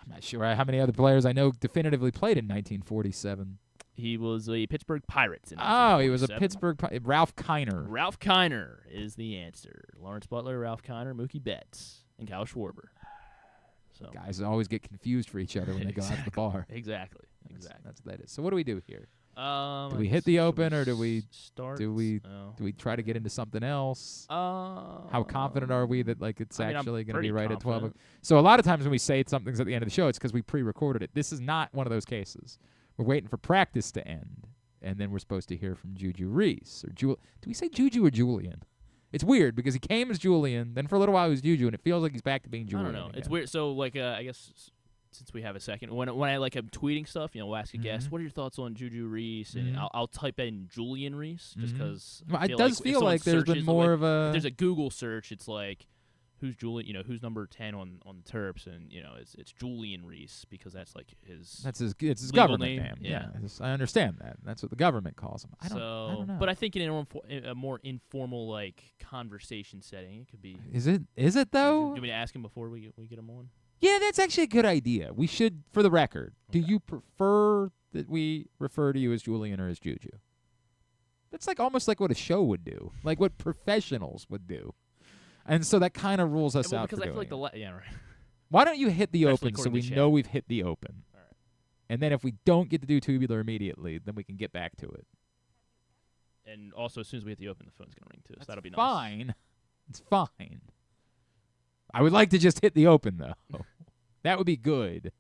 I'm not sure how many other players I know definitively played in 1947. He was a Pittsburgh Pirates. He was a Pittsburgh Ralph Kiner. Ralph Kiner is the answer. Lawrence Butler, Ralph Kiner, Mookie Betts, and Kyle Schwarber. So guys always get confused for each other when they go out to the bar. Exactly. That's what that is. So what do we do here? Do we hit the open, or do we start? Do we try to get into something else? How confident are we that it's actually going to be right at 12? So a lot of times when we say something's at the end of the show, it's because we pre-recorded it. This is not one of those cases. We're waiting for practice to end, and then we're supposed to hear from Juju Reese or Do we say Juju or Julian? It's weird because he came as Julian, then for a little while he was Juju, and it feels like he's back to being Julian. I don't know. Again. It's weird. So I guess since we have a second, when I am tweeting stuff, we'll ask a guest, what are your thoughts on Juju Reese? And I'll type in Julian Reese just because it does feel like there's been more of a. If there's a Google search. It's like, who's Julian? Who's number 10 on the Terps? And it's Julian Reese because that's his. That's his legal government name. Yeah, I understand that. That's what the government calls him. I don't know. But I think in a more informal conversation setting, it could be. Is it though? Do you want me to ask him before we get him on? Yeah, that's actually a good idea. We should, for the record, do you prefer that we refer to you as Julian or as Juju? That's almost like what a show would do, like what professionals would do. And so that kind of rules us out. Because I feel like right. Why don't you hit the open so we know we've hit the open? All right. And then if we don't get to do tubular immediately, then we can get back to it. And also, as soon as we hit the open, the phone's going to ring too. So that'll be nice. Fine. It's fine. I would like to just hit the open, though. That would be good.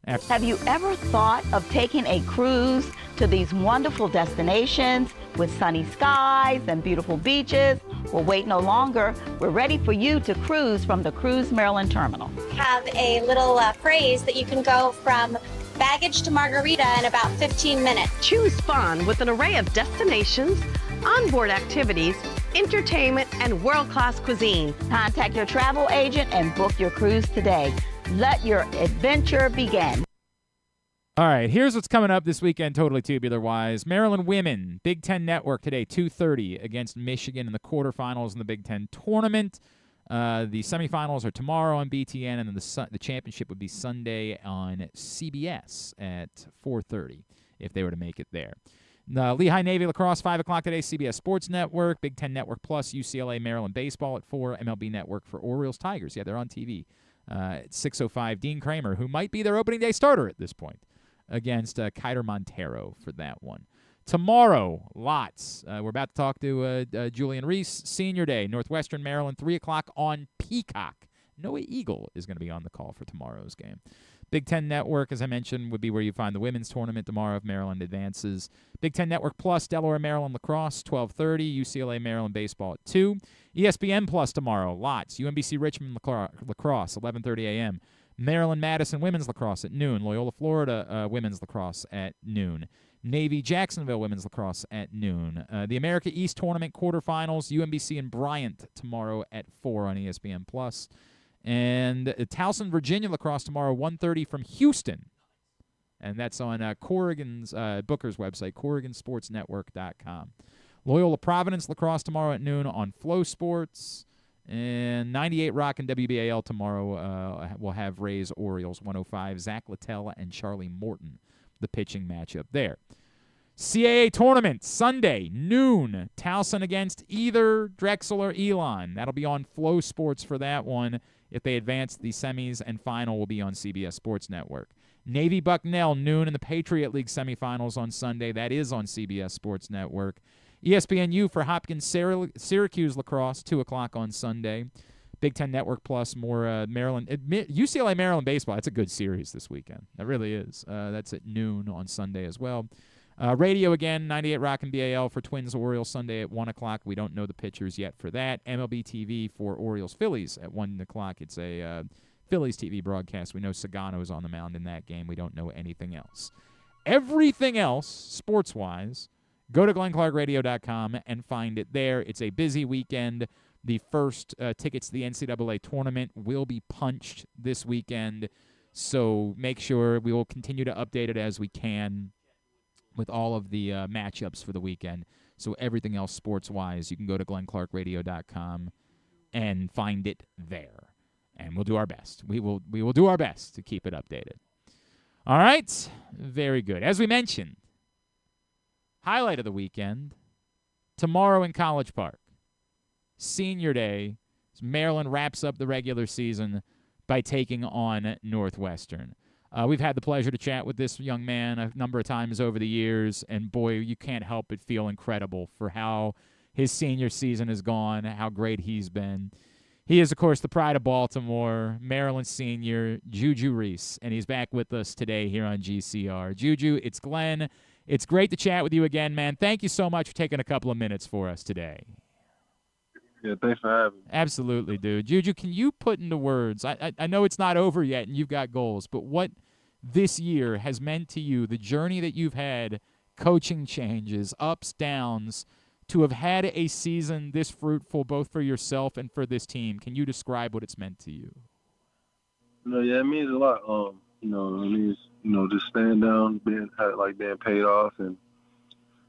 Have you ever thought of taking a cruise to these wonderful destinations with sunny skies and beautiful beaches? Well, wait no longer. We're ready for you to cruise from the Cruise Maryland Terminal. Have a little phrase that you can go from baggage to margarita in about 15 minutes. Choose fun with an array of destinations, onboard activities, entertainment, and world-class cuisine. Contact your travel agent and book your cruise today. Let your adventure begin. All right, here's what's coming up this weekend, totally tubular-wise. Maryland women, Big Ten Network today, 2:30 against Michigan in the quarterfinals in the Big Ten tournament. The semifinals are tomorrow on BTN, and then the championship would be Sunday on CBS at 4:30 if they were to make it there. Lehigh Navy lacrosse, 5 o'clock today, CBS Sports Network, Big Ten Network Plus, UCLA Maryland baseball at 4, MLB Network for Orioles Tigers. Yeah, they're on TV. At 6:05, Dean Kramer, who might be their opening day starter at this point, against Kiter Montero for that one. Tomorrow, lots. We're about to talk to Julian Reese, Senior Day, Northwestern Maryland, 3 o'clock on Peacock. Noah Eagle is going to be on the call for tomorrow's game. Big Ten Network, as I mentioned, would be where you find the women's tournament tomorrow if Maryland advances. Big Ten Network Plus, Delaware Maryland lacrosse, 12:30. UCLA Maryland baseball at 2. ESPN Plus tomorrow, lots. UMBC Richmond lacrosse, 11:30 a.m. Maryland Madison women's lacrosse at noon. Loyola Florida women's lacrosse at noon. Navy Jacksonville women's lacrosse at noon. The America East Tournament quarterfinals, UMBC and Bryant tomorrow at 4 on ESPN Plus. And Towson, Virginia lacrosse tomorrow, 1:30 from Houston. And that's on Corrigan's Booker's website, CorriganSportsNetwork.com. Loyola Providence lacrosse tomorrow at noon on Flow Sports. And 98 Rock and WBAL tomorrow will have Rays Orioles 105. Zach Littell and Charlie Morton, the pitching matchup there. CAA tournament Sunday, noon. Towson against either Drexel or Elon. That'll be on Flow Sports for that one. If they advance, the semis and final will be on CBS Sports Network. Navy Bucknell, noon in the Patriot League semifinals on Sunday. That is on CBS Sports Network. ESPNU for Hopkins Syracuse lacrosse, 2 o'clock on Sunday. Big Ten Network Plus, more Maryland. UCLA Maryland baseball, that's a good series this weekend. That really is. That's at noon on Sunday as well. Radio again, 98 Rock and BAL for Twins Orioles Sunday at 1 o'clock. We don't know the pitchers yet for that. MLB TV for Orioles Phillies at 1 o'clock. It's a Phillies TV broadcast. We know Sagano's on the mound in that game. We don't know anything else. Everything else, sports-wise, go to glennclarkradio.com and find it there. It's a busy weekend. The first tickets to the NCAA tournament will be punched this weekend, so make sure we will continue to update it as we can with all of the matchups for the weekend. So everything else sports-wise, you can go to glennclarkradio.com and find it there. And we'll do our best. We will do our best to keep it updated. All right? Very good. As we mentioned, highlight of the weekend, tomorrow in College Park. Senior Day, Maryland wraps up the regular season by taking on Northwestern. We've had the pleasure to chat with this young man a number of times over the years, and boy, you can't help but feel incredible for how his senior season has gone, how great he's been. He is, of course, the pride of Baltimore, Maryland senior, Juju Reese, and he's back with us today here on GCR. Juju, it's Glenn. It's great to chat with you again, man. Thank you so much for taking a couple of minutes for us today. Yeah, thanks for having me. Absolutely, dude. Juju, can you put into words, I know it's not over yet and you've got goals, but what this year has meant to you, the journey that you've had, coaching changes, ups, downs, to have had a season this fruitful both for yourself and for this team. Can you describe what it's meant to you? Yeah, it means a lot. It means, just staying down, being paid off, and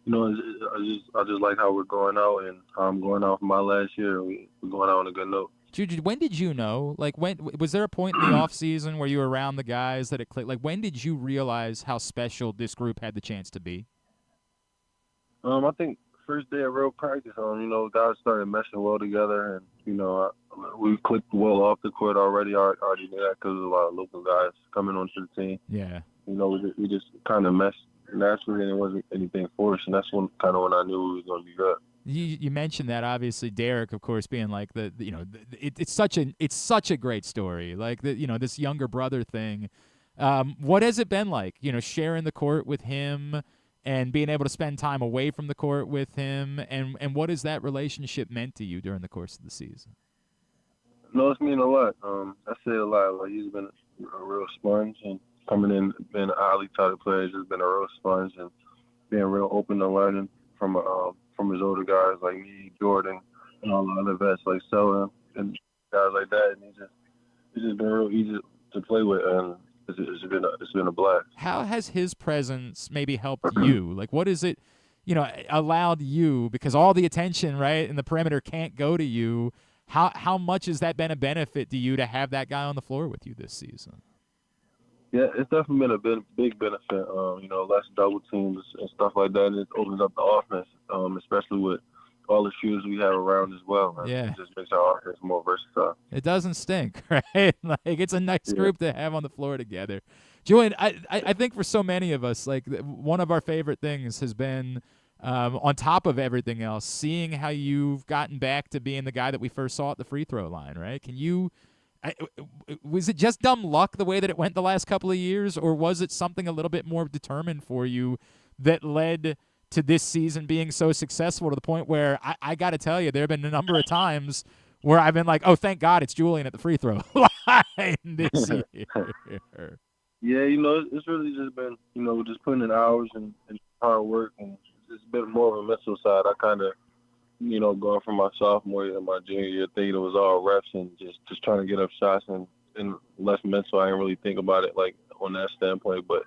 I just like how we're going out and how I'm going out for my last year. We're going out on a good note. Juju, when did you know? When was there a point in the off season where you were around the guys that it clicked? When did you realize how special this group had the chance to be? I think first day of real practice, guys started meshing well together, and we clicked well off the court already. I already knew that because a lot of local guys coming onto the team. Yeah. We just kind of meshed naturally, and it wasn't anything forced, and that's when I knew we was going to be good. You mentioned that, obviously, Derik, of course, being it's such a great story. This younger brother thing. What has it been like, sharing the court with him and being able to spend time away from the court with him, and what has that relationship meant to you during the course of the season? No, it's mean a lot. I say a lot. Like, he's been a real sponge, and coming in, being a highly touted player, he's just been a real sponge and being real open to learning from his older guys like me, Jordan, and all the other vets like Selden and guys like that. And he's just been real easy to play with, and it's been a blast. How has his presence maybe helped you? Like, what is it, allowed you, because all the attention, right, in the perimeter can't go to you. How much has that been a benefit to you to have that guy on the floor with you this season? Yeah, it's definitely been a big benefit. Less double teams and stuff like that. It opens up the offense, especially with all the shooters we have around as well. Yeah. It just makes our offense more versatile. It doesn't stink, right? Like, it's a nice group to have on the floor together. Julian, I think for so many of us, like, one of our favorite things has been, on top of everything else, seeing how you've gotten back to being the guy that we first saw at the free throw line, right? Was it just dumb luck the way that it went the last couple of years, or was it something a little bit more determined for you that led to this season being so successful to the point where I got to tell you, there have been a number of times where I've been like, oh, thank God it's Julian at the free throw line this year. Yeah, it's really just been, just putting in hours and hard work, and it's been more of a mental side. I kind of, going from my sophomore year and my junior year, thinking it was all reps and just trying to get up shots and less mental. I didn't really think about it like on that standpoint, but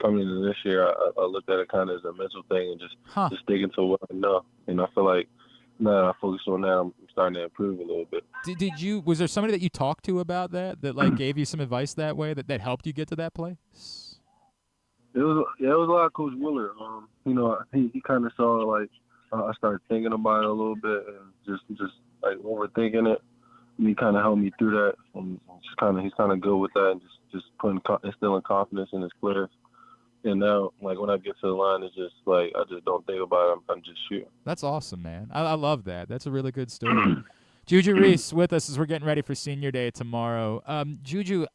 coming into this year, I looked at it kind of as a mental thing and just sticking to what I know. And I feel like now that I focus on that, I'm starting to improve a little bit. Was there somebody that you talked to about that like gave you some advice that way that helped you get to that place? It was a lot of Coach Willard. He kind of saw like I started thinking about it a little bit and just like overthinking it. And he kind of helped me through that, and he's kind of good with that, and just instilling confidence in his players. And now, like, when I get to the line, it's just like I just don't think about it. I'm just shooting. That's awesome, man. I love that. That's a really good story. Juju Reese with us as we're getting ready for Senior Day tomorrow. Juju,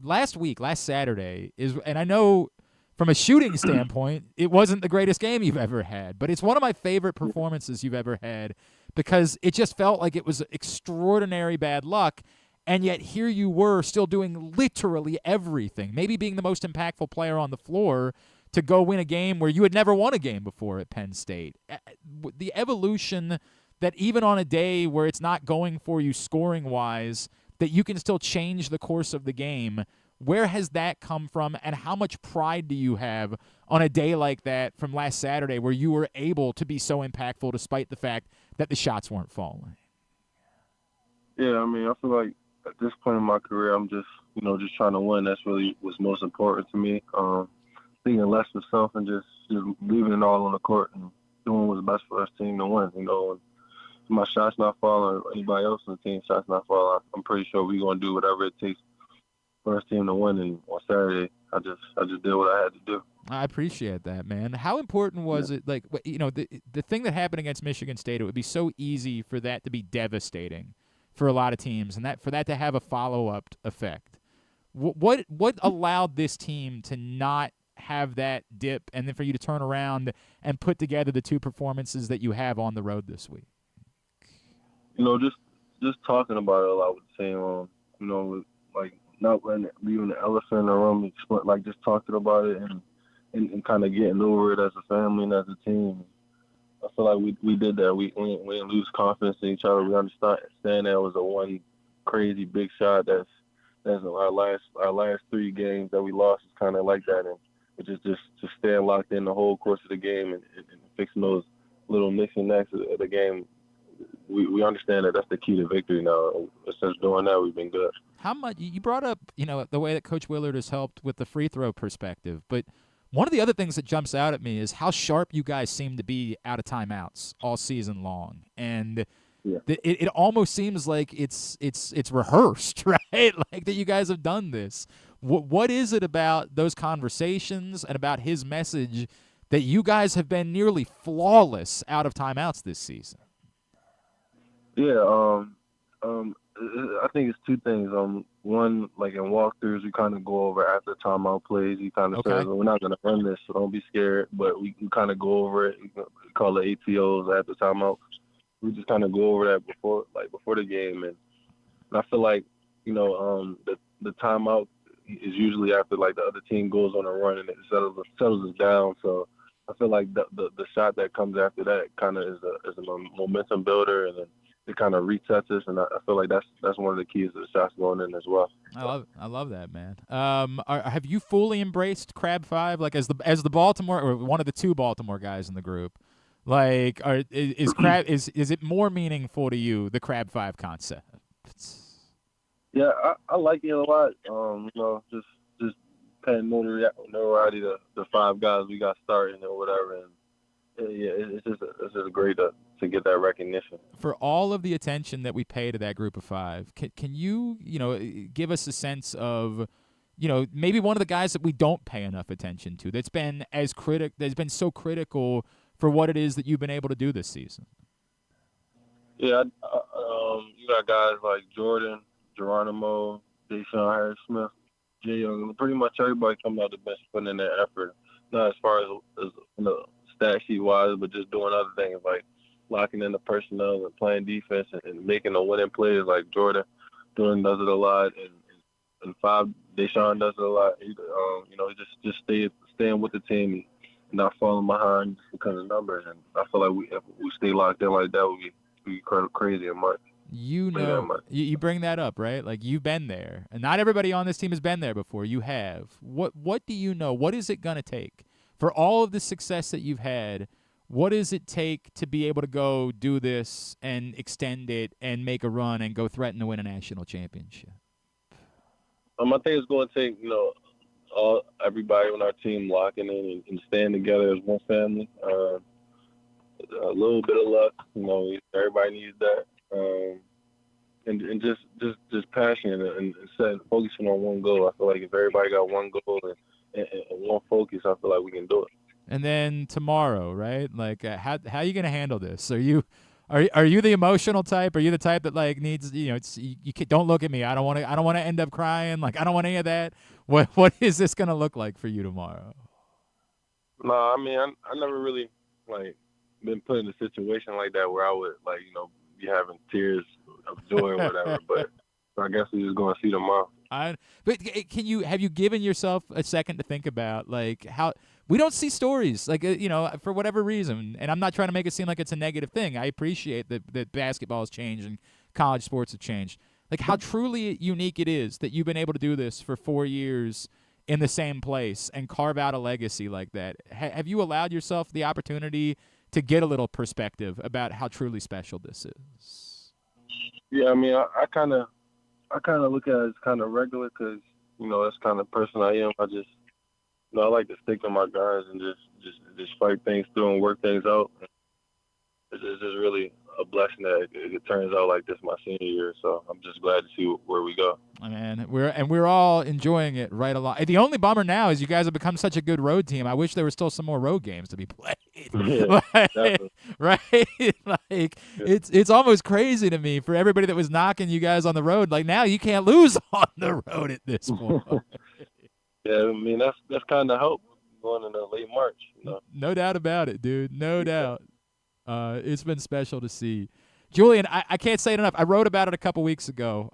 last Saturday and I know from a shooting standpoint, it wasn't the greatest game you've ever had, but it's one of my favorite performances you've ever had because it just felt like it was extraordinary bad luck. And yet here you were still doing literally everything, maybe being the most impactful player on the floor to go win a game where you had never won a game before at Penn State. The evolution that even on a day where it's not going for you scoring-wise, that you can still change the course of the game, where has that come from, and how much pride do you have on a day like that from last Saturday where you were able to be so impactful despite the fact that the shots weren't falling? Yeah, I mean, I feel like at this point in my career, I'm just trying to win. That's really what's most important to me. Thinking less of self and just leaving it all on the court and doing what's best for our team to win. If my shot's not falling or anybody else on the team's shot's not falling, I'm pretty sure we're going to do whatever it takes for our team to win. And on Saturday, I just did what I had to do. I appreciate that, man. How important was it? Like, the thing that happened against Michigan State, it would be so easy for that to be devastating for a lot of teams, and for that to have a follow-up effect. What allowed this team to not have that dip, and then for you to turn around and put together the two performances that you have on the road this week? Just talking about it a lot with the team. Like not leaving the elephant in the room, like just talking about it and kind of getting over it as a family and as a team. I feel like we did that. We didn't lose confidence in each other. We understand that it was a one crazy big shot. That's our last three games that we lost is kind of like that, and it just staying locked in the whole course of the game and fixing those little nicks and knacks of the game. We understand that that's the key to victory now. Since doing that, we've been good. How much you brought up, the way that Coach Willard has helped with the free throw perspective, but one of the other things that jumps out at me is how sharp you guys seem to be out of timeouts all season long, and it almost seems like it's rehearsed, right? Like that you guys have done this. What is it about those conversations and about his message that you guys have been nearly flawless out of timeouts this season? Yeah, I think it's two things. One, like in walkthroughs, we kind of go over after timeout plays. He kind of says, well, we're not going to run this, so don't be scared. But we kind of go over it. We call it ATOs after timeout. We just kind of go over that before the game. And I feel like, the timeout is usually after like the other team goes on a run and it settles us down. So I feel like the shot that comes after that kind of is a momentum builder, and then it kind of resets us. And I feel like that's one of the keys to the shots going in as well. I love that, man. Have you fully embraced Crab 5, like as the Baltimore, or one of the two Baltimore guys in the group? Like, is Crab is it more meaningful to you, the Crab 5 concept? Yeah, I like it a lot. Just paying notoriety to the 5 guys we got starting or whatever, and it's just great to get that recognition. For all of the attention that we pay to that group of 5, can you give us a sense of maybe one of the guys that we don't pay enough attention to that's been so critical for what it is that you've been able to do this season? Yeah, you got guys like Jordan, Geronimo, Deshaun Harris-Smith, Jay Young, pretty much everybody coming out the bench putting in their effort. Not as far as stat sheet wise, but just doing other things like locking in the personnel and playing defense and making the winning plays. Like Jordan does it a lot, and 5, Deshaun does it a lot. Just staying with the team and not falling behind because of numbers. And I feel like if we stay locked in like that, we'd be crazy in March. You bring that up, right? Like, you've been there, and not everybody on this team has been there before. You have. What do you know? What is it going to take for all of the success that you've had? What does it take to be able to go do this and extend it and make a run and go threaten to win a national championship? I think it's going to take, everybody on our team locking in and staying together as one family. A little bit of luck, everybody needs that. And just passion and focusing on one goal. I feel like if everybody got one goal and one focus, I feel like we can do it. And then tomorrow, right? Like, how are you going to handle this? Are you the emotional type? Are you the type that like needs don't look at me. I don't want to end up crying. Like, I don't want any of that. What is this going to look like for you tomorrow? No, I mean I never really been put in a situation like that where I would be having tears of joy or whatever, but I guess we're just going to see tomorrow. But have you given yourself a second to think about how we don't see stories for whatever reason, and I'm not trying to make it seem like it's a negative thing. I appreciate that basketball has changed and college sports have changed. Like, how truly unique it is that you've been able to do this for 4 years in the same place and carve out a legacy like that. Have you allowed yourself the opportunity to get a little perspective about how truly special this is? Yeah, I mean, I kind of look at it as kind of regular because, that's kind of person I am. I just, I like to stick to my guys and just fight things through and work things out. It's just really a blessing that it turns out like this my senior year. So I'm just glad to see where we go. Man, we're all enjoying it right along. The only bummer now is you guys have become such a good road team. I wish there were still some more road games to be played. Yeah, right? Like, it's almost crazy to me for everybody that was knocking you guys on the road. Like, now you can't lose on the road at this point. Yeah, I mean that's kind of hope going into late March. No doubt about it, dude. No doubt. It's been special to see. Julian, I can't say it enough. I wrote about it a couple weeks ago.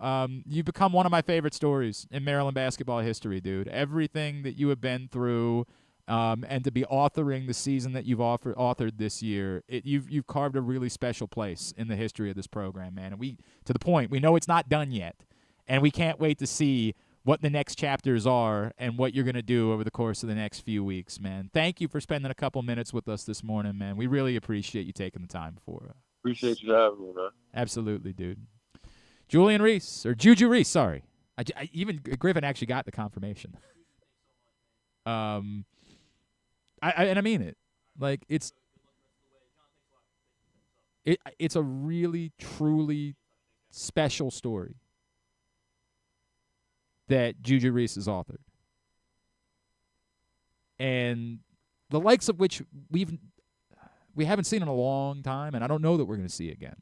You've become one of my favorite stories in Maryland basketball history, dude. Everything that you have been through, and to be authoring the season that you've authored this year, you've carved a really special place in the history of this program, man. And to the point, we know it's not done yet, and we can't wait to see what the next chapters are and what you're going to do over the course of the next few weeks, man. Thank you for spending a couple minutes with us this morning, man. We really appreciate you taking the time for it. Appreciate you having me, man. Absolutely, dude. Julian Reese, or Juju Reese, sorry. Even Griffin actually got the confirmation. And I mean it. Like, it's a really, truly special story that Juju Reese has authored. And the likes of which we haven't seen in a long time, and I don't know that we're going to see again.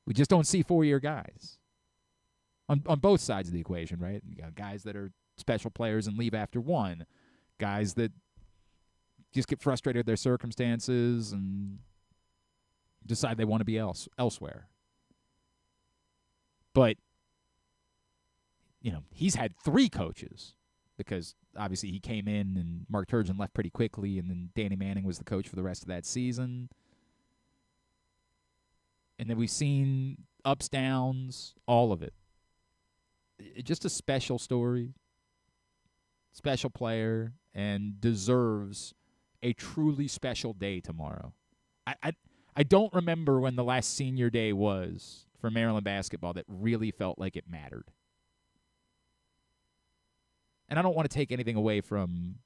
We just don't see 4-year guys on both sides of the equation, right? You got guys that are special players and leave after 1, guys that just get frustrated with their circumstances and decide they want to be elsewhere. But, he's had 3 coaches because obviously he came in and Mark Turgeon left pretty quickly, and then Danny Manning was the coach for the rest of that season. And then we've seen ups, downs, all of it. Just a special story, special player, and deserves a truly special day tomorrow. I don't remember when the last senior day was for Maryland basketball that really felt like it mattered. And I don't want to take anything away from,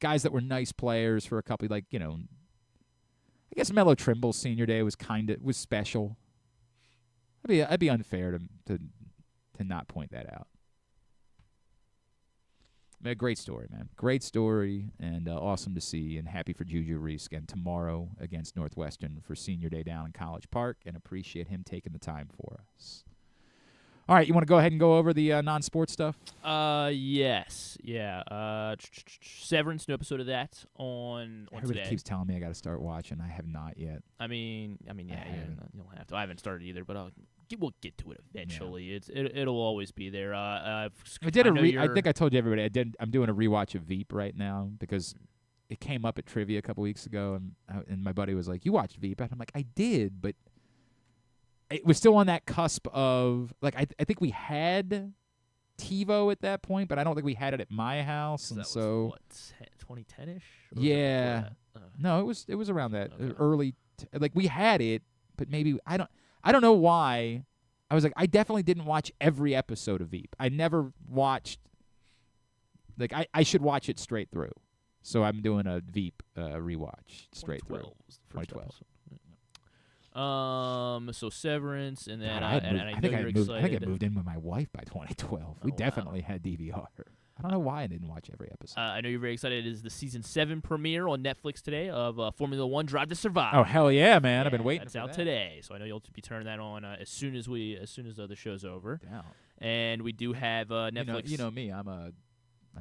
guys that were nice players for a couple, I guess Melo Trimble's senior day was special. I'd be unfair to not point that out. A great story, man. Great story, and awesome to see, and happy for Juju Reese again tomorrow against Northwestern for senior day down in College Park, and appreciate him taking the time for us. All right, you want to go ahead and go over the non-sports stuff? Yes. Yeah. Severance, new episode of that on Everybody today. keeps telling me I got to start watching. I have not yet. Yeah, you don't have to. I haven't started either, but we'll get to it eventually. Yeah. It'll always be there. I think I told you everybody I'm doing a rewatch of Veep right now because it came up at trivia a couple weeks ago, and my buddy was like, "You watched Veep?" And I'm like, "I did, but." It was still on that cusp of, I think we had TiVo at that point, but I don't think we had it at my house. And so, 2010-ish? Yeah. No, it was around that early. We had it, but maybe I don't know why. I was like, I definitely didn't watch every episode of Veep. I never watched. I should watch it straight through. So I'm doing a Veep rewatch straight through. 2012. So Severance, and then I think I moved in with my wife by 2012. We definitely had DVR. I don't know why I didn't watch every episode. I know you're very excited. It is the season 7 premiere on Netflix today of Formula One: Drive to Survive. Oh hell yeah, man! Yeah, I've been waiting. It's out today, so I know you'll be turning that on as soon as the show's over. Yeah. And we do have Netflix. You know me. I'm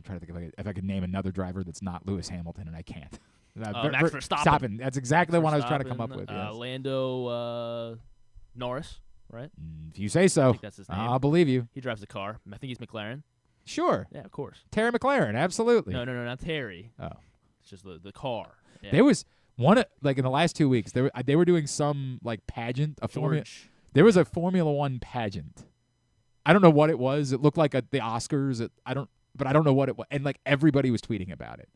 trying to think if I could name another driver that's not Lewis Hamilton, and I can't. Max Verstappen. That's exactly what I was trying to come up with. Yes. Lando Norris, right? If you say so. I think that's his name. I'll believe you. He drives the car. I think he's McLaren. Sure. Yeah, of course. Terry McLaren, absolutely. No, not Terry. Oh. It's just the car. Yeah. There was one, in the last 2 weeks, they were doing some, pageant. There was a Formula One pageant. I don't know what it was. It looked like the Oscars. I don't know what it was. And, everybody was tweeting about it.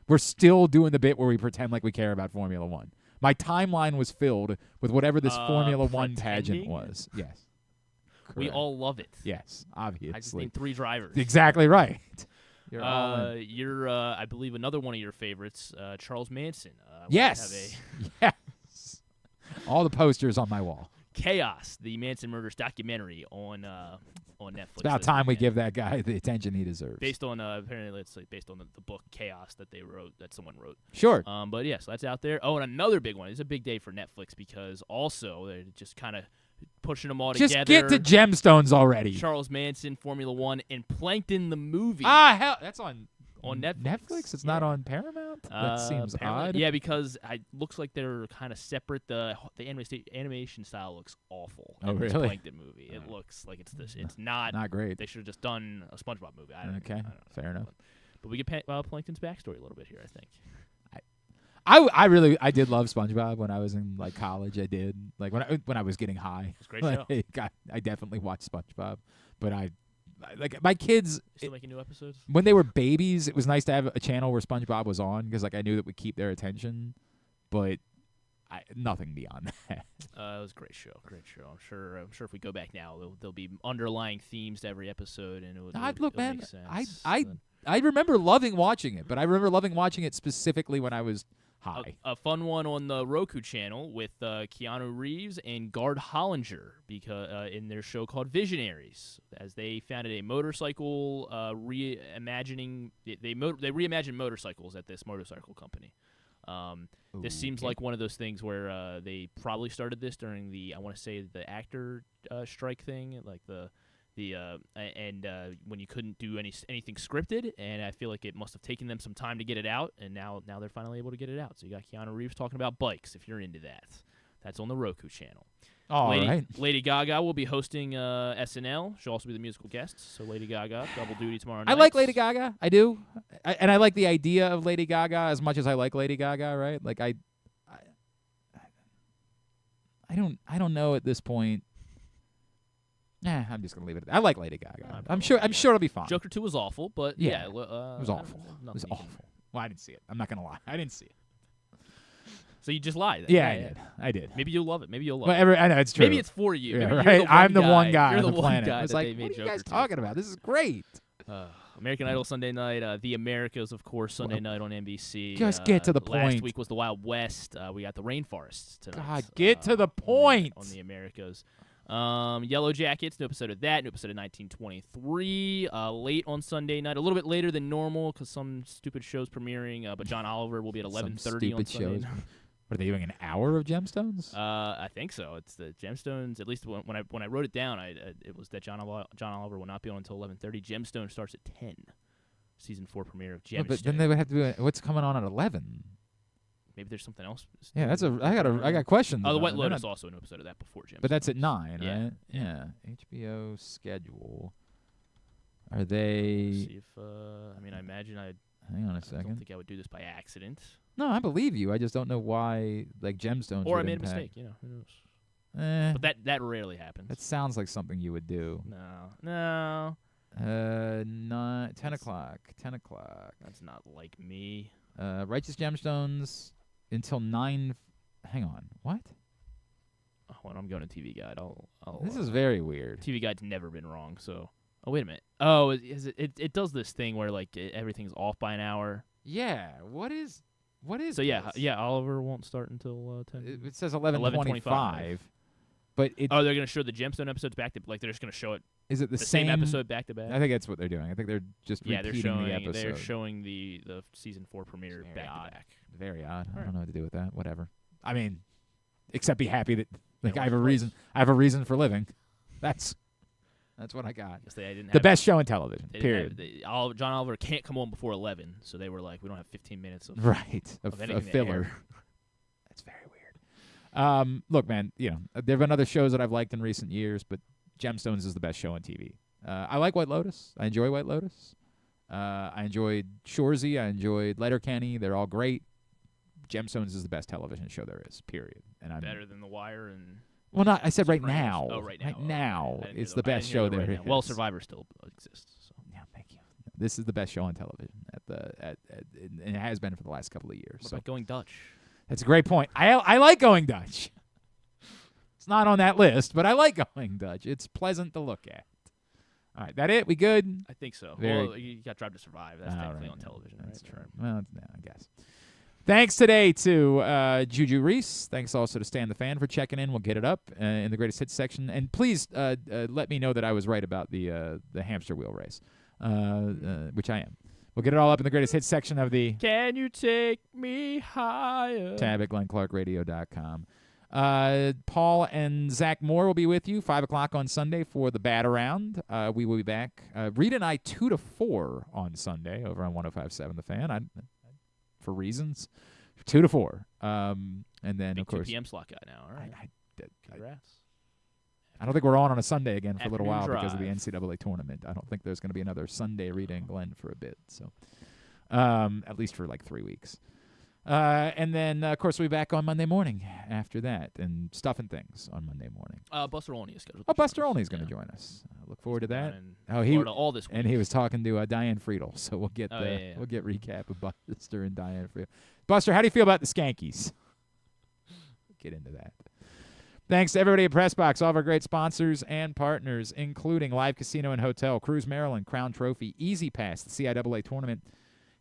We're still doing the bit where we pretend like we care about Formula One. My timeline was filled with whatever this Formula One pageant was. Yes. Correct. We all love it. Yes, obviously. I just named 3 drivers. Exactly right. You're I believe, another one of your favorites, Charles Manson. Yes. Yes. All the posters on my wall. Chaos, the Manson Murders documentary on Netflix. It's about time we give that guy the attention he deserves. Based on apparently, based on the book Chaos that someone wrote. Sure. But yes, that's out there. Oh, and another big one. It's a big day for Netflix because also they're just kind of pushing them all just together. Just get to gemstones already. Charles Manson, Formula One, and Plankton the movie. Hell, that's on Netflix. Netflix? It's not on Paramount? That seems odd. Yeah, because it looks like they're kind of separate. The animation style looks awful. Oh, in this really? Plankton movie. It looks like it's this. It's not great. They should have just done a SpongeBob movie. I don't know. Fair enough. But we get Plankton's backstory a little bit here, I think. I did love SpongeBob when I was in college. I did when I was getting high. It's a great show. I definitely watched SpongeBob, but my kids. Still making new episodes? When they were babies, it was nice to have a channel where SpongeBob was on because I knew that would keep their attention, but nothing beyond that. It was a great show. I'm sure if we go back now, there'll be underlying themes to every episode, and it'll make sense. I remember loving watching it, but I remember loving watching it specifically when I was high. A fun one on the Roku channel with Keanu Reeves and Gard Hollinger in their show called Visionaries, as they founded a motorcycle reimagining. They reimagined motorcycles at this motorcycle company. This seems like one of those things where they probably started this during the, I want to say, the actor strike thing, like when you couldn't do anything scripted, and I feel like it must have taken them some time to get it out, and now they're finally able to get it out. So you got Keanu Reeves talking about bikes, if you're into that. That's on the Roku channel. Right. Lady Gaga will be hosting SNL. She'll also be the musical guest. So Lady Gaga, double duty tomorrow night. I like Lady Gaga. I do. And I like the idea of Lady Gaga as much as I like Lady Gaga, right? Like I don't know at this point. I'm just gonna leave it. I like Lady Gaga. I'm sure it'll be fine. Joker 2 was awful, but yeah, it was awful. It was awful. Well, I didn't see it. I'm not gonna lie. I didn't see it. So you just lied. Yeah, I did. Maybe you'll love it. Maybe you'll love it. I know it's true. Maybe it's for you. Yeah, maybe right. I'm the one guy You're on the the planet. Guy I was that like, they made what are you Joker guys 2. talking about? This is great. American Idol Sunday night. The Americas, of course, Sunday night on NBC. Just get to the point. Last week was the Wild West. We got the Rainforests tonight. God, get to the point. On the Americas. Yellow Jackets, new episode of that, new episode of 1923. Late on Sunday night, a little bit later than normal because some stupid show's premiering. But John Oliver will be at 11:30 on Sunday night. What, are they doing an hour of Gemstones? I think so. It's the Gemstones. At least when I wrote it down, it was that John Oliver will not be on until 11:30. Gemstone starts at 10. Season 4 premiere of Gemstone. But then they would have to do what's coming on at 11. Maybe there's something else. Yeah, I got questions. Oh, the Wet Lotus also an episode of that before Gemstones. But that's at 9, yeah. right? Yeah. HBO schedule. Are they? Let's see if I imagine Hang on a second. I don't think I would do this by accident. No, I believe you. I just don't know why, like, Gemstones. Or would I made impact. a mistake. Who knows? But that rarely happens. That sounds like something you would do. No. 10 o'clock. 10 o'clock. That's not like me. Righteous Gemstones until 9. Hang on. What? When I'm going to TV Guide, I'll This is very weird. TV Guide's never been wrong. So, wait a minute. Oh, it does this thing where like everything's off by an hour. Yeah. What is? So this? yeah. Oliver won't start until 10. It says 11:25. But they're going to show the Gemstone episodes back to like they're just going to show it. Is it the same episode back to back? I think that's what they're doing. I think they're just repeating the episode. They're showing the season 4 premiere back to back. Very odd. I don't know what to do with that. Whatever. I mean, except be happy that I have a reason. I have a reason for living. That's what I got. The best show in television. Period. John Oliver can't come on before 11, so they were like, we don't have 15 minutes of of filler. That's very weird. Look, man, there have been other shows that I've liked in recent years, but Gemstones is the best show on TV. I like White Lotus. I enjoy White Lotus. I enjoyed Shoresy. I enjoyed Letterkenny. They're all great. Gemstones is the best television show there is, period. And I'm better than The Wire and... Well, not. I said right now. Oh, right now. Right now, it's the best show there is. Well, Survivor still exists. So. Yeah, thank you. This is the best show on television and it has been for the last couple of years. What about Going Dutch? That's a great point. I like Going Dutch. It's not on that list, but I like Going Dutch. It's pleasant to look at. All right, that it? We good? I think so. Well, you got Drive to Survive. That's technically on television. That's right? true. Well, I guess. Thanks today to Juju Reese. Thanks also to Stan the Fan for checking in. We'll get it up in the Greatest Hits section. And please let me know that I was right about the hamster wheel race, which I am. We'll get it all up in the Greatest Hits section of the Can You Take Me Higher? tab at GlennClarkRadio.com. Paul and Zach Moore will be with you 5 o'clock on Sunday for the Bat Around. We will be back. Reed and I 2 to 4 on Sunday over on 105.7 The Fan. For reasons, 2 to 4, and then Big of course 2 p.m. slot guy now. All right, congrats. I don't think we're on a Sunday again for a little while Afternoon because of the NCAA tournament. I don't think there's going to be another Sunday Reed and Glenn for a bit. So, at least for like 3 weeks. And then, of course, we'll be back on Monday morning after that and Stuff and Things on Monday morning. Buster Olney is scheduled. Buster Olney is going to join us. Look forward to that. Florida all this week. And he was talking to Diane Friedel, so we'll get we'll get recap of Buster and Diane Friedel. Buster, how do you feel about the Skankies? Get into that. Thanks to everybody at PressBox, all of our great sponsors and partners, including Live Casino and Hotel, Cruise Maryland, Crown Trophy, Easy Pass, the CIAA tournament,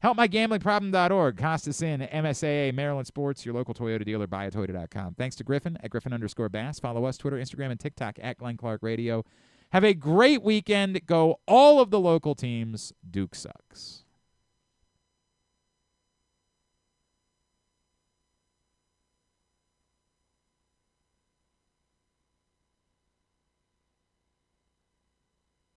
HelpMyGamblingProblem.org, Costas Inn, MSAA, Maryland Sports, your local Toyota dealer, buyatoyota.com. Thanks to Griffin at Griffin_Bass. Follow us, Twitter, Instagram, and TikTok at Glenn Clark Radio. Have a great weekend. Go all of the local teams. Duke sucks.